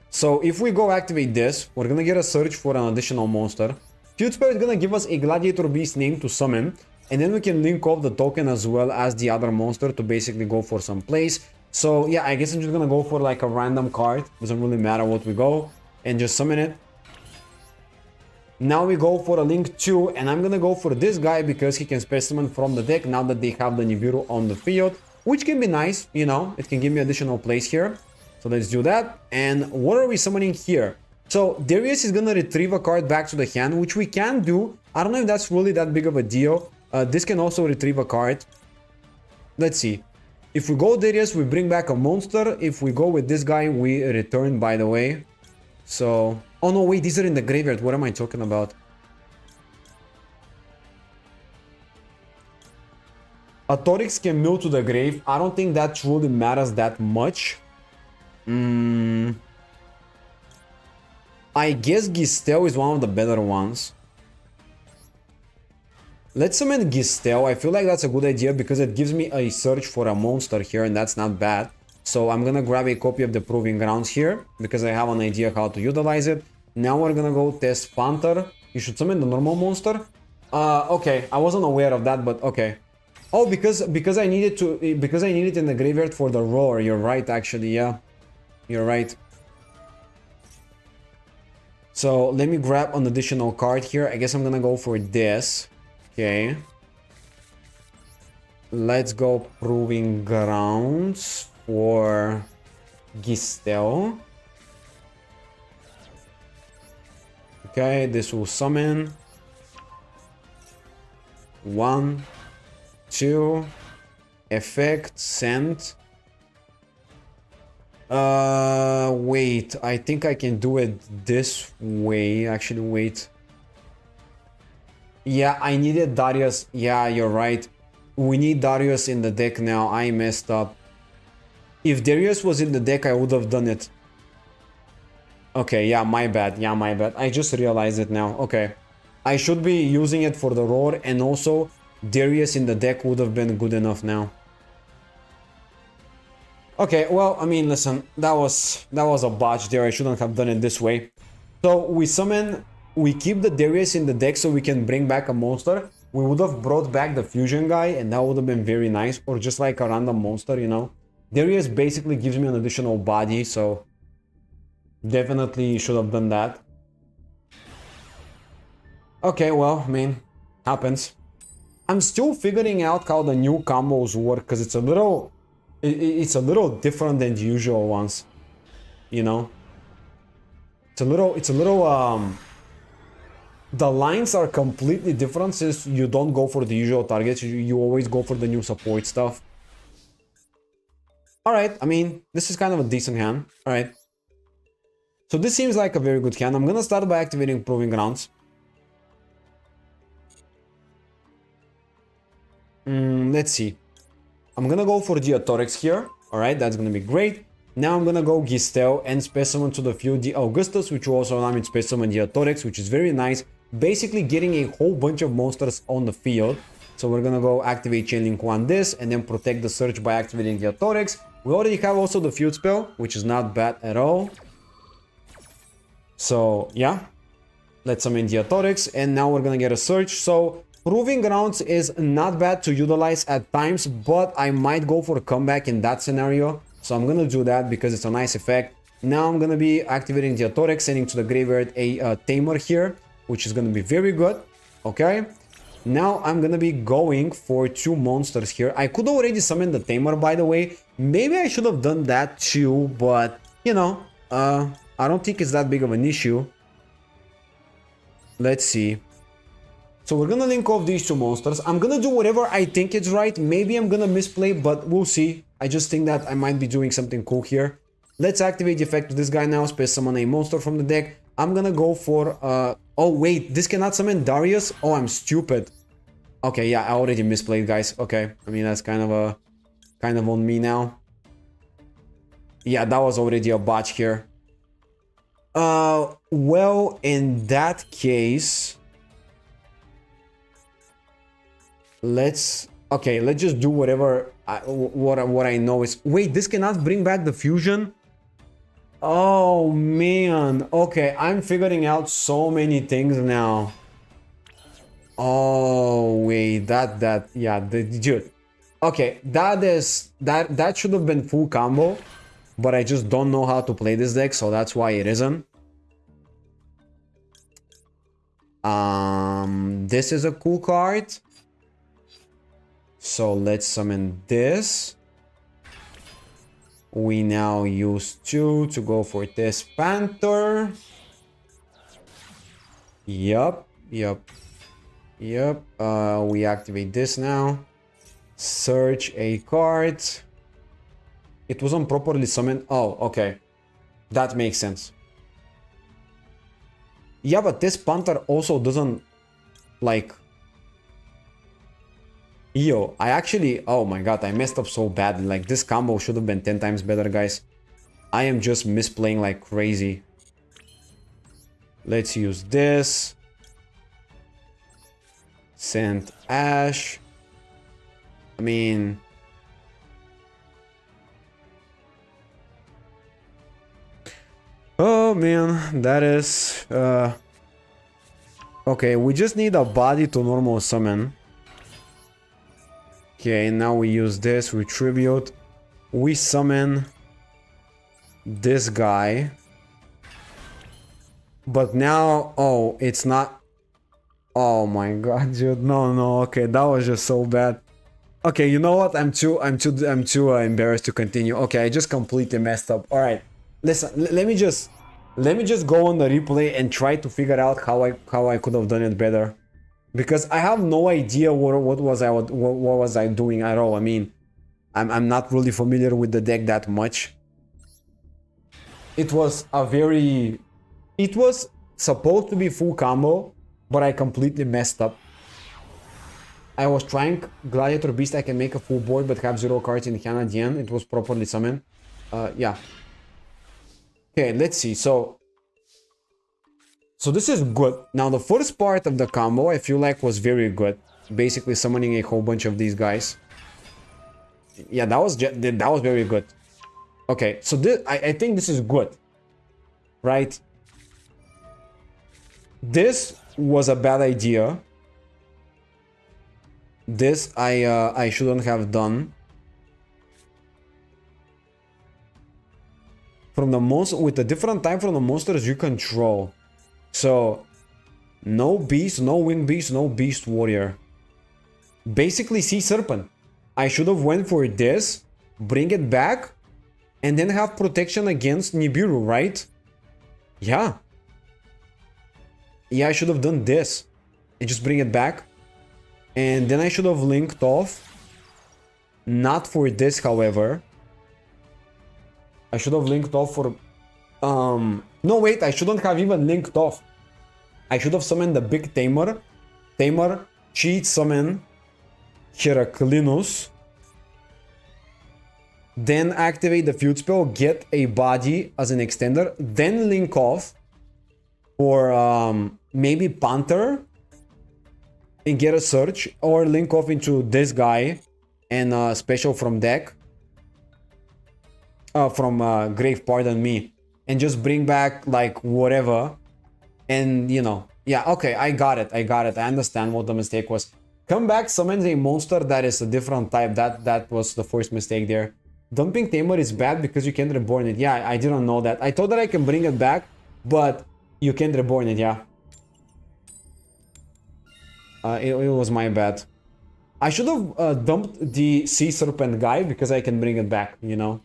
So, if we go activate this, we're gonna get a search for an additional monster. Field Spell is gonna give us a Gladiator Beast name to summon. And then we can link off the token as well as the other monster to basically go for some plays. So, yeah, I guess I'm just gonna go for like a random card. Doesn't really matter what we go. And just summon it. Now we go for a Link 2, and I'm gonna go for this guy because he can specimen from the deck now that they have the Nibiru on the field, which can be nice, you know, it can give me additional plays here. So let's do that. And what are we summoning here? So Darius is gonna retrieve a card back to the hand, which we can do. I don't know if that's really that big of a deal. This can also retrieve a card. Let's see. If we go Darius, we bring back a monster. If we go with this guy, we return, by the way. So... Oh no, wait, these are in the graveyard. What am I talking about? A Torix can mill to the grave. I don't think that truly matters that much. I guess Gistel is one of the better ones. Let's summon Gistel. I feel like that's a good idea because it gives me a search for a monster here, and that's not bad. So I'm gonna grab a copy of the Proving Grounds here because I have an idea how to utilize it. Now we're gonna go test Panther. You should summon the normal monster. Okay, I wasn't aware of that, but okay. Oh, because I needed it in the graveyard for the roar. You're right, actually. Yeah, you're right. So let me grab an additional card here. I guess I'm gonna go for this. Okay. Let's go Proving Grounds for Gistel. Okay, this will summon. 1, 2, effect, send. Wait, I think I can do it this way. Actually, wait. Yeah, I needed Darius. Yeah, you're right. We need Darius in the deck now. I messed up. If Darius was in the deck, I would have done it. Okay, yeah, my bad. Yeah, my bad. I just realized it now. Okay. I should be using it for the roar, and also Darius in the deck would have been good enough now. Okay, well, I mean, listen, that was a botch there. I shouldn't have done it this way. So we summon, we keep the Darius in the deck so we can bring back a monster. We would have brought back the fusion guy, and that would have been very nice, or just like a random monster, you know. Darius basically gives me an additional body, so definitely should have done that. Okay, well, I mean, happens. I'm still figuring out how the new combos work, because it's a little different than the usual ones, you know. It's a little the lines are completely different since you don't go for the usual targets. You always go for the new support stuff. Alright, I mean, this is kind of a decent hand. Alright. So this seems like a very good hand. I'm gonna start by activating Proving Grounds. Let's see. I'm gonna go for the Torix here. Alright, that's gonna be great. Now I'm gonna go Gistel and specimen to the field the Augustus, which will also allow me to specimen the Torix, which is very nice. Basically getting a whole bunch of monsters on the field. So we're gonna go activate Chain Link 1 this, and then protect the search by activating the Theorycrafting. We already have also the field spell, which is not bad at all. So yeah, let's summon the Theorycrafting, and now we're gonna get a search. So Proving Grounds is not bad to utilize at times, but I might go for a comeback in that scenario. So I'm gonna do that because it's a nice effect. Now I'm gonna be activating the Theorycrafting, sending to the graveyard a Tamer here, which is gonna be very good. Okay. Now I'm gonna be going for 2 monsters here. I could already summon the Tamer, by the way. Maybe I should have done that too, but you know, I don't think it's that big of an issue. Let's see. So we're gonna link off these 2 monsters. I'm gonna do whatever I think is right. Maybe I'm gonna misplay, but we'll see. I just think that I might be doing something cool here. Let's activate the effect of this guy now. Space summon a monster from the deck. I'm gonna go for oh wait, this cannot summon Darius. Oh, I'm stupid. Okay, yeah, I already misplayed, guys. Okay, I mean that's kind of on me now. Yeah, that was already a botch here. Well, in that case, let's just do whatever what I know is. Wait, this cannot bring back the fusion. Oh man, okay, I'm figuring out so many things now. Oh wait, yeah, dude. Okay, that should have been full combo, but I just don't know how to play this deck, so that's why it isn't. This is a cool card. So let's summon this. We now use 2 to go for this Panther. Yup. We activate this now. Search a card. It wasn't properly summoned. Oh, okay. That makes sense. Yeah, but this Panther also doesn't like... Yo, I actually, oh my god, I messed up so bad. Like, this combo should have been 10 times better, guys. I am just misplaying like crazy. Let's use this. Send Ash. I mean... Oh man, that is... Okay, we just need a body to normal summon. Okay, now we use this, we tribute, we summon this guy. But now, oh, it's not... Oh my god, dude, no, okay, that was just so bad. Okay, you know what, I'm too embarrassed to continue. Okay, I just completely messed up. All right, listen, let me just go on the replay and try to figure out how I could have done it better. Because I have no idea what was I doing at all. I mean, I'm not really familiar with the deck that much. It was supposed to be full combo, but I completely messed up. I was trying Gladiator Beast. I can make a full board, but have 0 cards in hand at the end. It was properly summoned. Yeah. Okay, let's see. So this is good. Now the first part of the combo I feel like was very good. Basically summoning a whole bunch of these guys. Yeah, that was very good. Okay, so I think this is good. Right? This was a bad idea. This I shouldn't have done. From the monster with a different time from the monsters you control. So, no beast, no winged beast, no beast warrior. Basically, Sea Serpent. I should have went for this, bring it back, and then have protection against Nibiru, right? Yeah. Yeah, I should have done this and just bring it back. And then I should have linked off. Not for this, however. I should have linked off for... No, wait, I shouldn't have even linked off. I should have summoned the big Tamer. Tamer, cheat summon Heraclinus. Then activate the field spell, get a body as an extender. Then link off for maybe Panther. and get a search, or link off into this guy and special from deck. From grave, pardon me. And just bring back like whatever. And you know, yeah, okay, I got it. I understand what the mistake was. Come back, summons a monster that is a different type. That was the first mistake there. Dumping Tamer is bad because you can't reborn it. Yeah, I didn't know that. I thought that I can bring it back, but you can't reborn it, yeah. It was my bad. I should have dumped the Sea Serpent guy because I can bring it back, you know.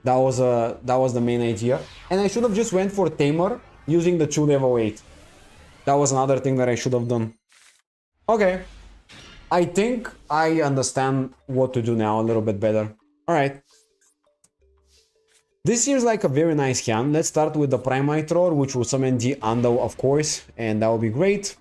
That was the main idea. And I should have just went for Tamer using the 2 level 8. That was another thing that I should have done. Okay. I think I understand what to do now a little bit better. Alright. This seems like a very nice hand. Let's start with the Primite Roar, which will summon the Ando, of course. And that will be great.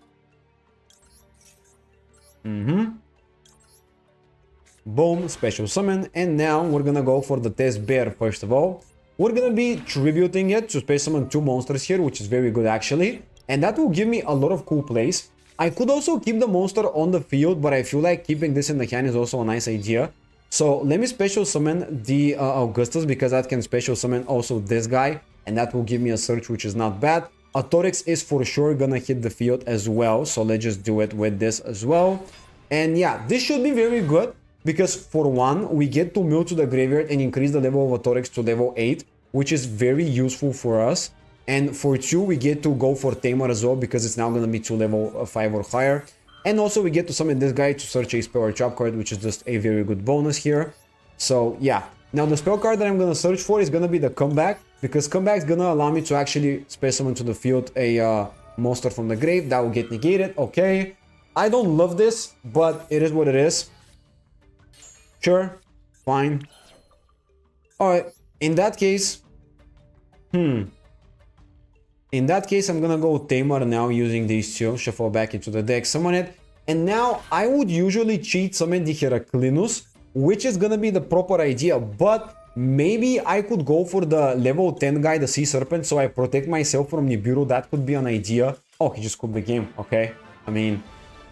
Boom, special summon. And now we're gonna go for the Test Bear first of all. We're gonna be tributing it to special summon 2 monsters here, which is very good actually. And that will give me a lot of cool plays. I could also keep the monster on the field, but I feel like keeping this in the hand is also a nice idea. So let me special summon the Augustus, because that can special summon also this guy. And that will give me a search, which is not bad. A Torix is for sure gonna hit the field as well. So let's just do it with this as well. And yeah, this should be very good. Because for 1, we get to mill to the graveyard and increase the level of a Torix to level 8, which is very useful for us. And for 2, we get to go for Tamer as well, because it's now going to be to level 5 or higher. And also we get to summon this guy to search a spell or trap card, which is just a very good bonus here. So yeah, now the spell card that I'm going to search for is going to be the Comeback, because Comeback is going to allow me to actually special summon to the field a monster from the grave. That will get negated. Okay, I don't love this, but it is what it is. Sure, fine. Alright, in that case... In that case, I'm gonna go Tamer now using these 2. Shuffle back into the deck, summon it. And now, I would usually cheat summon the Heraclinus, which is gonna be the proper idea. But maybe I could go for the level 10 guy, the Sea Serpent, so I protect myself from Nibiru. That could be an idea. Oh, he just scooped the game. Okay, I mean,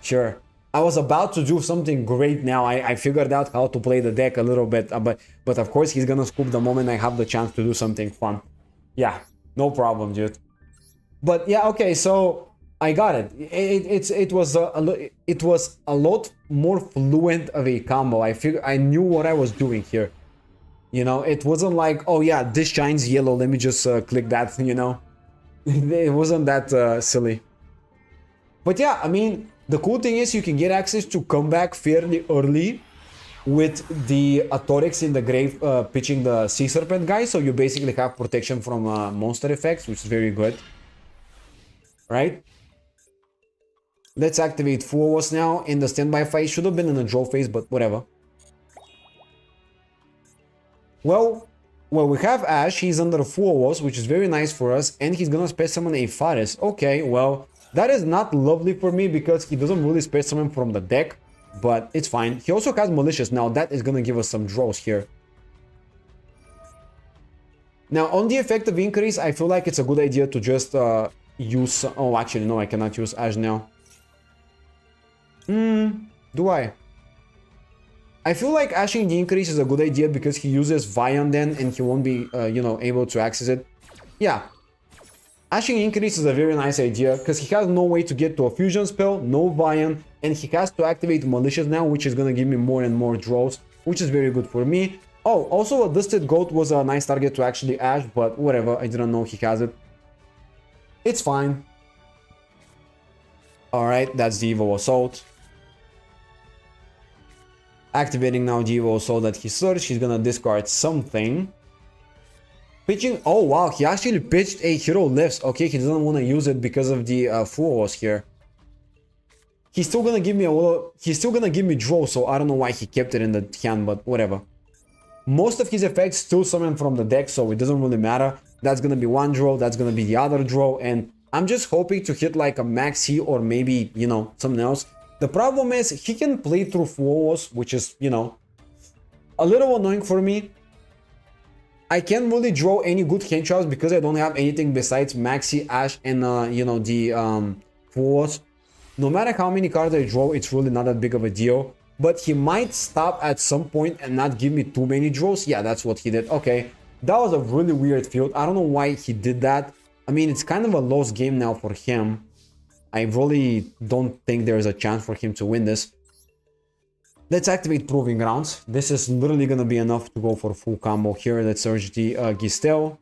sure. I was about to do something great now. I figured out how to play the deck a little bit, but of course he's gonna scoop the moment I have the chance to do something fun. Yeah, no problem, dude. But yeah, okay, so I got it. It was a lot more fluent of a combo. I knew what I was doing here. You know, it wasn't like, oh yeah, this shines yellow, let me just click that, you know. It wasn't that silly. But yeah, I mean, the cool thing is you can get access to Comeback fairly early with the Torix in the grave pitching the Sea Serpent guy. So you basically have protection from monster effects, which is very good. Right? Let's activate Fuos now in the standby phase. Should have been in the draw phase, but whatever. Well, we have Ash. He's under Fuos, which is very nice for us. And he's gonna special summon a Faris. Okay, well... that is not lovely for me because he doesn't really special summon from the deck, but it's fine. He also has Malicious. Now that is gonna give us some draws here. Now on the effective increase, I feel like it's a good idea to just use... oh, actually no, I cannot use Ash now. Do I? I feel like ashing the increase is a good idea because he uses Vion then and he won't be, you know, able to access it. Yeah. Ashing increase is a very nice idea because he has no way to get to a fusion spell, no Vion, and he has to activate Malicious now, which is gonna give me more and more draws, which is very good for me. Oh, also a Dusted Goat was a nice target to actually ash, but whatever, I didn't know he has it. It's fine. Alright, that's the Evo Assault. Activating now the Evo Assault that he searched, he's gonna discard something. Pitching, oh wow, he actually pitched a Hero Lifts. Okay, he doesn't want to use it because of the Fuos here. He's still gonna give me a little, he's still gonna give me draw, so I don't know why he kept it in the hand, but whatever. Most of his effects still summon from the deck, so it doesn't really matter. That's gonna be one draw, that's gonna be the other draw, and I'm just hoping to hit like a Maxi or maybe, you know, something else. The problem is he can play through Fuos, which is, you know, a little annoying for me. I can't really draw any good hand traps because I don't have anything besides Maxi, Ash, and you know, the Fuos. No matter how many cards I draw, it's really not that big of a deal. But he might stop at some point and not give me too many draws. Yeah, that's what he did. Okay, that was a really weird field. I don't know why he did that. I mean, it's kind of a lost game now for him. I really don't think there's a chance for him to win this. Let's activate Proving Grounds. This is literally going to be enough to go for full combo here. Let's search the Gistel.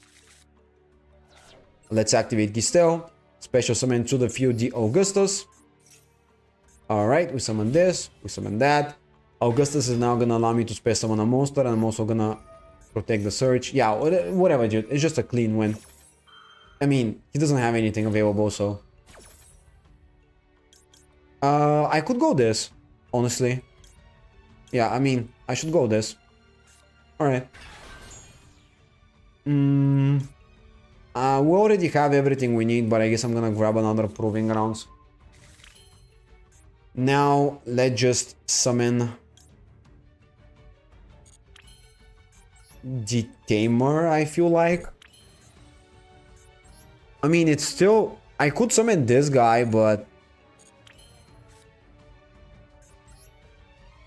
Let's activate Gistel. Special summon to the field the Augustus. Alright, we summon this, we summon that. Augustus is now going to allow me to special summon a monster, and I'm also going to protect the search. Yeah, whatever, dude. It's just a clean win. I mean, he doesn't have anything available, so... I could go this, honestly. Yeah, I mean, I should go this. Alright. We already have everything we need, but I guess I'm gonna grab another Proving Grounds. Now, let's just summon... the Tamer, I feel like. I mean, it's still... I could summon this guy, but...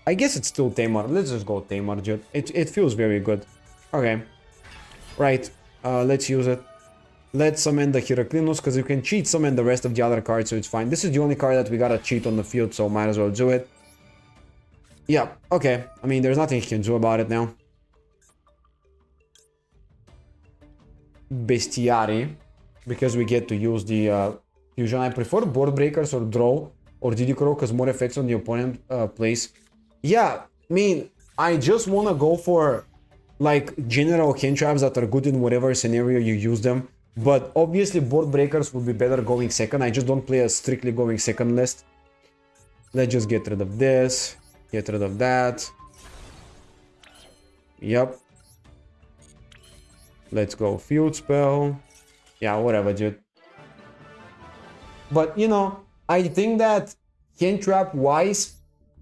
I guess it's still Tamer. Let's just go Tamer, dude. It feels very good. Okay. Right. Let's use it. Let's summon the Heraclinus, because you can cheat summon the rest of the other cards, so it's fine. This is the only card that we gotta cheat on the field, so might as well do it. Yeah, okay. I mean, there's nothing you can do about it now. Bestiari, because we get to use the fusion. I prefer Board Breakers or Draw or Didicro, because more effects on the opponent plays. Yeah, I mean, I just want to go for like general hand traps that are good in whatever scenario you use them. But obviously Board Breakers would be better going second. I just don't play a strictly going second list. Let's just get rid of this. Get rid of that. Yep. Let's go Field Spell. Yeah, whatever, dude. But, you know, I think that hand trap wise,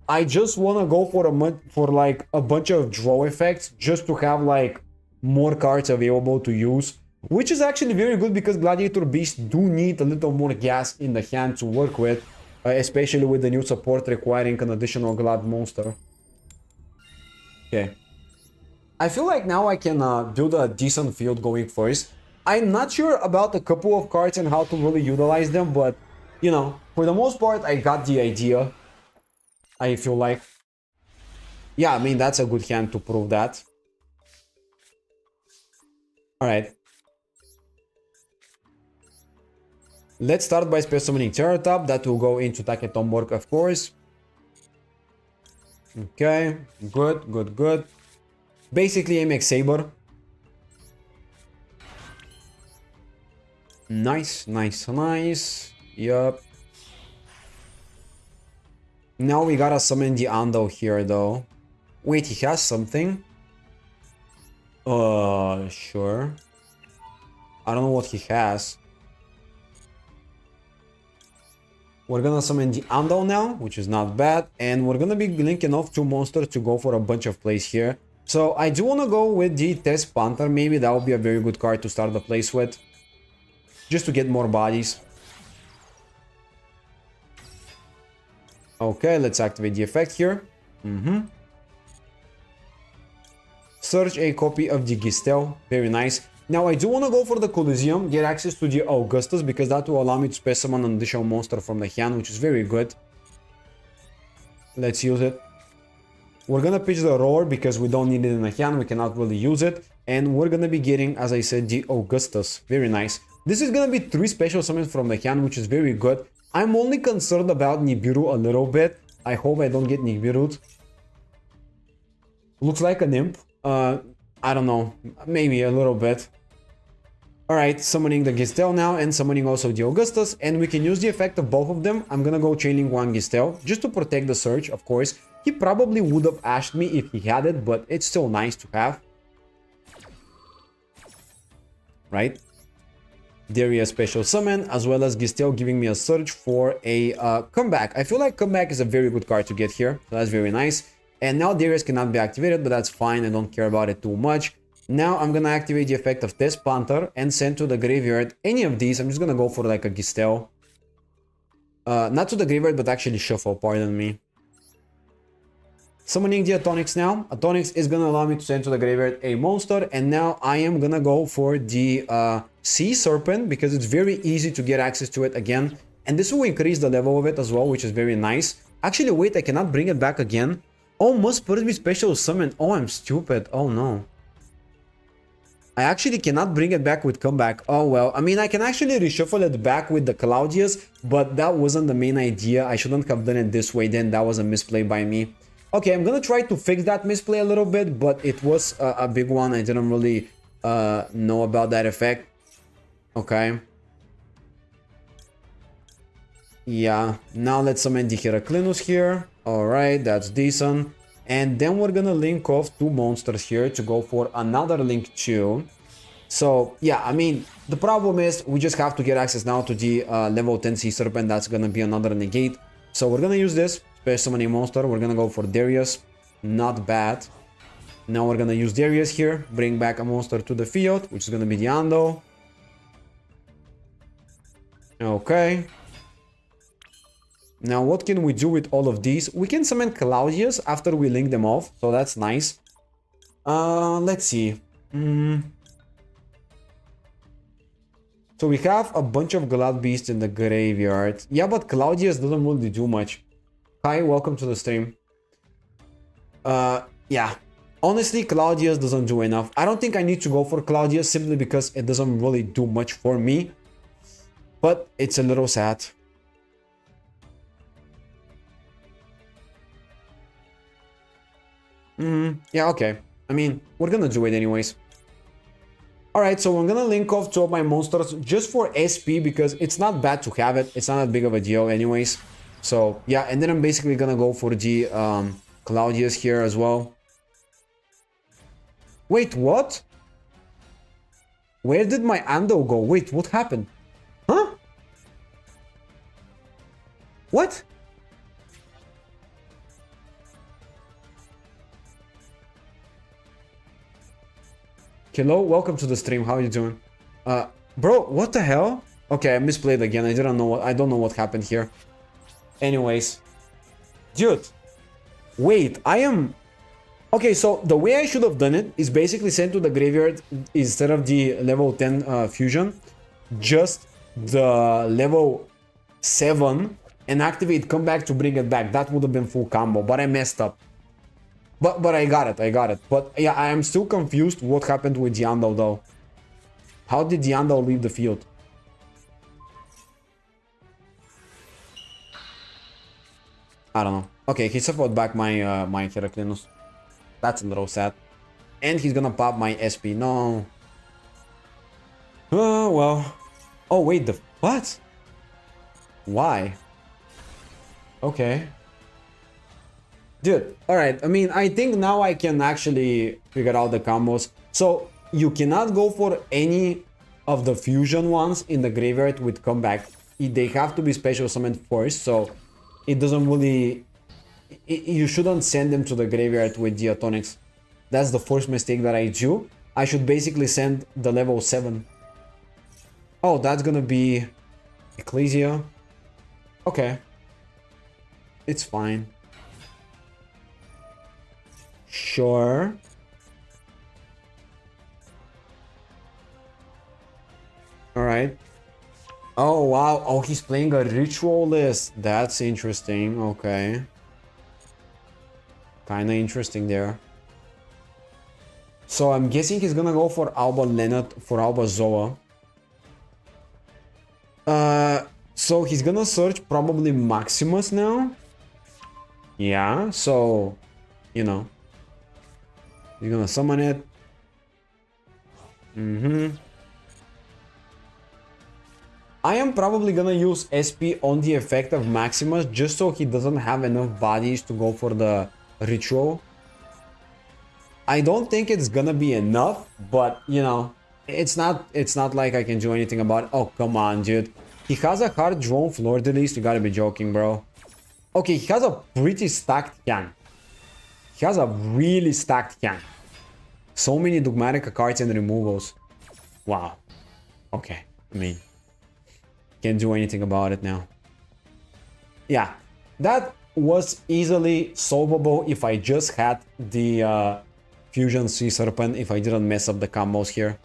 I just want to go for like a bunch of draw effects just to have like more cards available to use, which is actually very good because Gladiator Beasts do need a little more gas in the hand to work with, especially with the new support requiring an additional Glad monster. Okay. I feel like now I can build a decent field going first. I'm not sure about a couple of cards and how to really utilize them, but, you know, for the most part, I got the idea. I feel like. Yeah, I mean, that's a good hand to prove that. Alright. Let's start by special summoning Ceratop. That will go into Taketomborg, of course. Okay, good, good, good. Basically, MX Saber. Nice, nice, nice. Yup. Now we gotta summon the Ando here, though. Wait, he has something? Sure. I don't know what he has. We're gonna summon the Ando now, which is not bad. And we're gonna be linking off two monsters to go for a bunch of plays here. So I do wanna go with the Test Panther. Maybe that would be a very good card to start the place with. Just to get more bodies. Okay, let's activate the effect here. Search a copy of the Gistel. Very nice. Now, I do want to go for the Coliseum, get access to the Augustus, because that will allow me to special summon an additional monster from the hand, which is very good. Let's use it. We're gonna pitch the Roar, because we don't need it in the hand, we cannot really use it. And we're gonna be getting, as I said, the Augustus. Very nice. This is gonna be 3 special summons from the hand, which is very good. I'm only concerned about Nibiru a little bit. I hope I don't get Nibiru'd. Looks like an imp. I don't know. Maybe a little bit. Alright, summoning the Gistel now and summoning also the Augustus. And we can use the effect of both of them. I'm gonna go chaining one Gistel just to protect the search, of course. He probably would have ashed me if he had it, but it's still nice to have. Right? There is a special summon, as well as Gistel giving me a search for a comeback. I feel like comeback is a very good card to get here, so that's very nice. And now Darius cannot be activated, but that's fine, I don't care about it too much. Now I'm gonna activate the effect of Test Panther and send to the graveyard any of these. I'm just gonna go for like a Gistel. Not to the graveyard, but actually shuffle, pardon me. Summoning the Atonics now. Atonics is gonna allow me to send to the graveyard a monster, and now I am gonna go for the Sea Serpent because it's very easy to get access to it again, and this will increase the level of it as well, which is very nice. Actually, wait, I cannot bring it back again. Oh, must first be special summon. Oh, I'm stupid. Oh no. I actually cannot bring it back with comeback. Oh well, I mean, I can actually reshuffle it back with the Claudius, but that wasn't the main idea. I shouldn't have done it this way then. That was a misplay by me. Okay, I'm gonna try to fix that misplay a little bit, but it was a big one. I didn't really know about that effect. Okay. Yeah, now let's summon the Heraclinus here. Alright, that's decent. And then we're gonna link off two monsters here to go for another link 2. So, yeah, I mean, the problem is we just have to get access now to the level 10 Sea Serpent. That's gonna be another negate. So we're gonna use this. Special summoning monster. We're gonna go for Darius. Not bad. Now we're gonna use Darius here. Bring back a monster to the field, which is gonna be the Ando. Okay. Now what can we do with all of these? We can summon Claudius after we link them off. So that's nice. Let's see. So we have a bunch of Glad Beasts in the graveyard. Yeah, but Claudius doesn't really do much. Hi, welcome to the stream. Yeah. Honestly, Claudius doesn't do enough. I don't think I need to go for Claudius simply because it doesn't really do much for me. But it's a little sad. Yeah, okay. I mean, we're gonna do it anyways. Alright, so I'm gonna link off two of my monsters just for SP because it's not bad to have it. It's not that big of a deal anyways. So, yeah, and then I'm basically gonna go for the Claudius here as well. Wait, what? Where did my Ando go? Wait, what happened? Huh? What? Hello, welcome to the stream. How are you doing? Bro, what the hell? Okay, I misplayed again. I don't know what happened here. Anyways, dude, wait, I am... Okay, so the way I should have done it is basically send to the graveyard instead of the level 10 fusion, just the level 7 and activate come back to bring it back. That would have been full combo, but I messed up. But I got it. But yeah, I am still confused what happened with Diandal though. How did Diandal leave the field? I don't know. Okay, he suffered back my my Heraclinus. That's a little sad. And he's gonna pop my SP. No. Oh, well. Oh, wait, the... What? Why? Okay. Dude, alright. I mean, I think now I can actually figure out the combos. So, you cannot go for any of the fusion ones in the graveyard with comeback. They have to be special summoned first, so... It doesn't really... You shouldn't send them to the graveyard with the Atonics. That's the first mistake that I do. I should basically send the level 7. Oh, that's gonna be... Ecclesia. Okay. It's fine. Sure. Alright. Oh, wow. Oh, he's playing a ritualist. That's interesting. Okay. Kinda interesting there. So I'm guessing he's gonna go for Alba Leonard, for Alba Zoa. So he's gonna search probably Maximus now. Yeah, so, you know. He's gonna summon it. I am probably gonna use SP on the effect of Maximus just so he doesn't have enough bodies to go for the ritual. I don't think it's gonna be enough, but you know, it's not like I can do anything about it. Oh, come on, dude. He has a hard drawn floor release. You gotta be joking, bro. Okay, he has a pretty stacked hand. He has a really stacked hand. So many Dogmatica cards and removals. Wow. Okay, I mean, can't do anything about it now. Yeah, that was easily solvable if I just had the Fusion Sea Serpent, if I didn't mess up the combos here.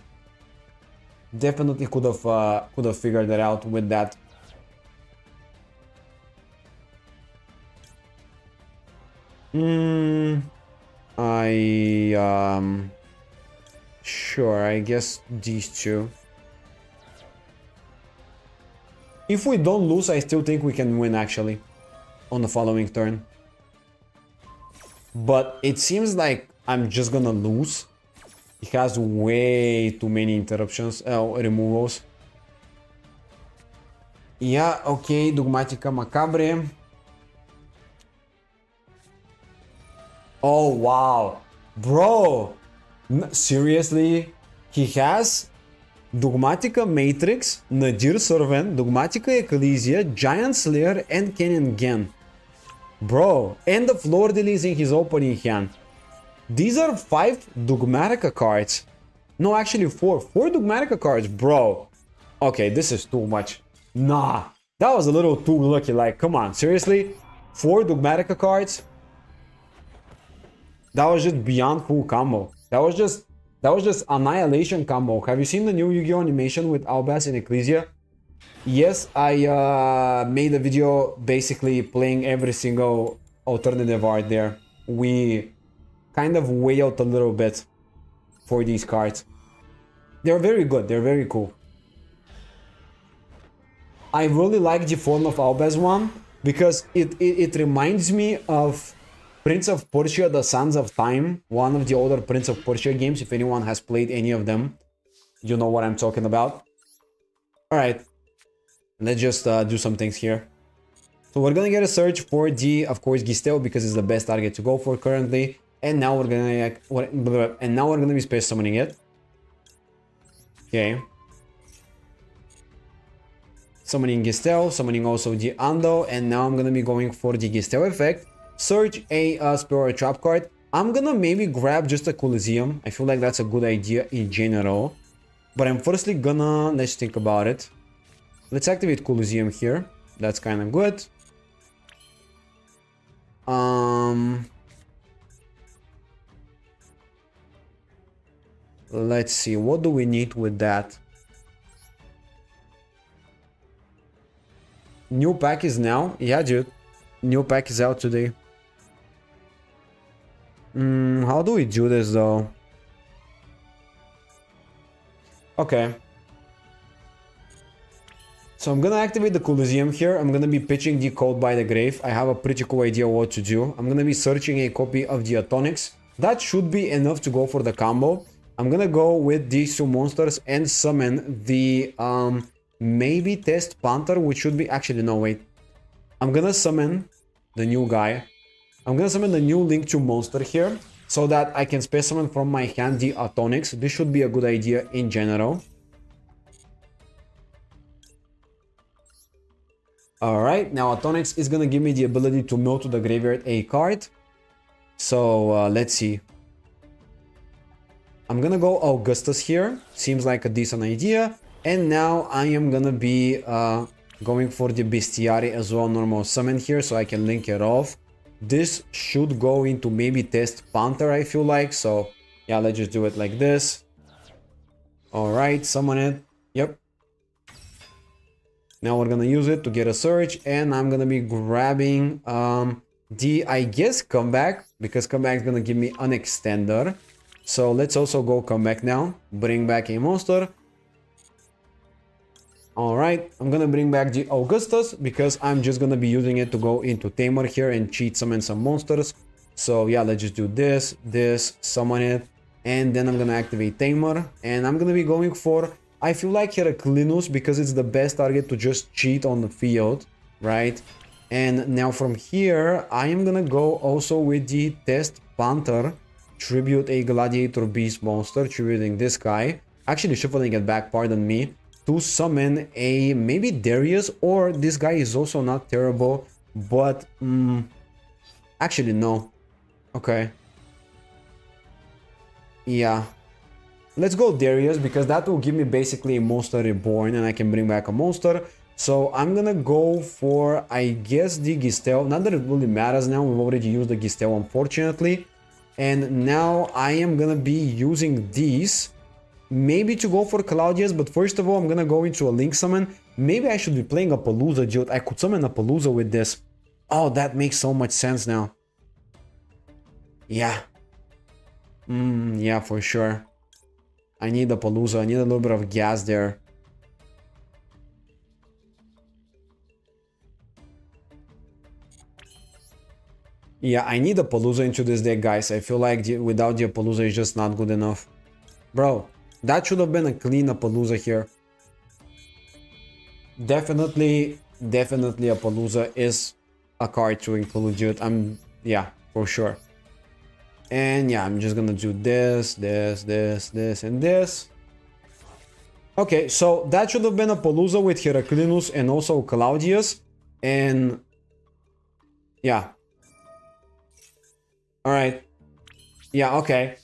Definitely could have figured that out with that. Sure, I guess these two. If we don't lose, I still think we can win actually on the following turn. But it seems like I'm just gonna lose. He has way too many interruptions, removals. Yeah, okay, Dogmatica Macabre. Oh, wow. Bro, seriously? He has Dogmatica Matrix, Nadir Servant, Dogmatica Ecclesia, Giant Slayer, and Canyon Gen. Bro, and the Floor Release in his opening hand. These are 5 Dogmatica cards. No, actually 4. 4 Dogmatica cards, bro. Okay, this is too much. Nah, that was a little too lucky. Like, come on, seriously? 4 Dogmatica cards? That was just beyond full combo. That was just annihilation combo. Have you seen the new Yu-Gi-Oh animation with Albaz and Ecclesia? Yes, I made a video basically playing every single alternative art there. We kind of weigh out a little bit for these cards. They're very good, they're very cool. I really like the form of Albaz one because it reminds me of Prince of Persia, The Sands of Time, one of the older Prince of Persia games. If anyone has played any of them, you know what I'm talking about. Alright, let's just do some things here. So we're gonna get a search for the, of course, Gistel because it's the best target to go for currently. And now we're gonna be space summoning it. Okay. Summoning Gistel, summoning also the Ando, and now I'm gonna be going for the Gistel effect. Search a spell or a trap card. I'm gonna maybe grab just a Coliseum. I feel like that's a good idea in general. But I'm firstly gonna, let's think about it. Let's activate Coliseum here. That's kind of good. Let's see, what do we need with that? New pack is now? Yeah, dude. New pack is out today. How do we do this though? Okay. So I'm gonna activate the Coliseum here. I'm gonna be pitching the Code by the Grave. I have a pretty cool idea what to do. I'm gonna be searching a copy of the Atonics. That should be enough to go for the combo. I'm gonna go with these 2 monsters and summon the maybe Test Panther, which should be actually no wait. I'm gonna summon the new guy. I'm gonna summon the new Link 2 monster here so that I can space summon from my hand the Atonics. This should be a good idea in general. Alright, now Atonics is gonna give me the ability to mill to the graveyard a card. So let's see. I'm gonna go Augustus here. Seems like a decent idea. And now I am gonna be going for the Bestiary as well, normal summon here, so I can link it off. This should go into maybe Test Panther, I feel like. So yeah, let's just do it like this. Alright, summon it. Yep. Now we're gonna use it to get a search, and I'm gonna be grabbing I guess comeback, because comeback is gonna give me an extender. So let's also go comeback now. Bring back a monster. Alright, I'm gonna bring back the Augustus because I'm just gonna be using it to go into Tamer here and cheat summon some monsters. So yeah, let's just do this, summon it, and then I'm gonna activate Tamer, and I'm gonna be going for, I feel like Heraclinus because it's the best target to just cheat on the field, right? And now from here, I am gonna go also with the Test Panther, tribute a Gladiator Beast monster, tributing this guy, actually shuffling it back, pardon me, to summon a maybe Darius, or this guy is also not terrible, but actually no. Okay. Yeah. Let's go Darius because that will give me basically a monster reborn and I can bring back a monster. So I'm gonna go for, I guess, the Gistel. Not that it really matters now. We've already used the Gistel, unfortunately. And now I am gonna be using these. Maybe to go for Claudius, but first of all, I'm gonna go into a Link summon. Maybe I should be playing a Palooza, dude. I could summon a Palooza with this. Oh, that makes so much sense now. Yeah. Yeah, for sure. I need a Palooza. I need a little bit of gas there. Yeah, I need a Palooza into this deck, guys. I feel like without the Palooza, it's just not good enough. Bro, that should have been a clean Palooza here. Definitely a Palooza is a card to include, dude. Yeah, for sure. And yeah, I'm just gonna do this, and this. Okay, so that should have been a Palooza with Heraclinus and also Claudius. And yeah. Alright. Yeah, okay.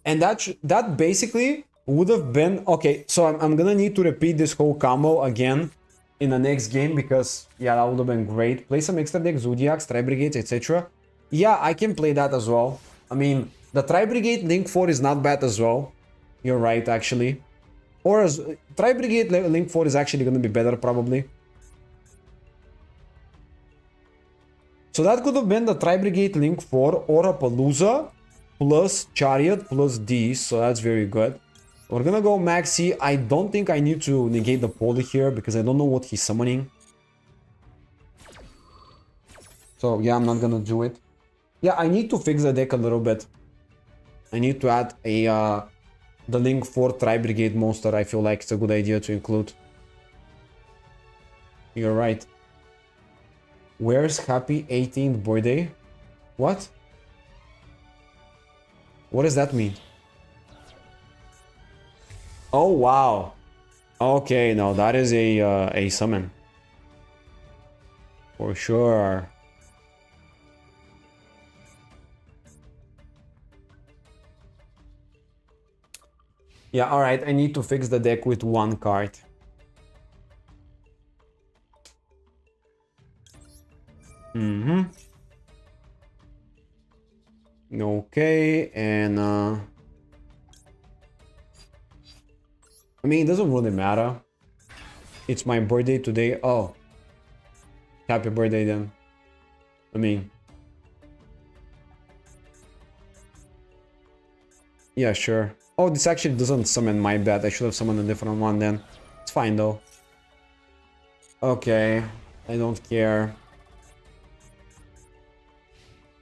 And that basically would have been... Okay, so I'm gonna need to repeat this whole combo again in the next game because, yeah, that would have been great. Play some extra deck, Zodiacs, Tri-Brigades, etc. Yeah, I can play that as well. I mean, the Tri-Brigade Link 4 is not bad as well. You're right, actually. Or as Tri-Brigade Link 4 is actually gonna be better, probably. So that could have been the Tri-Brigade Link 4 or a Palooza plus Chariot plus D, so that's very good. We're gonna go Maxi. I don't think I need to negate the Poly here because I don't know what he's summoning. So yeah, I'm not gonna do it. Yeah, I need to fix the deck a little bit. I need to add the Link 4 Tri-Brigade monster. I feel like it's a good idea to include. You're right. Where's happy 18th birthday? What? What does that mean? Oh wow. Okay, no, that is a summon. For sure. Yeah, alright, I need to fix the deck with one card. Okay, and I mean, it doesn't really matter. It's my birthday today. Oh, happy birthday then. I mean, yeah, sure. Oh, this actually doesn't summon, my bad. I should have summoned a different one then. It's fine though. Okay, I don't care.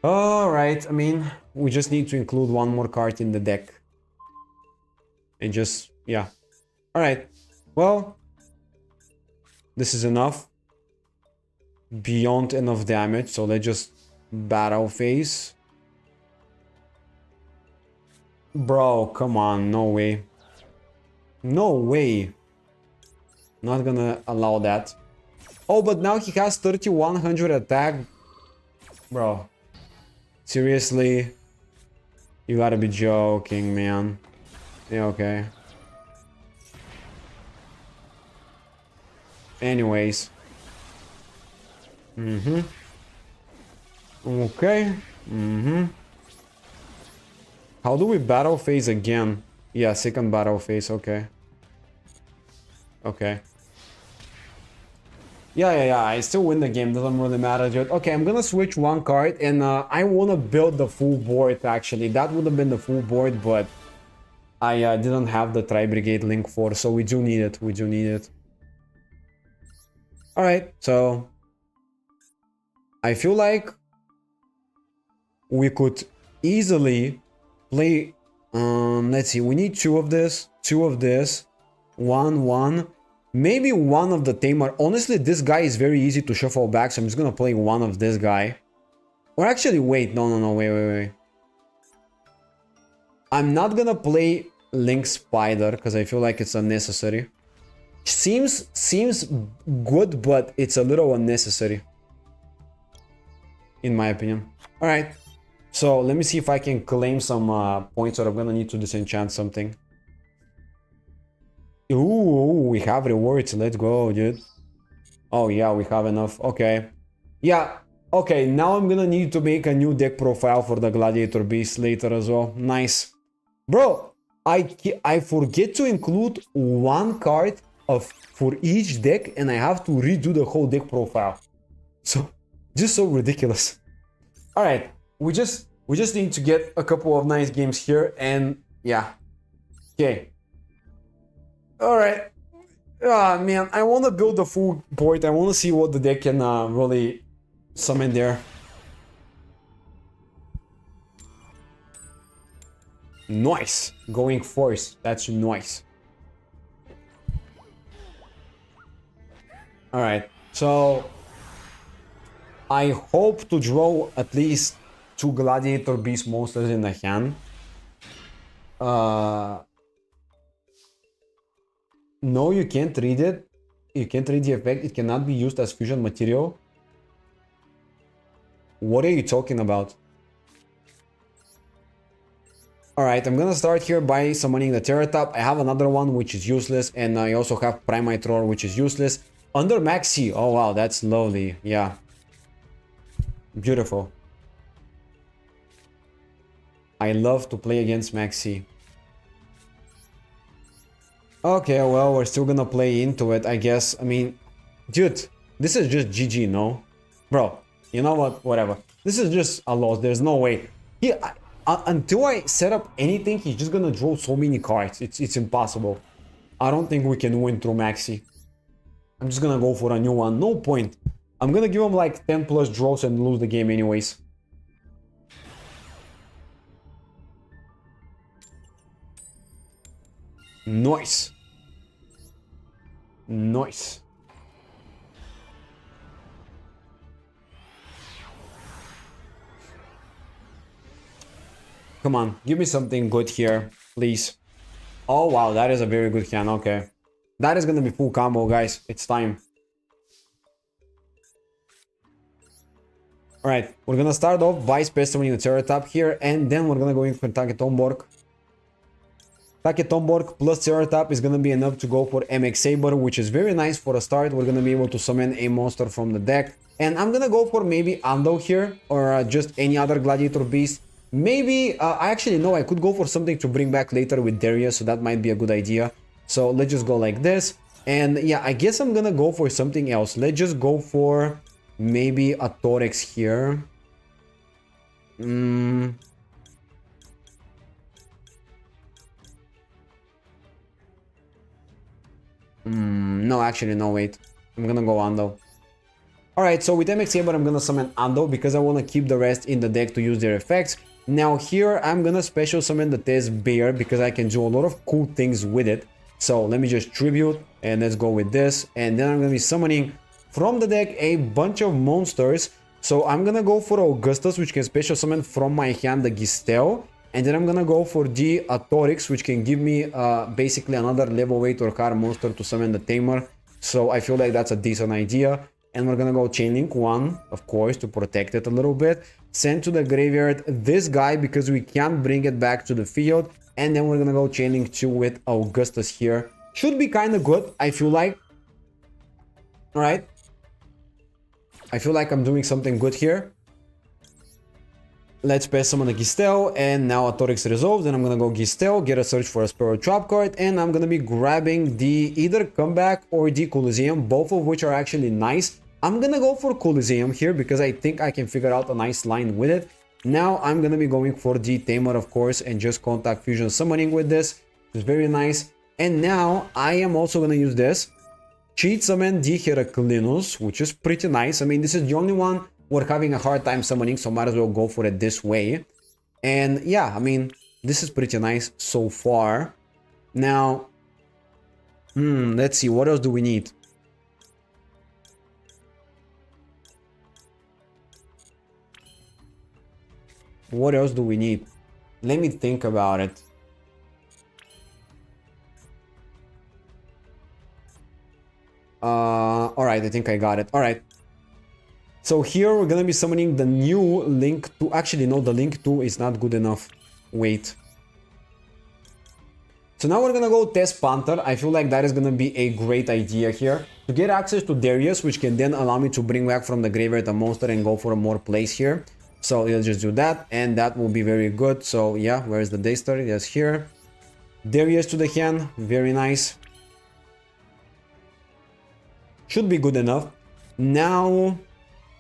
Alright, I mean, we just need to include one more card in the deck. And just, yeah. Alright, well, this is enough. Beyond enough damage, so let's just battle phase. Bro, come on, no way. No way. Not gonna allow that. Oh, but now he has 3100 attack. Bro. Seriously? You gotta be joking, man. Yeah, okay. Anyways. Okay. How do we battle phase again? Yeah, second battle phase, okay. Okay. Yeah, I still win the game, doesn't really matter, dude. Okay, I'm gonna switch one card, and I wanna build the full board, actually. That would have been the full board, but I didn't have the Tri-Brigade Link 4, so we do need it, Alright, so... I feel like... we could easily play... let's see, we need two of this, one... Maybe one of the Tamer. Honestly, this guy is very easy to shuffle back, so I'm just gonna play one of this guy. Or actually, wait, no, wait. I'm not gonna play Link Spider, because I feel like it's unnecessary. Seems good, but it's a little unnecessary. In my opinion. Alright, so let me see if I can claim some points, or I'm gonna need to disenchant something. Ooh, we have rewards. Let's go, dude. Oh yeah, we have enough. Okay. Yeah. Okay, now I'm gonna need to make a new deck profile for the Gladiator Beast later as well. Nice. Bro, I forget to include one card of for each deck, and I have to redo the whole deck profile. So, just so ridiculous. All right, we just need to get a couple of nice games here, and yeah. Okay. All right. Ah, man, I want to build the full board. I want to see what the deck can really summon there. Nice. Going first. That's nice. Alright. So I hope to draw at least 2 Gladiator Beast monsters in the hand. No, you can't read it. You can't read the effect. It cannot be used as fusion material. What are you talking about? Alright, I'm gonna start here by summoning the Terratop. I have another one which is useless, and I also have Primite Roar which is useless. Under Maxi, oh wow, that's lovely, yeah. Beautiful. I love to play against Maxi. Okay, well, we're still gonna play into it, I guess. I mean, dude, this is just GG, no? Bro, you know what? Whatever. This is just a loss, there's no way. Until I set up anything, he's just gonna draw so many cards. It's impossible. I don't think we can win through Maxi. I'm just gonna go for a new one. No point. I'm gonna give him like 10 plus draws and lose the game anyways. Nice. Nice. Come on, give me something good here, please. Oh wow, that is a very good hand, okay. That is gonna be full combo, guys. It's time. Alright, we're gonna start off by space summoning the Terratop here, and then we're gonna go in for Take Tomborg. Take Tomborg plus Terratop is gonna be enough to go for MX Saber, which is very nice for a start. We're gonna be able to summon a monster from the deck. And I'm gonna go for maybe Ando here, or just any other Gladiator Beast. Maybe, I actually know I could go for something to bring back later with Darius, so that might be a good idea. So let's just go like this. And yeah, I guess I'm gonna go for something else. Let's just go for maybe a Thorax here. No, actually, no, wait. I'm gonna go Ando. Alright, so with MX Saber, I'm gonna summon Ando because I want to keep the rest in the deck to use their effects. Now here, I'm gonna special summon the Test Bear because I can do a lot of cool things with it. So let me just tribute and let's go with this. And then I'm gonna be summoning from the deck a bunch of monsters. So I'm gonna go for Augustus, which can special summon from my hand the Gistel. And then I'm gonna go for the Atorix, which can give me basically another level 8 or car monster to summon the Tamer. So I feel like that's a decent idea. And we're gonna go Chainlink 1, of course, to protect it a little bit. Send to the graveyard this guy because we can't bring it back to the field. And then we're gonna go Chainlink 2 with Augustus here. Should be kind of good, I feel like. Alright. I feel like I'm doing something good here. Let's pass summon a Gistel, and now Atorix resolved, and I'm gonna go Gistel, get a search for a Sparrow Trap card, and I'm gonna be grabbing the either Comeback or the Coliseum, both of which are actually nice. I'm gonna go for Coliseum here because I think I can figure out a nice line with it. Now I'm gonna be going for the Tamer, of course, and just Contact Fusion summoning with this. It's very nice. And now I am also gonna use this. Cheat summon the Heraclinus, which is pretty nice. I mean, this is the only one we're having a hard time summoning, so might as well go for it this way. And yeah, I mean, this is pretty nice so far. Now, let's see, what else do we need? What else do we need? Let me think about it. Alright, I think I got it. Alright. So here we're gonna be summoning the new Link 2. Actually, no, the Link 2 is not good enough. Wait. So now we're gonna go test Panther. I feel like that is gonna be a great idea here. To get access to Darius, which can then allow me to bring back from the graveyard a monster and go for more plays here. So let's just do that, and that will be very good. So yeah, where is the Daystar? Yes, here. Darius to the hand, very nice. Should be good enough. Now,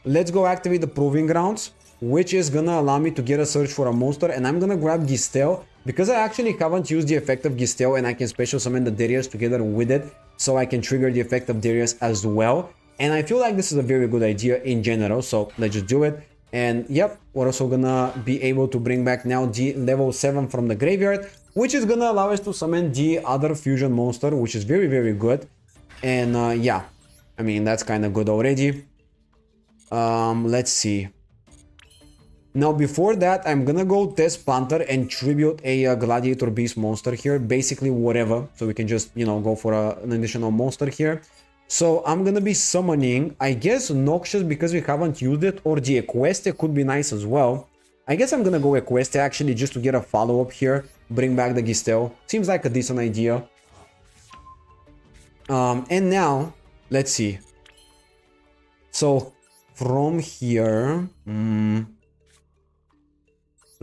let's go activate the Proving Grounds, which is gonna allow me to get a search for a monster, and I'm gonna grab Gistel, because I actually haven't used the effect of Gistel, and I can special summon the Darius together with it, so I can trigger the effect of Darius as well. And I feel like this is a very good idea in general, so let's just do it. And yep, we're also gonna be able to bring back now the level 7 from the graveyard, which is gonna allow us to summon the other fusion monster, which is very, very good. And yeah, I mean, that's kind of good already. Let's see. Now, before that, I'm gonna go test Panther and tribute a Gladiator Beast monster here. Basically, whatever. So we can just, you know, go for an additional monster here. So I'm gonna be summoning, I guess, Noxious because we haven't used it, or the Equeste could be nice as well. I guess I'm gonna go Equeste actually just to get a follow-up here. Bring back the Gistel. Seems like a decent idea. And now, let's see. So, from here...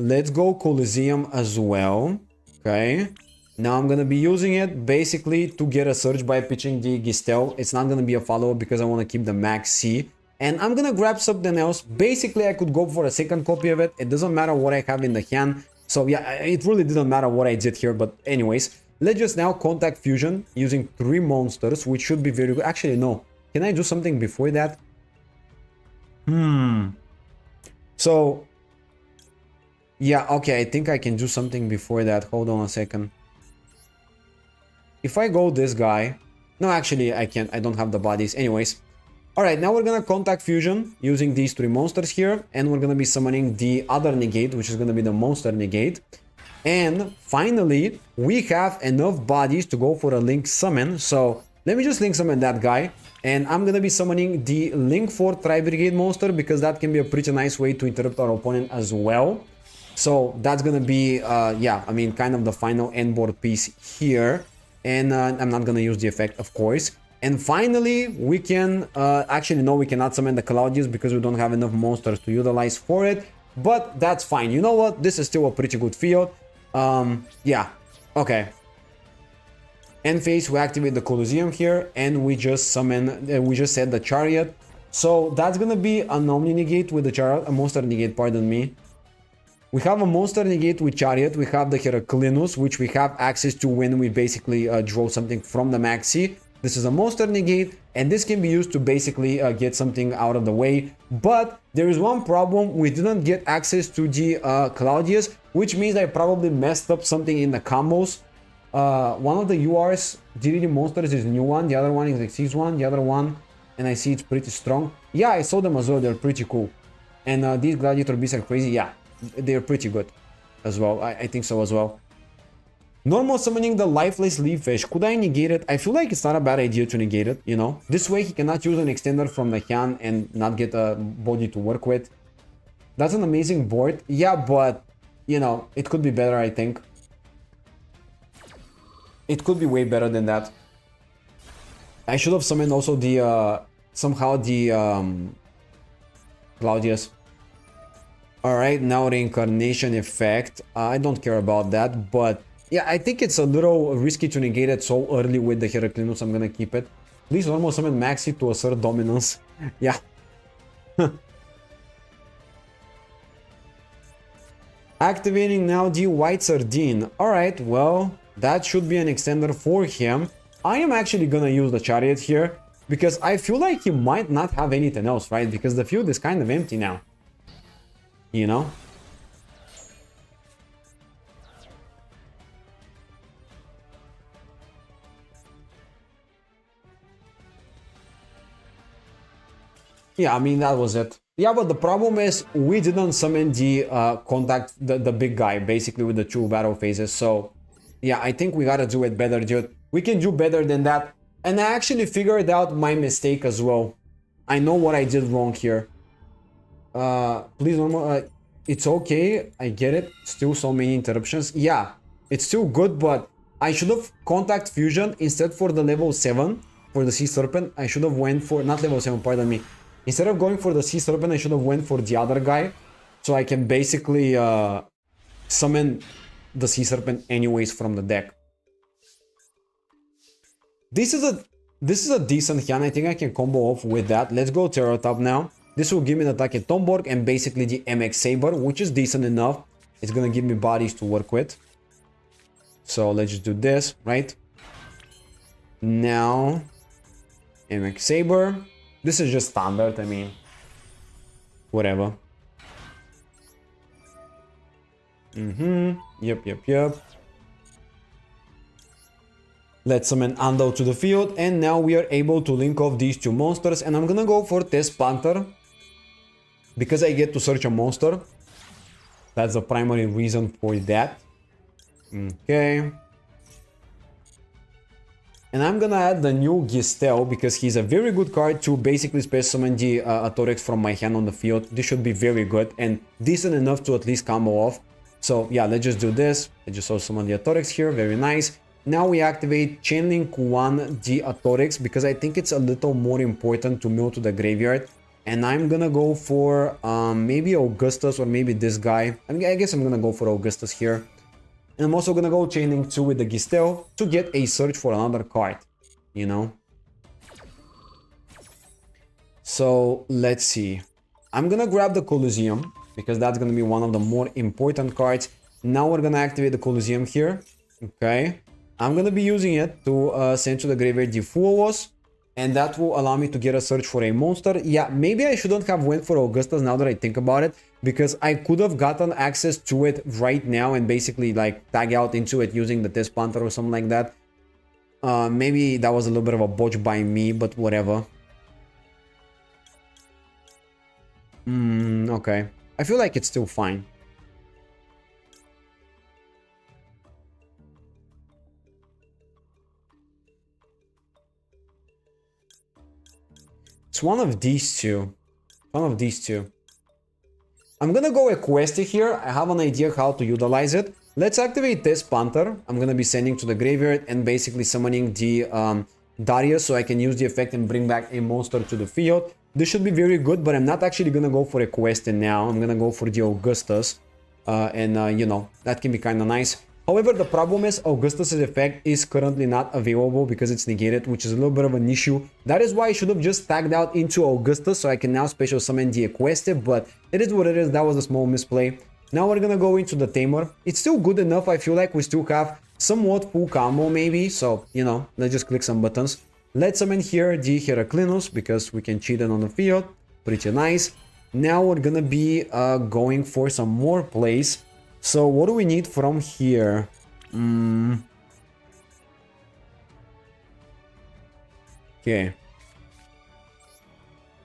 let's go Coliseum as well. Okay. Now I'm gonna be using it basically to get a search by pitching the Gistel. It's not gonna be a follow-up because I want to keep the max C. And I'm gonna grab something else. Basically, I could go for a second copy of it. It doesn't matter what I have in the hand. So yeah, it really didn't matter what I did here. But anyways, let's just now contact Fusion using 3 monsters, which should be very good. Actually, no. Can I do something before that? So... yeah, okay, I think I can do something before that. Hold on a second. If I go this guy... no, actually, I can't. I don't have the bodies. Anyways. Alright, now we're gonna contact Fusion using these 3 monsters here. And we're gonna be summoning the other negate, which is gonna be the monster negate. And finally, we have enough bodies to go for a Link summon. So, let me just Link summon that guy. And I'm gonna be summoning the Link 4 Tri-Brigade monster, because that can be a pretty nice way to interrupt our opponent as well. So that's gonna be, yeah, I mean, kind of the final end board piece here. And I'm not gonna use the effect, of course. And finally, we can, actually, no, we cannot summon the Claudius because we don't have enough monsters to utilize for it. But that's fine. You know what? This is still a pretty good field. Yeah, okay. End phase, we activate the Colosseum here, and we just summon, we just set the Chariot. So that's gonna be an Omni negate with the Chariot, a monster negate, pardon me. We have a monster negate with Chariot, we have the Heraclinus, which we have access to when we basically draw something from the maxi. This is a monster negate, and this can be used to basically get something out of the way. But there is one problem, we didn't get access to the Claudius, which means I probably messed up something in the combos. One of the URs, DDD monsters, is a new one, the other one is Xyz one, the other one, and I see it's pretty strong. Yeah, I saw them as well, they're pretty cool. And these Gladiator beasts are crazy, yeah. They're pretty good as well. I think so as well. Normal summoning the lifeless leaf fish. Could I negate it? I feel like it's not a bad idea to negate it, you know. This way he cannot use an extender from the hand and not get a body to work with. That's an amazing board. Yeah, but, you know, it could be better, I think. It could be way better than that. I should have summoned also the, somehow the, Claudius. Alright, now reincarnation effect. I don't care about that, but yeah, I think it's a little risky to negate it so early with the Heraclinus. I'm gonna keep it. Please normal summon Maxi to assert dominance. Yeah. Activating now the White Sardine. Alright, well, that should be an extender for him. I am actually gonna use the Chariot here, because I feel like he might not have anything else, right? Because the field is kind of empty now. You know? Yeah, I mean, that was it. Yeah, but the problem is we didn't summon the contact, the big guy, basically with the 2 battle phases. So, yeah, I think we gotta do it better, dude. We can do better than that. And I actually figured out my mistake as well. I know what I did wrong here. Please normal... it's okay, I get it. Still so many interruptions. Yeah, it's still good, but I should have contact fusion instead for the level 7 for the sea serpent. I should have went for not level 7, pardon me. Instead of going for the sea serpent, I should have went for the other guy, so I can basically summon the sea serpent anyways from the deck. This is a decent hand. I think I can combo off with that. Let's go Terror Top now. This will give me the attack at Tomborg and basically the MX Saber, which is decent enough. It's gonna give me bodies to work with. So let's just do this, right? Now, MX Saber. This is just standard, I mean, whatever. Yep. Let's summon Ando to the field, and now we are able to link off these two monsters, and I'm gonna go for Test Panther because I get to search a monster. That's the primary reason for that. Okay. And I'm gonna add the new Gistel because he's a very good card to basically special summon the Atorex from my hand on the field. This should be very good and decent enough to at least combo off. So yeah, let's just do this. I just also summon the Atorex here, very nice. Now we activate Chainlink 1 the Atorex because I think it's a little more important to mill to the graveyard. And I'm gonna go for maybe Augustus or maybe this guy. I mean, I guess I'm gonna go for Augustus here. And I'm also gonna go Chainlink 2 with the Gistel to get a search for another card, you know? So let's see. I'm gonna grab the Colosseum because that's gonna be one of the more important cards. Now we're gonna activate the Colosseum here. Okay. I'm gonna be using it to send to the graveyard the Fuos, and that will allow me to get a search for a monster. Yeah, maybe I shouldn't have went for Augustus now that I think about it, because I could have gotten access to it right now and basically like tag out into it using the Test Panther or something like that. Maybe that was a little bit of a botch by me, but whatever. Okay. I feel like it's still fine. It's one of these two. One of these two. I'm gonna go Equesti here. I have an idea how to utilize it. Let's activate Test Panther. I'm gonna be sending to the graveyard and basically summoning the Darius so I can use the effect and bring back a monster to the field. This should be very good, but I'm not actually gonna go for Equesti now. I'm gonna go for the Augustus. You know, that can be kind of nice. However, the problem is Augustus's effect is currently not available because it's negated, which is a little bit of an issue. That is why I should have just tagged out into Augustus so I can now special summon the Equesti, but it is what it is. That was a small misplay. Now we're gonna go into the Tamer. It's still good enough. I feel like we still have somewhat full combo maybe, so, you know, let's just click some buttons. Let's summon here the Heraclinus because we can cheat it on the field. Pretty nice. Now we're gonna be going for some more plays. So what do we need from here? Okay.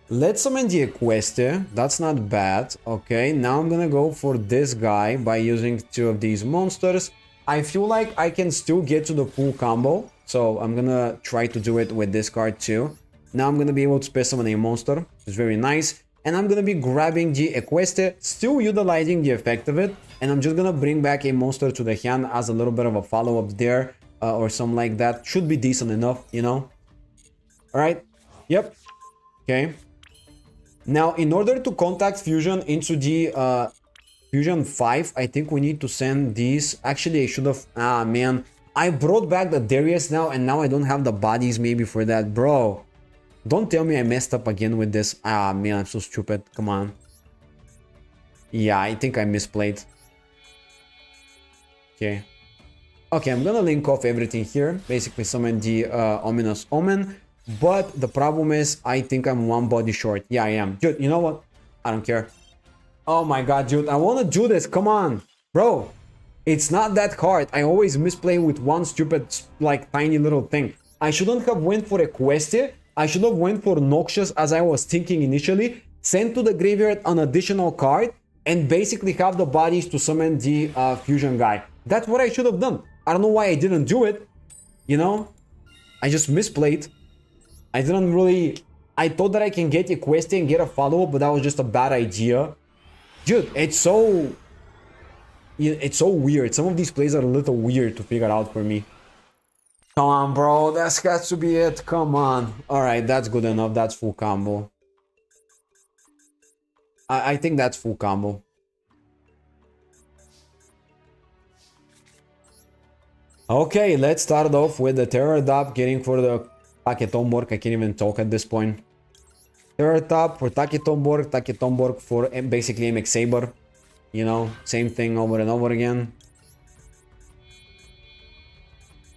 Let's summon the Equesti. That's not bad. Okay, now I'm gonna go for this guy by using two of these monsters. I feel like I can still get to the full combo, so I'm gonna try to do it with this card too. Now I'm gonna be able to special summon a monster. It's very nice. And I'm gonna be grabbing the Equesti, still utilizing the effect of it. And I'm just gonna bring back a monster to the hand as a little bit of a follow-up there, or something like that. Should be decent enough, you know? Alright. Yep. Okay. Now, in order to contact Fusion into the Fusion 5, I think we need to send these. Actually, I should have... Ah, man. I brought back the Darius now, and now I don't have the bodies maybe for that. Bro. Don't tell me I messed up again with this. Ah, man, I'm so stupid. Come on. Yeah, I think I misplayed. Okay. Okay, I'm gonna link off everything here. Basically summon the Ominous Omen. But the problem is, I think I'm one body short. Yeah, I am. Dude, you know what? I don't care. Oh my god, dude. I wanna do this. Come on. Bro. It's not that hard. I always misplay with one stupid, like, tiny little thing. I shouldn't have went for Equesti. I should have went for Noxious as I was thinking initially, send to the graveyard an additional card, and basically have the bodies to summon the Fusion guy. That's what I should have done. I don't know why I didn't do it, you know? I just misplayed. I didn't really... I thought that I can get Equesti and get a follow-up, but that was just a bad idea. Dude, it's so weird. Some of these plays are a little weird to figure out for me. Come on, bro. That has to be it. Come on. Alright, that's good enough. That's full combo. I think that's full combo. Okay, let's start off with the Terror Dop getting for the Taketomborg. I can't even talk at this point. Terror Top for Taketomborg for basically MX Saber. You know, same thing over and over again.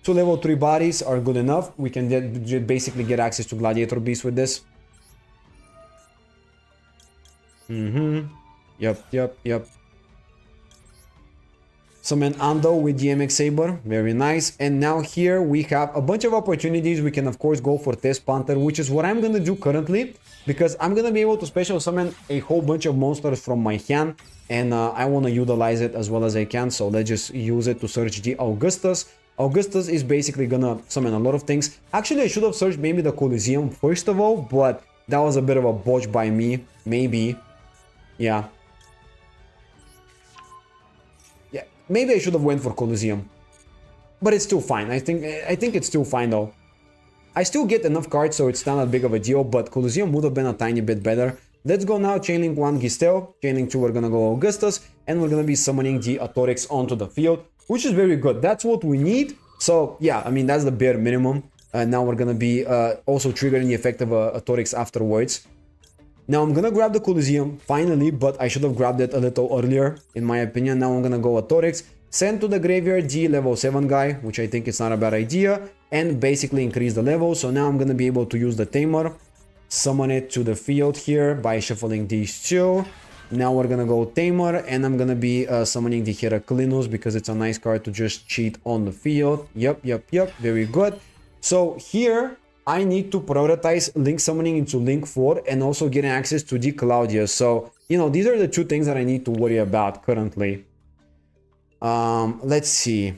2 level 3 bodies are good enough. We can basically get access to Gladiator Beast with this. Yep. Summon Ando with the MX Saber, very nice. And now here we have a bunch of opportunities. We can of course go for Test Panther, which is what I'm gonna do currently, because I'm gonna be able to special summon a whole bunch of monsters from my hand, and I want to utilize it as well as I can. So let's just use it to search the Augustus. Augustus is basically gonna summon a lot of things. Actually, I should have searched maybe the Colosseum first of all, but that was a bit of a botch by me. Maybe, yeah. Maybe I should have went for Colosseum, but it's still fine. I think it's still fine though. I still get enough cards, so it's not that big of a deal, but Colosseum would have been a tiny bit better. Let's go now, Chainlink 1 Gistel, Chainlink 2 we're gonna go Augustus, and we're gonna be summoning the Autorix onto the field, which is very good. That's what we need. So yeah, I mean, that's the bare minimum. Now we're gonna be also triggering the effect of Autorix afterwards. Now I'm gonna grab the Colosseum, finally, but I should have grabbed it a little earlier, in my opinion. Now I'm gonna go Autorix, send to the graveyard the level 7 guy, which I think is not a bad idea, and basically increase the level. So now I'm gonna be able to use the Tamer, summon it to the field here by shuffling these two. Now we're gonna go Tamer, and I'm gonna be summoning the Heraclinus, because it's a nice card to just cheat on the field. Yep, very good. So here I need to prioritize Link summoning into Link 4 and also getting access to the Claudius. So, you know, these are the two things that I need to worry about currently. Let's see.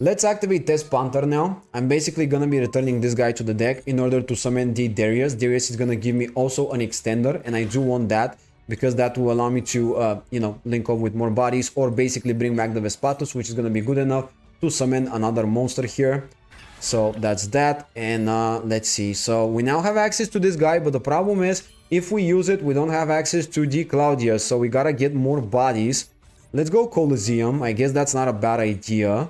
Let's activate Test Panther now. I'm basically gonna be returning this guy to the deck in order to summon the Darius. Darius is gonna give me also an extender, and I do want that because that will allow me to, you know, link up with more bodies, or basically bring back the Vespatus, which is gonna be good enough to summon another monster here. So that's that, and let's see. So we now have access to this guy, but the problem is, if we use it, we don't have access to the Claudius, so we gotta get more bodies. Let's go Colosseum. I guess that's not a bad idea.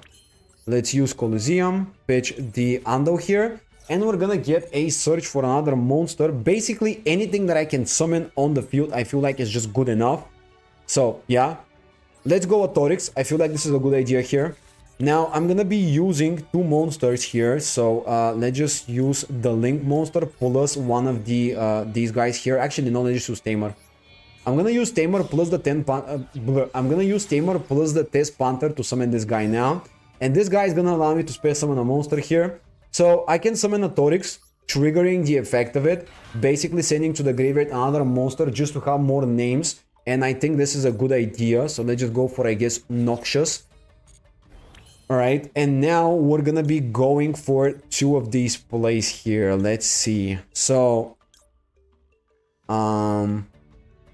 Let's use Colosseum, pitch the Ando here, and we're gonna get a search for another monster. Basically, anything that I can summon on the field, I feel like is just good enough. So, yeah. Let's go Autorix. I feel like this is a good idea here. Now, I'm gonna be using 2 monsters here. So, let's just use the Link monster plus one of the these guys here. Actually, no, let's just use Tamer. I'm gonna use Tamer plus the Test Panther to summon this guy now. And this guy is gonna allow me to space summon a monster here. So I can summon a Autorix, triggering the effect of it, basically sending to the graveyard another monster just to have more names. And I think this is a good idea. So let's just go for, I guess, Noxious. Alright, and now we're gonna be going for 2 of these plays here. Let's see. So,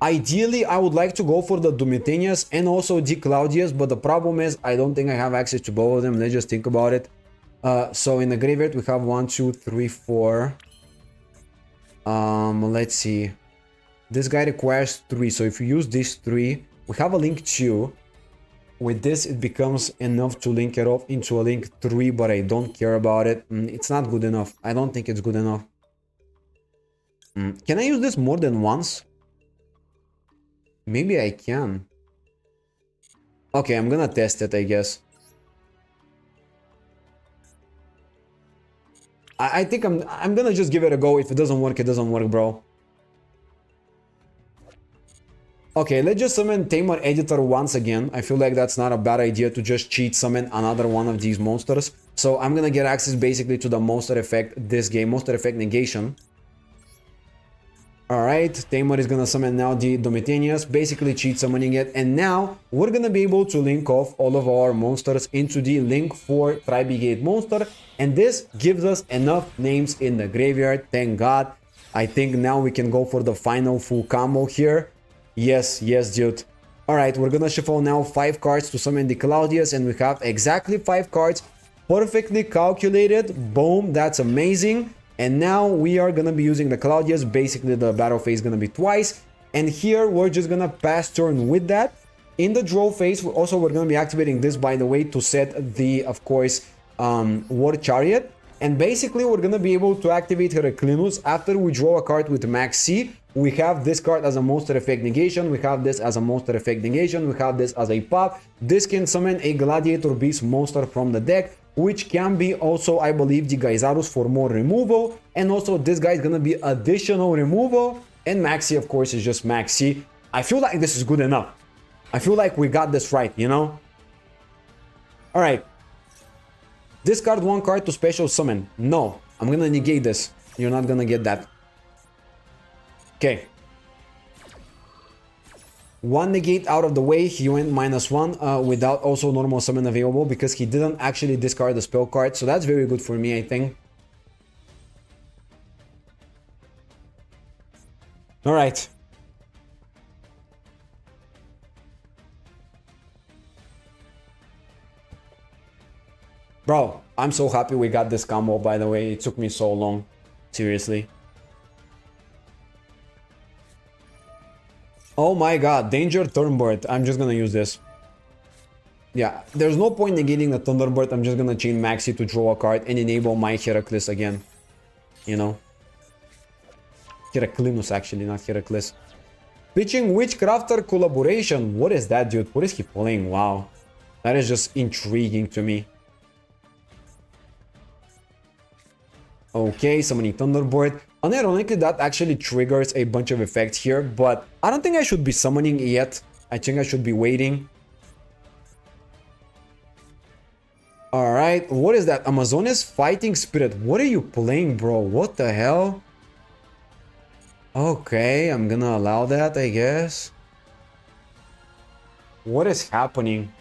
ideally, I would like to go for the Dumitanius and also the Claudius, but the problem is I don't think I have access to both of them. Let's just think about it. So in the graveyard we have 1, 2, 3, 4. Let's see. This guy requires 3, so if you use these 3, we have a Link 2. With this, it becomes enough to link it off into a Link 3, but I don't care about it. It's not good enough. I don't think it's good enough. Can I use this more than once? Maybe I can. Okay, I'm gonna test it, I guess. I think I'm gonna just give it a go. If it doesn't work, it doesn't work, bro. Okay, let's just summon Tamer Editor once again. I feel like that's not a bad idea to just cheat summon another one of these monsters. So I'm gonna get access basically to the monster effect this game, monster effect negation. Alright, Tamer is gonna summon now the Domitanius, basically cheat summoning it, and now we're gonna be able to link off all of our monsters into the Link 4 Tri-Brigade monster, and this gives us enough names in the graveyard, thank God. I think now we can go for the final full combo here. Yes, yes, dude. Alright, we're gonna shuffle now 5 cards to summon the Claudius, and we have exactly 5 cards. Perfectly calculated. Boom, that's amazing. And now we are gonna be using the Claudius. Basically, the battle phase is gonna be twice. And here, we're just gonna pass turn with that. In the draw phase, we're gonna be activating this, by the way, to set the, of course, War Chariot. And basically, we're gonna be able to activate Heraclinus after we draw a card with Max C. We have this card as a monster effect negation. We have this as a monster effect negation. We have this as a pop. This can summon a Gladiator Beast monster from the deck, which can be also, I believe, the Gaizarus for more removal. And also, this guy is gonna be additional removal. And Maxi, of course, is just Maxi. I feel like this is good enough. I feel like we got this right, you know? Alright. Discard 1 card to special summon. No, I'm gonna negate this. You're not gonna get that. Okay. 1 negate out of the way. He went -1 without also normal summon available because he didn't actually discard the spell card. So that's very good for me, I think. Alright. Bro, I'm so happy we got this combo, by the way. It took me so long. Seriously. Oh my god, Danger Thunderbird. I'm just gonna use this. Yeah, there's no point negating the Thunderbird. I'm just gonna chain Maxi to draw a card and enable my Heracles again. You know? Heraclinus, actually, not Heracles. Pitching Witchcrafter collaboration. What is that, dude? What is he playing? Wow. That is just intriguing to me. Okay, summoning Thunderbird. Unironically, that actually triggers a bunch of effects here, but I don't think I should be summoning yet. I think I should be waiting. Alright, what is that? Amazonas Fighting Spirit. What are you playing, bro? What the hell? Okay, I'm gonna allow that, I guess. What is happening?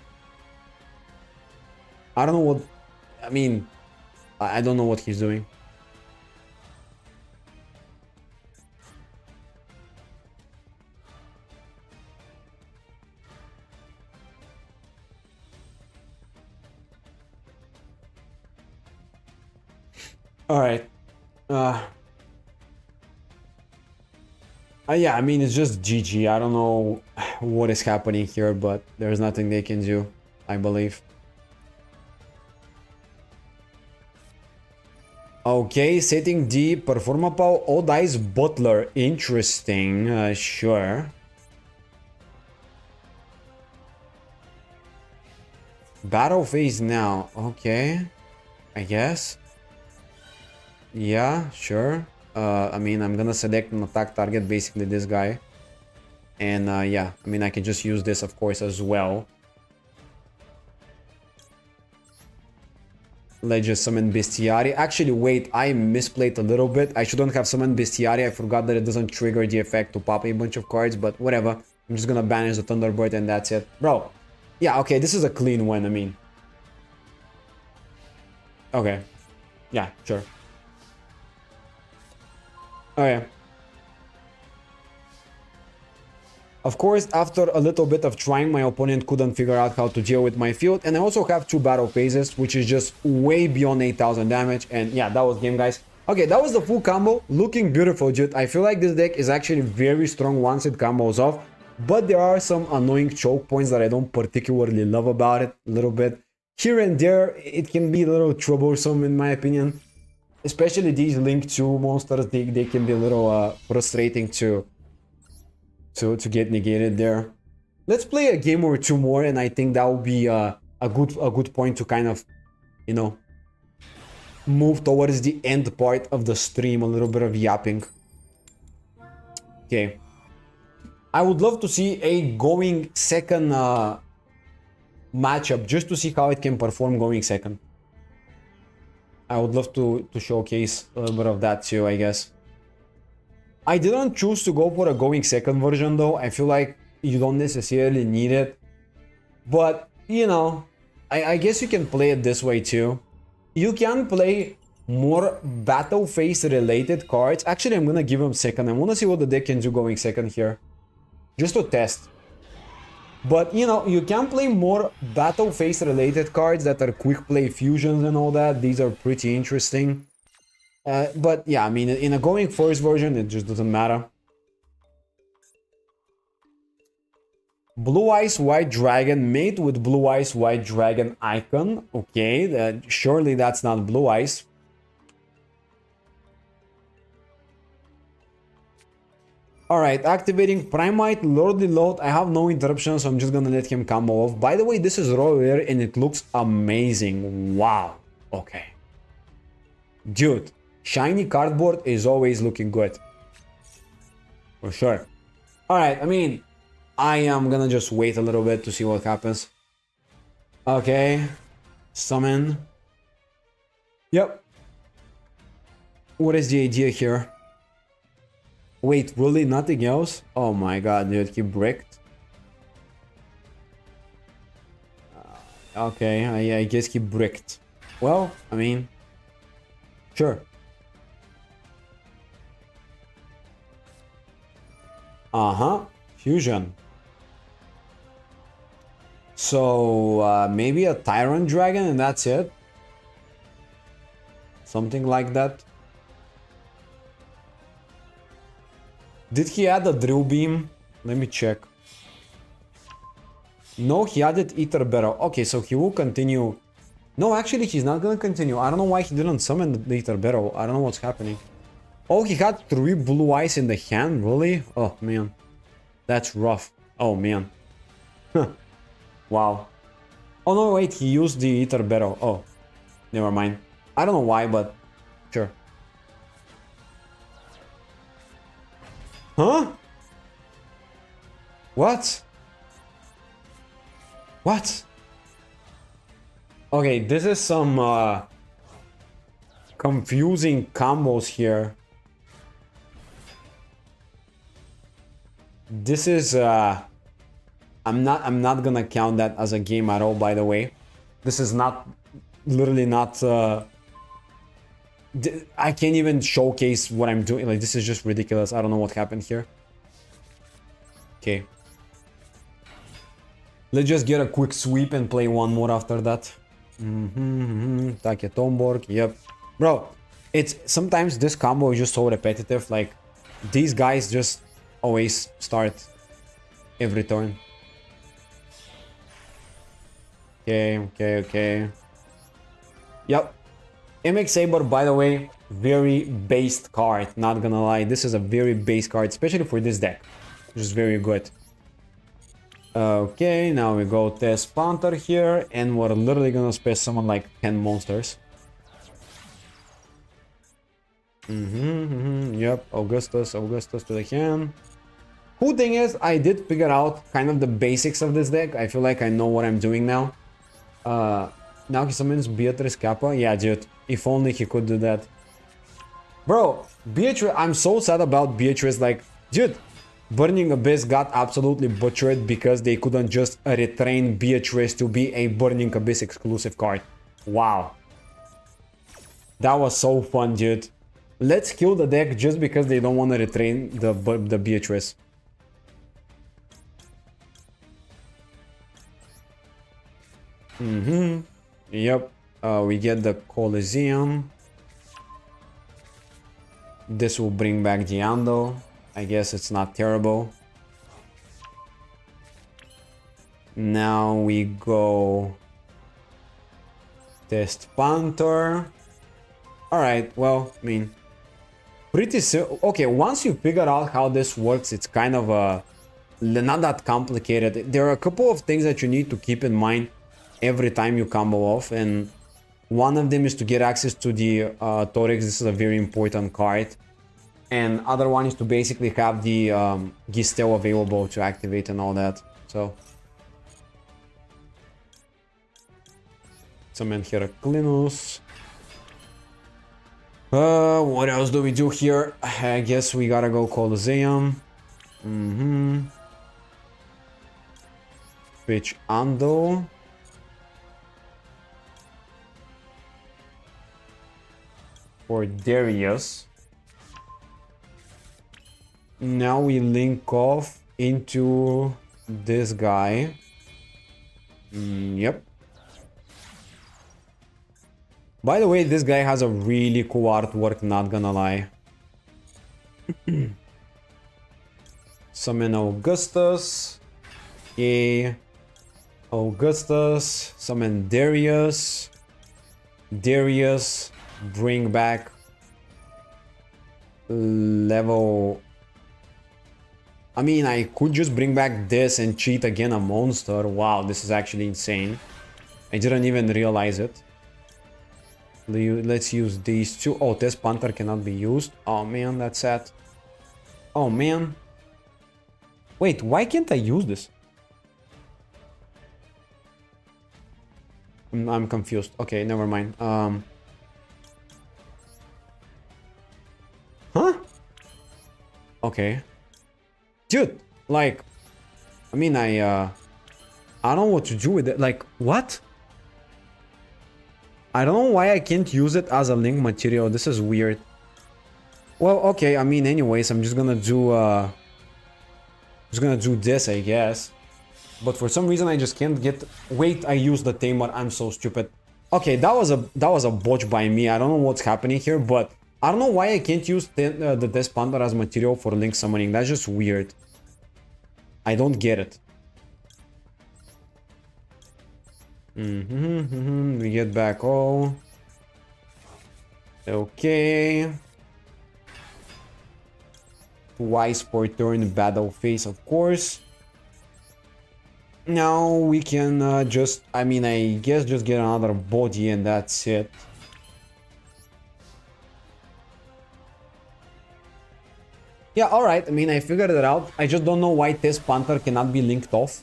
I don't know what... I mean, I don't know what he's doing. Alright. Yeah, I mean, it's just GG. I don't know what is happening here, but there's nothing they can do, I believe. Okay, setting the Performapal Odice Butler. Interesting. Sure. Battle phase now. Okay. I guess. Yeah, sure. I mean, I'm gonna select an attack target, basically this guy. And yeah, I mean, I can just use this, of course, as well. Let's just summon Bestiari. Actually, wait, I misplayed a little bit. I shouldn't have summoned Bestiari. I forgot that it doesn't trigger the effect to pop a bunch of cards, but whatever. I'm just gonna banish the Thunderbird and that's it. Bro, yeah, okay, this is a clean win, I mean. Okay. Yeah, sure. Oh yeah. Of course, after a little bit of trying, my opponent couldn't figure out how to deal with my field. And I also have 2 battle phases, which is just way beyond 8,000 damage. And yeah, that was game, guys. Okay, that was the full combo. Looking beautiful, dude. I feel like this deck is actually very strong once it combos off. But there are some annoying choke points that I don't particularly love about it. A little bit. Here and there, it can be a little troublesome in my opinion. Especially these Link 2 monsters, they can be a little frustrating to get negated there. Let's play a game or 2 more, and I think that will be a good point to kind of, you know, move towards the end part of the stream. A little bit of yapping. Okay. I would love to see a going second matchup, just to see how it can perform going second. I would love to showcase a little bit of that too, I guess. I didn't choose to go for a going second version though. I feel like you don't necessarily need it. But, you know, I guess you can play it this way too. You can play more battle phase related cards. Actually, I'm gonna give him second. I wanna see what the deck can do going second here. Just to test. But, you know, you can play more battle phase related cards that are quick play fusions and all that. These are pretty interesting. But yeah, I mean, in a going first version, it just doesn't matter. Blue Eyes White Dragon mate with Blue Eyes White Dragon icon. Okay, surely that's not Blue Eyes. Alright, activating Primite, Lordly Load. I have no interruption, so I'm just gonna let him combo off. By the way, this is raw rare and it looks amazing. Wow. Okay. Dude, shiny cardboard is always looking good. For sure. Alright, I mean, I am gonna just wait a little bit to see what happens. Okay. Summon. Yep. What is the idea here? Wait, really? Nothing else? Oh my god, dude, he bricked. Okay, I guess he bricked. Well, I mean, sure. Uh-huh, fusion. So, maybe a Tyrant Dragon and that's it? Something like that. Did he add a drill beam? Let me check. No, he added Ether Barrel. Okay, so he will continue. No, actually, he's not gonna continue. I don't know why he didn't summon the Ether Barrel. I don't know what's happening. Oh, he had 3 blue eyes in the hand? Really? Oh, man. That's rough. Oh, man. Wow. Oh, no, wait. He used the Ether Barrel. Oh, never mind. I don't know why, but sure. Huh? What? What? Okay, this is some confusing combos here. This is I'm not gonna count that as a game at all, by the way. This is not literally not I can't even showcase what I'm doing. Like, this is just ridiculous. I don't know what happened here. Okay. Let's just get a quick sweep and play one more after that. Take Tomborg. Yep. Bro, it's sometimes this combo is just so repetitive. Like, these guys just always start every turn. Okay. Yep. MX Saber, by the way, very based card, not gonna lie. This is a very base card, especially for this deck, which is very good. Okay, now we go test Panther here, and we're literally gonna space someone like 10 monsters. Yep, Augustus to the hand. Cool thing is, I did figure out kind of the basics of this deck. I feel like I know what I'm doing now. Now he summons Beatrice Kappa. Yeah, dude. If only he could do that. Bro, Beatrice, I'm so sad about Beatrice. Like, dude, Burning Abyss got absolutely butchered because they couldn't just retrain Beatrice to be a Burning Abyss exclusive card. Wow. That was so fun, dude. Let's kill the deck just because they don't want to retrain the Beatrice. Yep. We get the Coliseum. This will bring back Diando. I guess it's not terrible. Now we go test Panther. Alright, well, I mean, pretty okay, once you figure out how this works, it's kind of not that complicated. There are a couple of things that you need to keep in mind every time you combo off, and one of them is to get access to the Thorax. This is a very important card. And other one is to basically have the Gistel available to activate and all that. So summon Heraclinus. What else do we do here? I guess we gotta go Colosseum. Switch Ando. for Darius. Now we link off into this guy. Yep. By the way, this guy has a really cool artwork, not gonna lie. Summon Augustus. Okay. Augustus. Summon Darius. Darius. Bring back level. I mean, I could just bring back this and cheat again a monster. Wow, this is actually insane. I didn't even realize it. Let's use these two. Oh, this Panther cannot be used. Oh man, that's sad. Oh man. Wait, why can't I use this? I'm confused. Okay, never mind. Huh? Okay. Dude, like, I mean, I don't know what to do with it. Like, what? I don't know why I can't use it as a link material. This is weird. Well, okay, I mean, anyways, I'm just gonna do this, I guess. But for some reason I just can't get. Wait, I used the tamer. I'm so stupid. Okay, that was a botch by me. I don't know what's happening here, but I don't know why I can't use the Death Panther as material for link summoning. That's just weird. I don't get it. We get back all. Okay. Twice per turn battle phase, of course. Now we can just, I mean, I guess just get another body and that's it. Yeah, alright, I mean, I figured it out. I just don't know why this Panther cannot be linked off.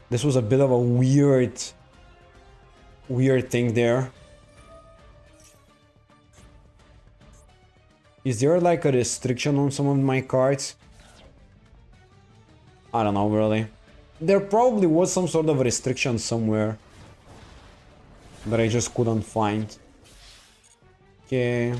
This was a bit of a weird thing there. Is there like a restriction on some of my cards? I don't know, really. There probably was some sort of restriction somewhere that I just couldn't find. Okay.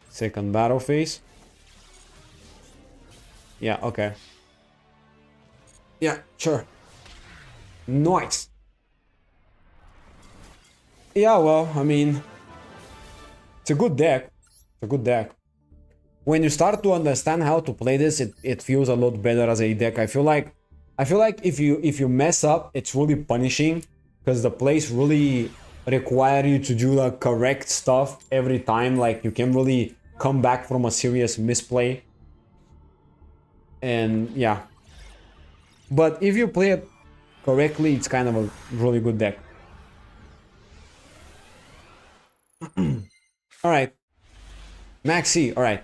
Second battle phase. Yeah, okay. Yeah, sure. Nice. Yeah, well, I mean, it's a good deck. It's a good deck. When you start to understand how to play this, it feels a lot better as a deck. I feel like if you mess up, it's really punishing because the plays really require you to do the correct stuff every time. Like you can really come back from a serious misplay. And yeah. But if you play it correctly, it's kind of a really good deck. Alright. Maxi, alright.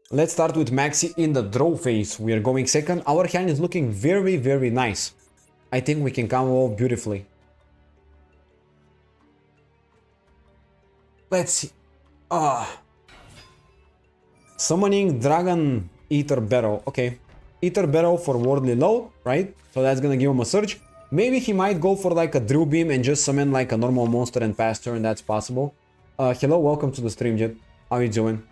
Let's start with Maxi in the draw phase. We are going second. Our hand is looking very, very nice. I think we can combo beautifully. Let's see. Summoning Dragon Eater Barrel. Okay. Eater Barrel for Worldly Load, right? So that's gonna give him a surge. Maybe he might go for like a Drill Beam and just summon like a normal monster and pass turn. That's possible. Hello, welcome to the stream, Jet. How you doing?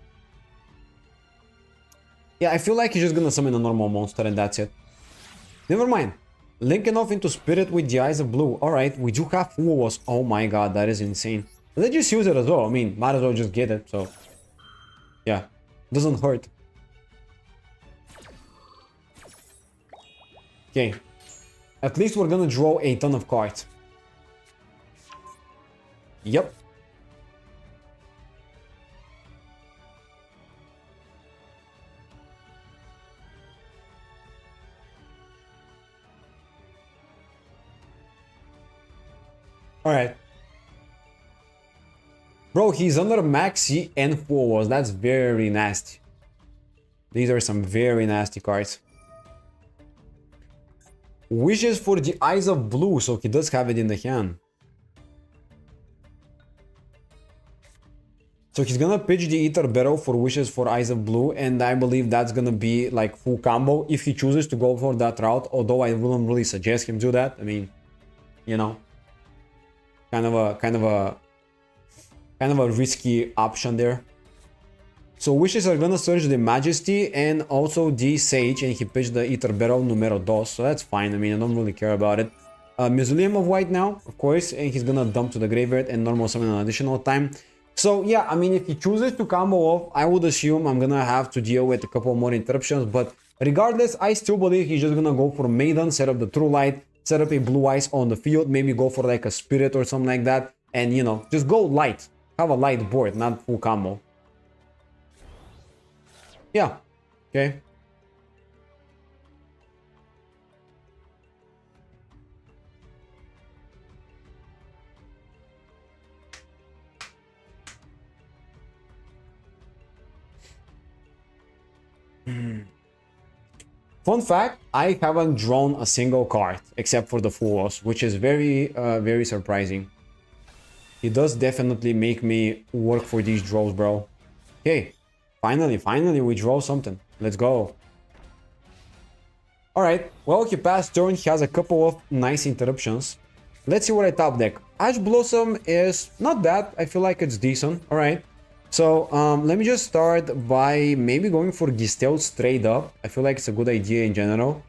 Yeah, I feel like he's just gonna summon a normal monster and that's it. Never mind. Linking off into Spirit with the Eyes of Blue. Alright, we do have Fuos. Oh my god, that is insane. Let's just use it as well. I mean, might as well just get it, so... yeah, doesn't hurt. Okay. At least we're gonna draw a ton of cards. Yep. Alright. Bro, he's under Maxi and Fuos. That's very nasty. These are some very nasty cards. Wishes for the Eyes of Blue, so he does have it in the hand. So he's gonna pitch the Ether Barrel for Wishes for Eyes of Blue, and I believe that's gonna be like full combo if he chooses to go for that route, although I wouldn't really suggest him do that. I mean, you know, kind of a risky option there. So Wishes are gonna search the Majesty and also the Sage, and he pitched the Ether Barrel numero 2, so that's fine. I mean, I don't really care about it. Mausoleum of White now, of course, and he's gonna dump to the graveyard and normal summon an additional time. So yeah, I mean, if he chooses to combo off, I would assume I'm gonna have to deal with a couple more interruptions, but regardless, I still believe he's just gonna go for Maiden, set up the True Light, set up a Blue Eyes on the field, maybe go for like a Spirit or something like that, and you know, just go light. Have a light board, not full combo. Yeah, okay. Fun fact, I haven't drawn a single card except for the Full Loss, which is very surprising. It does definitely make me work for these draws, bro. Okay, finally we draw something. Let's go. Alright, well, he passed turn, he has a couple of nice interruptions. Let's see what I top deck. Ash Blossom is not bad, I feel like it's decent, alright. So, let me just start by maybe going for Gistel straight up. I feel like it's a good idea in general.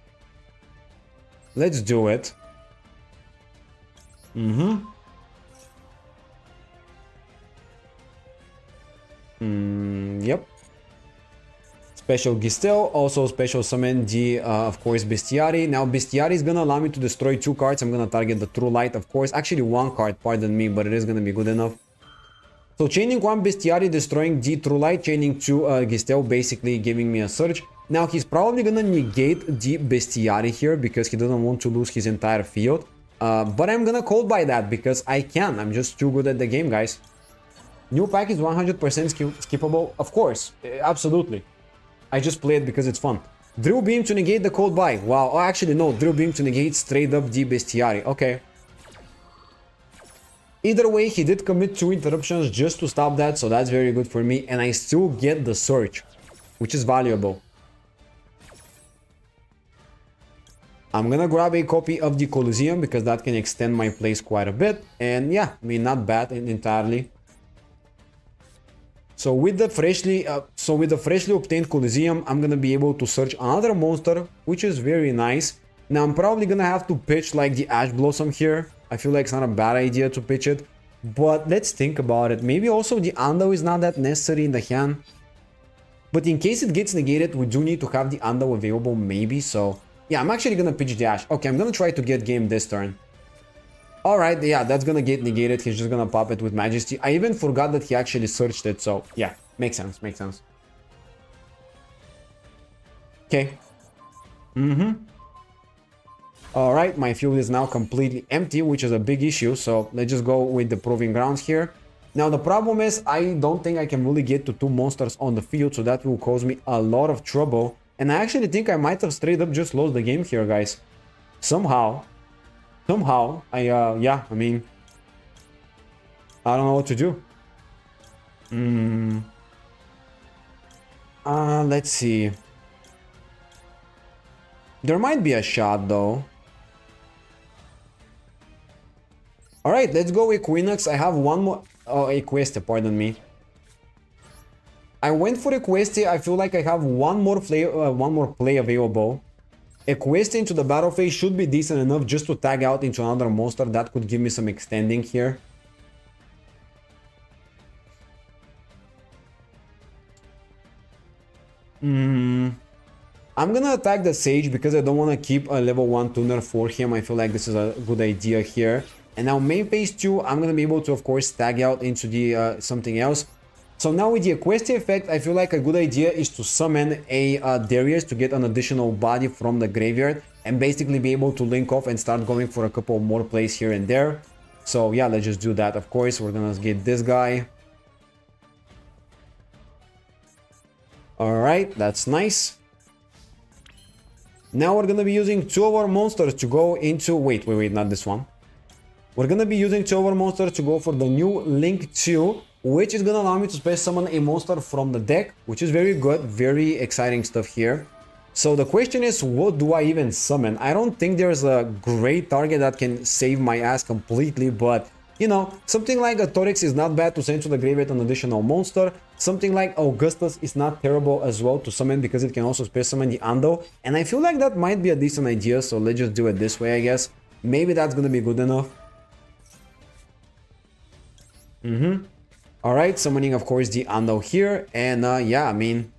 Let's do it. Yep. Special Gistel, also special summon the, of course, Bestiary. Now, Bestiary is gonna allow me to destroy 2 cards. I'm gonna target the True Light, of course. Actually, 1 card, pardon me, but it is gonna be good enough. So chaining 1 Bestiary, destroying the True Light, chaining 2 Gistel, basically giving me a search. Now he's probably gonna negate the Bestiary here because he doesn't want to lose his entire field. But I'm gonna call by that because I can. I'm just too good at the game, guys. New pack is 100% skippable, of course, absolutely. I just play it because it's fun. Drill Beam to negate the Cold Buy. Wow, oh, actually no, Drill Beam to negate straight up the Bestiary. Okay. Either way, he did commit 2 interruptions just to stop that, so that's very good for me, and I still get the search, which is valuable. I'm gonna grab a copy of the Colosseum because that can extend my plays quite a bit, and yeah, I mean, not bad entirely. So with the freshly obtained Colosseum, I'm gonna be able to search another monster, which is very nice. Now I'm probably gonna have to pitch like the Ash Blossom here. I feel like it's not a bad idea to pitch it, but let's think about it. Maybe also the Ando is not that necessary in the hand. But in case it gets negated, we do need to have the Ando available maybe, so yeah, I'm actually gonna pitch the Ash. Okay, I'm gonna try to get game this turn. Alright, yeah, that's gonna get negated. He's just gonna pop it with Majesty. I even forgot that he actually searched it, so yeah, makes sense, makes sense. Okay. Alright, my field is now completely empty, which is a big issue, so let's just go with the Proving Grounds here. Now, the problem is, I don't think I can really get to 2 monsters on the field, so that will cause me a lot of trouble. And I actually think I might have straight up just lost the game here, guys. Somehow, yeah, I mean, I don't know what to do. Let's see. There might be a shot, though. Alright, let's go Equinox. I have one more... Oh, Equeste, pardon me. I went for Equeste. I feel like I have one more play available. Equeste into the battle phase should be decent enough just to tag out into another monster. That could give me some extending here. I'm gonna attack the Sage because I don't want to keep a level 1 tuner for him. I feel like this is a good idea here. And now main phase 2, I'm gonna be able to, of course, tag out into the something else. So now with the Equeste effect, I feel like a good idea is to summon a Darius to get an additional body from the graveyard and basically be able to link off and start going for a couple more plays here and there. So yeah, let's just do that. Of course, we're gonna get this guy. Alright, that's nice. Now we're gonna be using 2 of our monsters to go into... Wait, not this one. We're gonna be using 2 of our monsters to go for the new Link 2. which is gonna allow me to space summon a monster from the deck, which is very good, very exciting stuff here. So the question is, what do I even summon? I don't think there's a great target that can save my ass completely, but you know, something like a Torix is not bad to send to the graveyard an additional monster. Something like Augustus is not terrible as well to summon because it can also space summon the Ando. And I feel like that might be a decent idea, so let's just do it this way, I guess. Maybe that's gonna be good enough. Alright, summoning of course the Ando here, and yeah, I mean...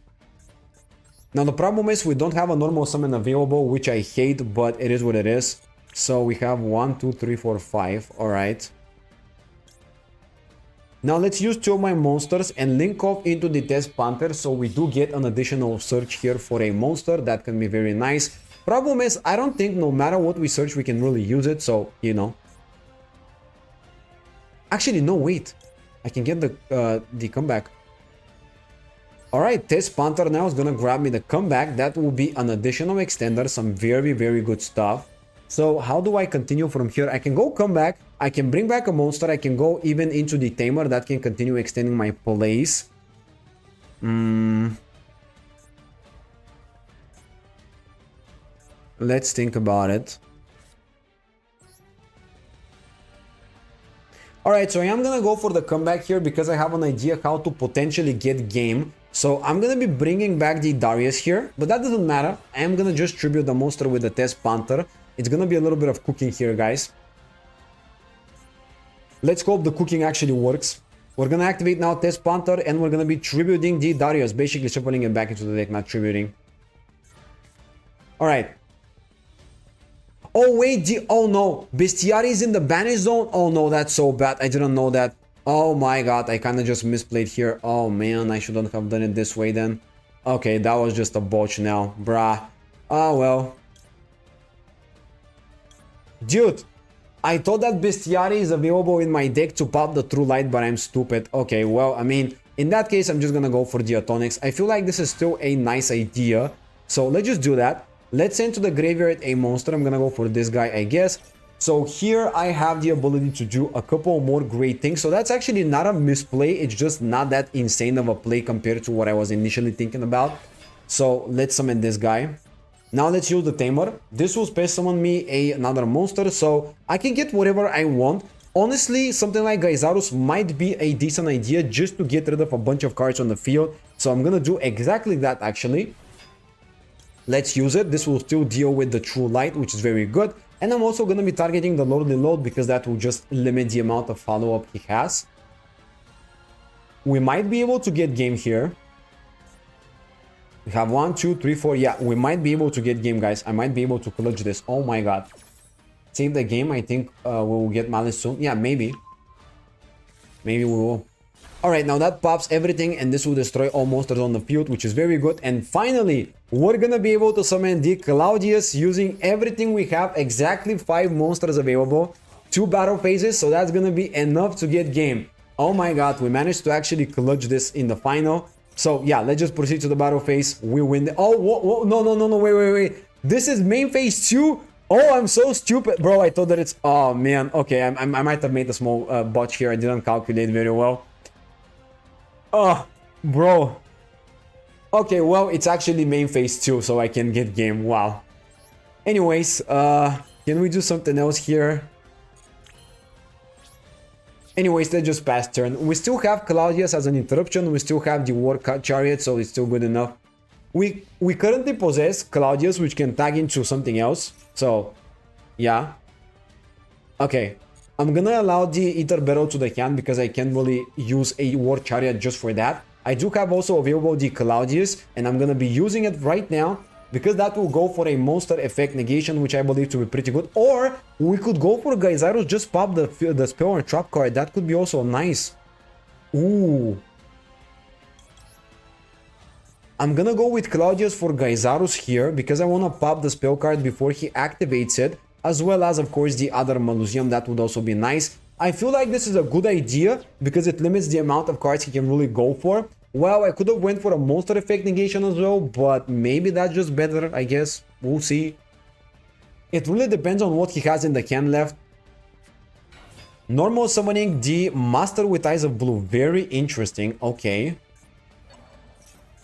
Now the problem is we don't have a normal summon available, which I hate, but it is what it is. So we have 1, 2, 3, 4, 5, alright. Now let's use 2 of my monsters and link off into the Test Panther, so we do get an additional search here for a monster. That can be very nice. Problem is, I don't think no matter what we search we can really use it, so, you know. Actually, no, wait. I can get the comeback. Alright, Test Panther now is gonna grab me the comeback. That will be an additional extender, some very, very good stuff. So how do I continue from here? I can go comeback, I can bring back a monster, I can go even into the Tamer. That can continue extending my plays. Let's think about it. Alright, so I am gonna go for the comeback here because I have an idea how to potentially get game. So I'm gonna be bringing back the Darius here, but that doesn't matter. I am gonna just tribute the monster with the Test Panther. It's gonna be a little bit of cooking here, guys. Let's hope the cooking actually works. We're gonna activate now Test Panther and we're gonna be tributing the Darius, basically shuffling it back into the deck, not tributing. Alright. Oh wait, oh no, Bestiary is in the banish zone? Oh no, that's so bad, I didn't know that. Oh my god, I kinda just misplayed here. Oh man, I shouldn't have done it this way then. Okay, that was just a botch now, bruh. Oh well. Dude, I thought that Bestiary is available in my deck to pop the True Light, but I'm stupid. Okay, well, I mean, in that case, I'm just gonna go for the Atonics. I feel like this is still a nice idea. So let's just do that. Let's send to the graveyard a monster. I'm gonna go for this guy, I guess. So here I have the ability to do a couple more great things. So that's actually not a misplay. It's just not that insane of a play compared to what I was initially thinking about. So let's summon this guy. Now let's use the Tamer. This will space summon me another monster, so I can get whatever I want. Honestly, something like Gyzarus might be a decent idea just to get rid of a bunch of cards on the field. So I'm gonna do exactly that actually. Let's use it. This will still deal with the True Light, which is very good. And I'm also gonna be targeting the Lordly Load because that will just limit the amount of follow-up he has. We might be able to get game here. We have 1, 2, 3, 4. Yeah, we might be able to get game, guys. I might be able to clutch this. Oh my god. Save the game. I think we'll get Malice soon. Yeah, maybe. Maybe we will. Alright, now that pops everything and this will destroy all monsters on the field, which is very good. And finally, we're gonna be able to summon the Claudius using everything we have. Exactly 5 monsters available. 2 battle phases, so that's gonna be enough to get game. Oh my god, we managed to actually clutch this in the final. So yeah, let's just proceed to the battle phase. We win the... Oh, whoa, no, wait. This is main phase 2? Oh, I'm so stupid. Bro, I thought that it's... Oh, man. Okay, I might have made a small botch here. I didn't calculate very well. Oh, bro. Okay, well, it's actually main phase 2, so I can get game. Wow. Anyways, can we do something else here? Anyways, let's just pass turn. We still have Claudius as an interruption. We still have the War Chariot, so it's still good enough. We currently possess Claudius, which can tag into something else. So, yeah. Okay. I'm gonna allow the Ether Barrel to the hand because I can't really use a War Chariot just for that. I do have also available the Claudius, and I'm gonna be using it right now because that will go for a monster effect negation, which I believe to be pretty good. Or we could go for Gyzarus, just pop the spell or trap card. That could be also nice. Ooh. I'm gonna go with Claudius for Gyzarus here because I want to pop the spell card before he activates it, as well as, of course, the other Malusium. That would also be nice. I feel like this is a good idea because it limits the amount of cards he can really go for. Well, I could have went for a monster effect negation as well, but maybe that's just better, I guess. We'll see. It really depends on what he has in the can left. Normal summoning the Master with Eyes of Blue. Very interesting. Okay.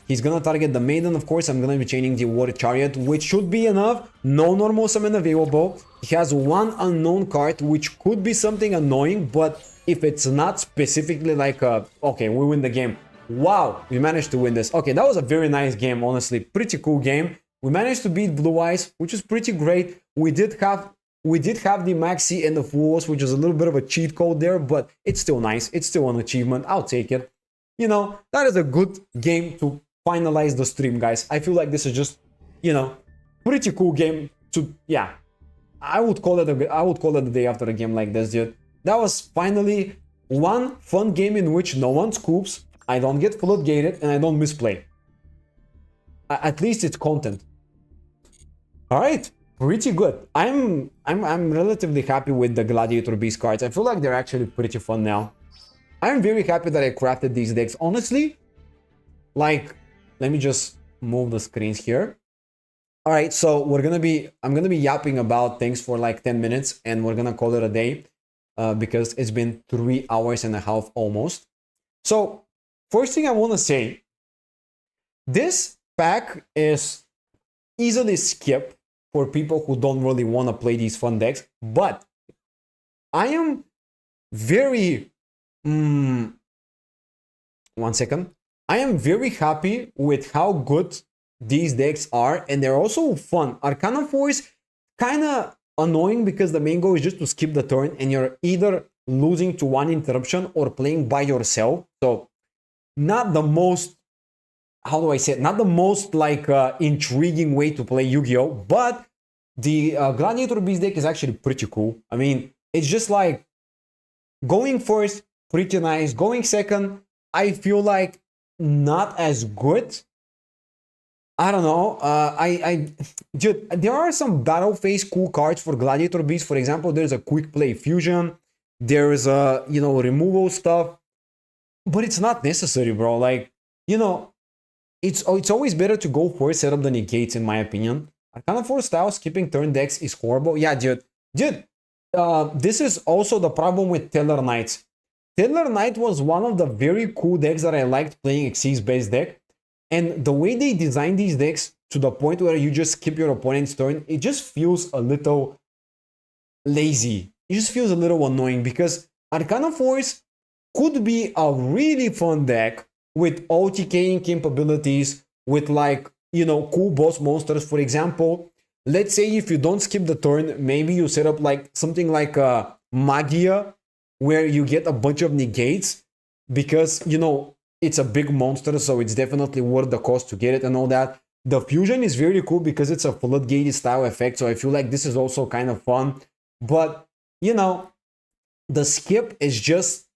He's gonna target the Maiden, of course. I'm gonna be chaining the War Chariot, which should be enough. No normal summon available. He has one unknown card, which could be something annoying, but if it's not specifically like a... Okay, we win the game. Wow, we managed to win this. Okay, that was a very nice game, honestly. Pretty cool game. We managed to beat Blue Eyes, which is pretty great. We did have the Maxi and the Fools, which is a little bit of a cheat code there, but it's still nice. It's still an achievement. I'll take it. You know, that is a good game to finalize the stream, guys. I feel like this is just, you know, pretty cool game to, yeah. I would call it a day after a game like this, dude. That was finally one fun game in which no one scoops, I don't get floodgated, and I don't misplay. At least it's content. All right, pretty good. I'm relatively happy with the Gladiator Beast cards. I feel like they're actually pretty fun now. I'm very happy that I crafted these decks. Honestly, like, let me just move the screens here. All right, so I'm gonna be yapping about things for like 10 minutes, and we're gonna call it a day because it's been 3 hours and a half almost. So first thing I want to say, this pack is easily skipped for people who don't really want to play these fun decks, but I am very... one second. I am very happy with how good these decks are, and they're also fun. Arcana Force, kind of annoying because the main goal is just to skip the turn, and you're either losing to one interruption or playing by yourself. So not the most, how do I say it? Not the most like intriguing way to play Yu-Gi-Oh! But the Gladiator Beast deck is actually pretty cool. I mean, it's just like going first, pretty nice. Going second, I feel like not as good. I don't know. Dude, there are some battle phase cool cards for Gladiator Beast. For example, there's a quick play fusion. There's a, you know, removal stuff. But it's not necessary, bro. Like, you know, it's always better to go first, set up the negates, in my opinion. Arcana Force style skipping turn decks is horrible. Yeah, dude. This is also the problem with Teller Knights. Teller Knight was one of the very cool decks that I liked playing Xyz based deck. And the way they design these decks to the point where you just skip your opponent's turn, it just feels a little lazy. It just feels a little annoying because Arcana Force could be a really fun deck with OTKing capabilities, with like, you know, cool boss monsters. For example, let's say if you don't skip the turn, maybe you set up like something like a Magia, where you get a bunch of negates because, you know, it's a big monster, so it's definitely worth the cost to get it and all that. The fusion is very cool because it's a floodgate style effect, so I feel like this is also kind of fun. But, you know, the skip is just,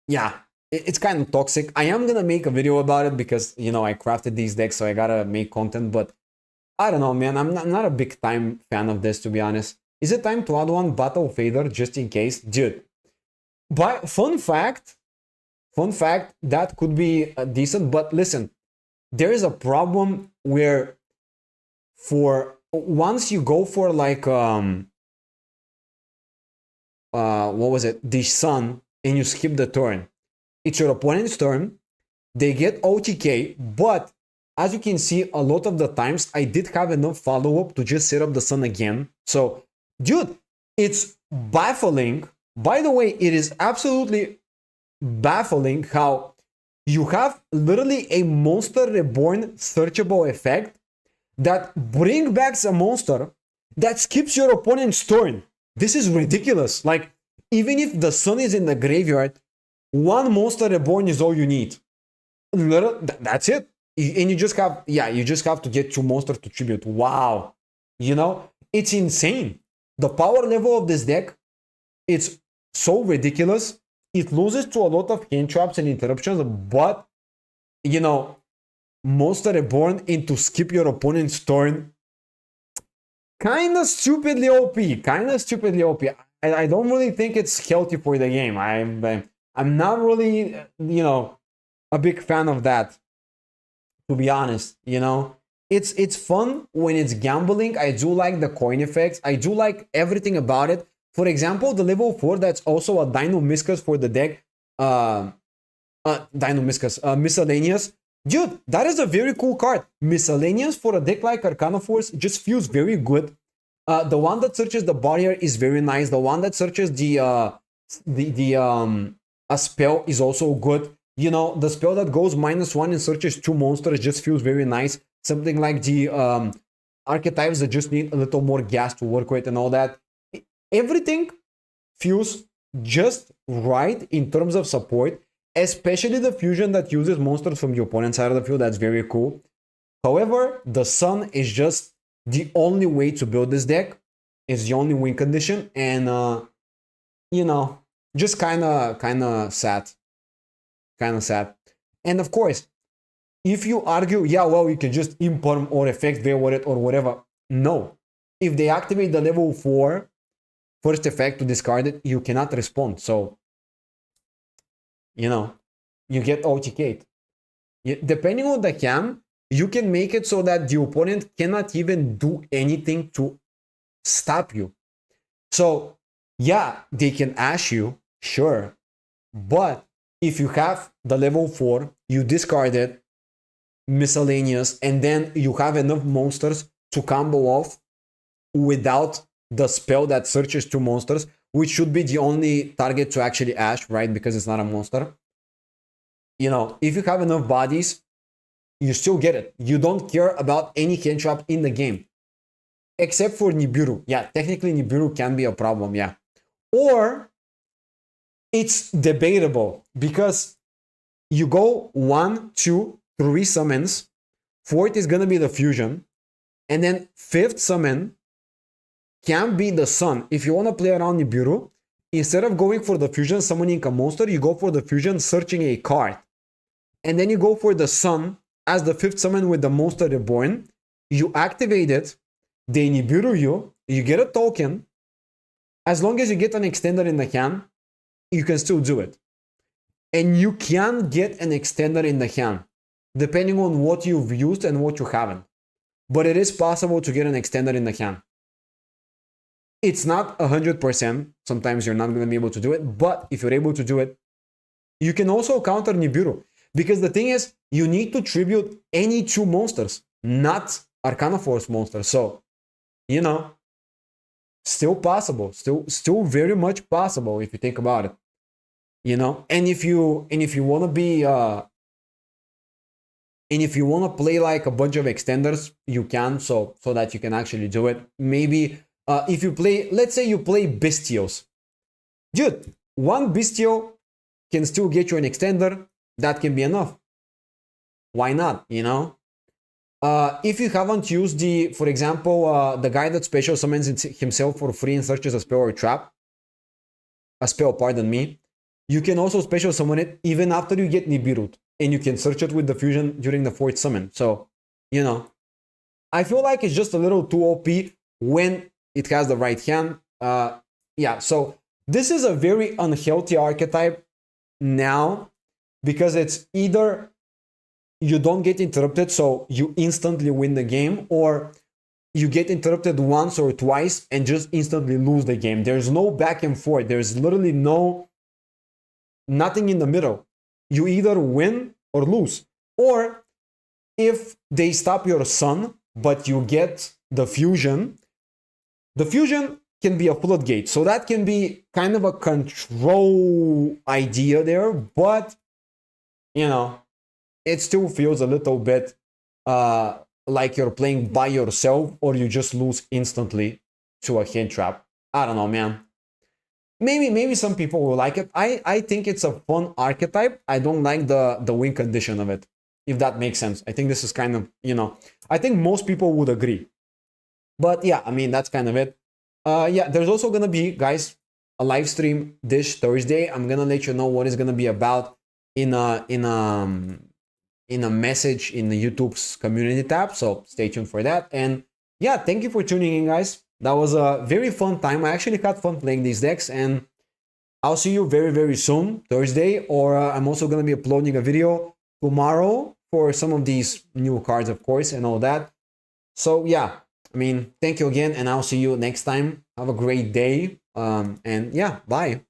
yeah, it's kind of toxic. I am gonna make a video about it because, you know, I crafted these decks, so I gotta make content, but I don't know, man. I'm not a big time fan of this, to be honest. Is it time to add one Battle Fader just in case? Dude, but fun fact, that could be decent, but listen, there is a problem where for once you go for like what was it, the Sun, and you skip the turn, it's your opponent's turn, they get OTK, but as you can see, a lot of the times I did have enough follow-up to just set up the Sun again. So dude, it's baffling. By the way, it is absolutely baffling how you have literally a Monster Reborn searchable effect that brings back a monster that skips your opponent's turn. This is ridiculous. Like, even if the Sun is in the graveyard, one Monster Reborn is all you need. That's it. And you just have, yeah, you just have to get 2 monsters to tribute. Wow. You know, it's insane. The power level of this deck, it's so ridiculous. It loses to a lot of hand traps and interruptions, but, you know, Monster Reborn into skip your opponent's turn, kind of stupidly OP. I don't really think it's healthy for the game. I'm not really, you know, a big fan of that, to be honest. You know, it's fun when it's gambling. I do like the coin effects. I do like everything about it. For example, the level 4 that's also a Dino Miscus for the deck, Dino Miscus, Miscellaneous. Dude, that is a very cool card. Miscellaneous for a deck like Arcana Force just feels very good. The one that searches the barrier is very nice. The one that searches a spell is also good. You know, the spell that goes -1 and searches 2 monsters just feels very nice. Something like the archetypes that just need a little more gas to work with and all that. Everything feels just right in terms of support, especially the fusion that uses monsters from the opponent's side of the field. That's very cool. However, the sun is just the only way to build this deck. It's the only win condition, and you know, just kind of sad. Kind of sad. And of course, if you argue, yeah, well, you can just imperm or effect veil it or whatever. No. If they activate the level 4 first effect to discard it, you cannot respond. So, you know, you get OTK'd. Depending on the cam, you can make it so that the opponent cannot even do anything to stop you. So, yeah, they can ash you, sure. But if you have the level 4, you discard it, miscellaneous, and then you have enough monsters to combo off without the spell that searches 2 monsters, which should be the only target to actually ash, right? Because it's not a monster. You know, if you have enough bodies, you still get it. You don't care about any hand trap in the game. Except for Nibiru. Yeah, technically Nibiru can be a problem, yeah. Or it's debatable because you go 1, 2, 3 summons, 4th is gonna be the fusion, and then 5th summon can be the sun. If you want to play around Nibiru, instead of going for the fusion summoning a monster, you go for the fusion searching a card. And then you go for the sun as the 5th summon with the monster reborn. You activate it, they Nibiru you get a token. As long as you get an extender in the hand, you can still do it. And you can get an extender in the hand, depending on what you've used and what you haven't. But it is possible to get an extender in the hand. It's not 100%. Sometimes you're not going to be able to do it. But if you're able to do it, you can also counter Nibiru. Because the thing is, you need to tribute any 2 monsters, not Arcana Force monsters. So, you know, still possible. Still very much possible if you think about it. You know, and if you want to be and if you want to play like a bunch of extenders, you can, so that you can actually do it. Maybe if you play, let's say you play Bestials. Dude, 1 Bestial can still get you an extender. That can be enough. Why not, you know? If you haven't used for example, the guy that special summons himself for free and searches a spell or trap, pardon me, you can also special summon it even after you get Nibiru, and you can search it with the fusion during the 4th summon. So, you know, I feel like it's just a little too OP when it has the right hand. Yeah, so this is a very unhealthy archetype now, because it's either you don't get interrupted, so you instantly win the game, or you get interrupted once or twice and just instantly lose the game. There's no back and forth. There's literally nothing in the middle. You either win or lose. Or if they stop your sun, but you get the fusion can be a floodgate. So that can be kind of a control idea there, but you know, it still feels a little bit like you're playing by yourself, or you just lose instantly to a hand trap. I don't know, man. Maybe some people will like it. I think it's a fun archetype. I don't like the win condition of it, if that makes sense. I think this is kind of, you know, I think most people would agree. But yeah, I mean, that's kind of it. Yeah, there's also gonna be, guys, a live stream this Thursday. I'm gonna let you know what it's gonna be about in a message in the YouTube's community tab. So stay tuned for that. And yeah, thank you for tuning in, guys. That was a very fun time. I actually had fun playing these decks, and I'll see you very, very soon, Thursday. Or I'm also gonna be uploading a video tomorrow for some of these new cards, of course, and all that. So yeah, I mean, thank you again, and I'll see you next time. Have a great day. And yeah, bye.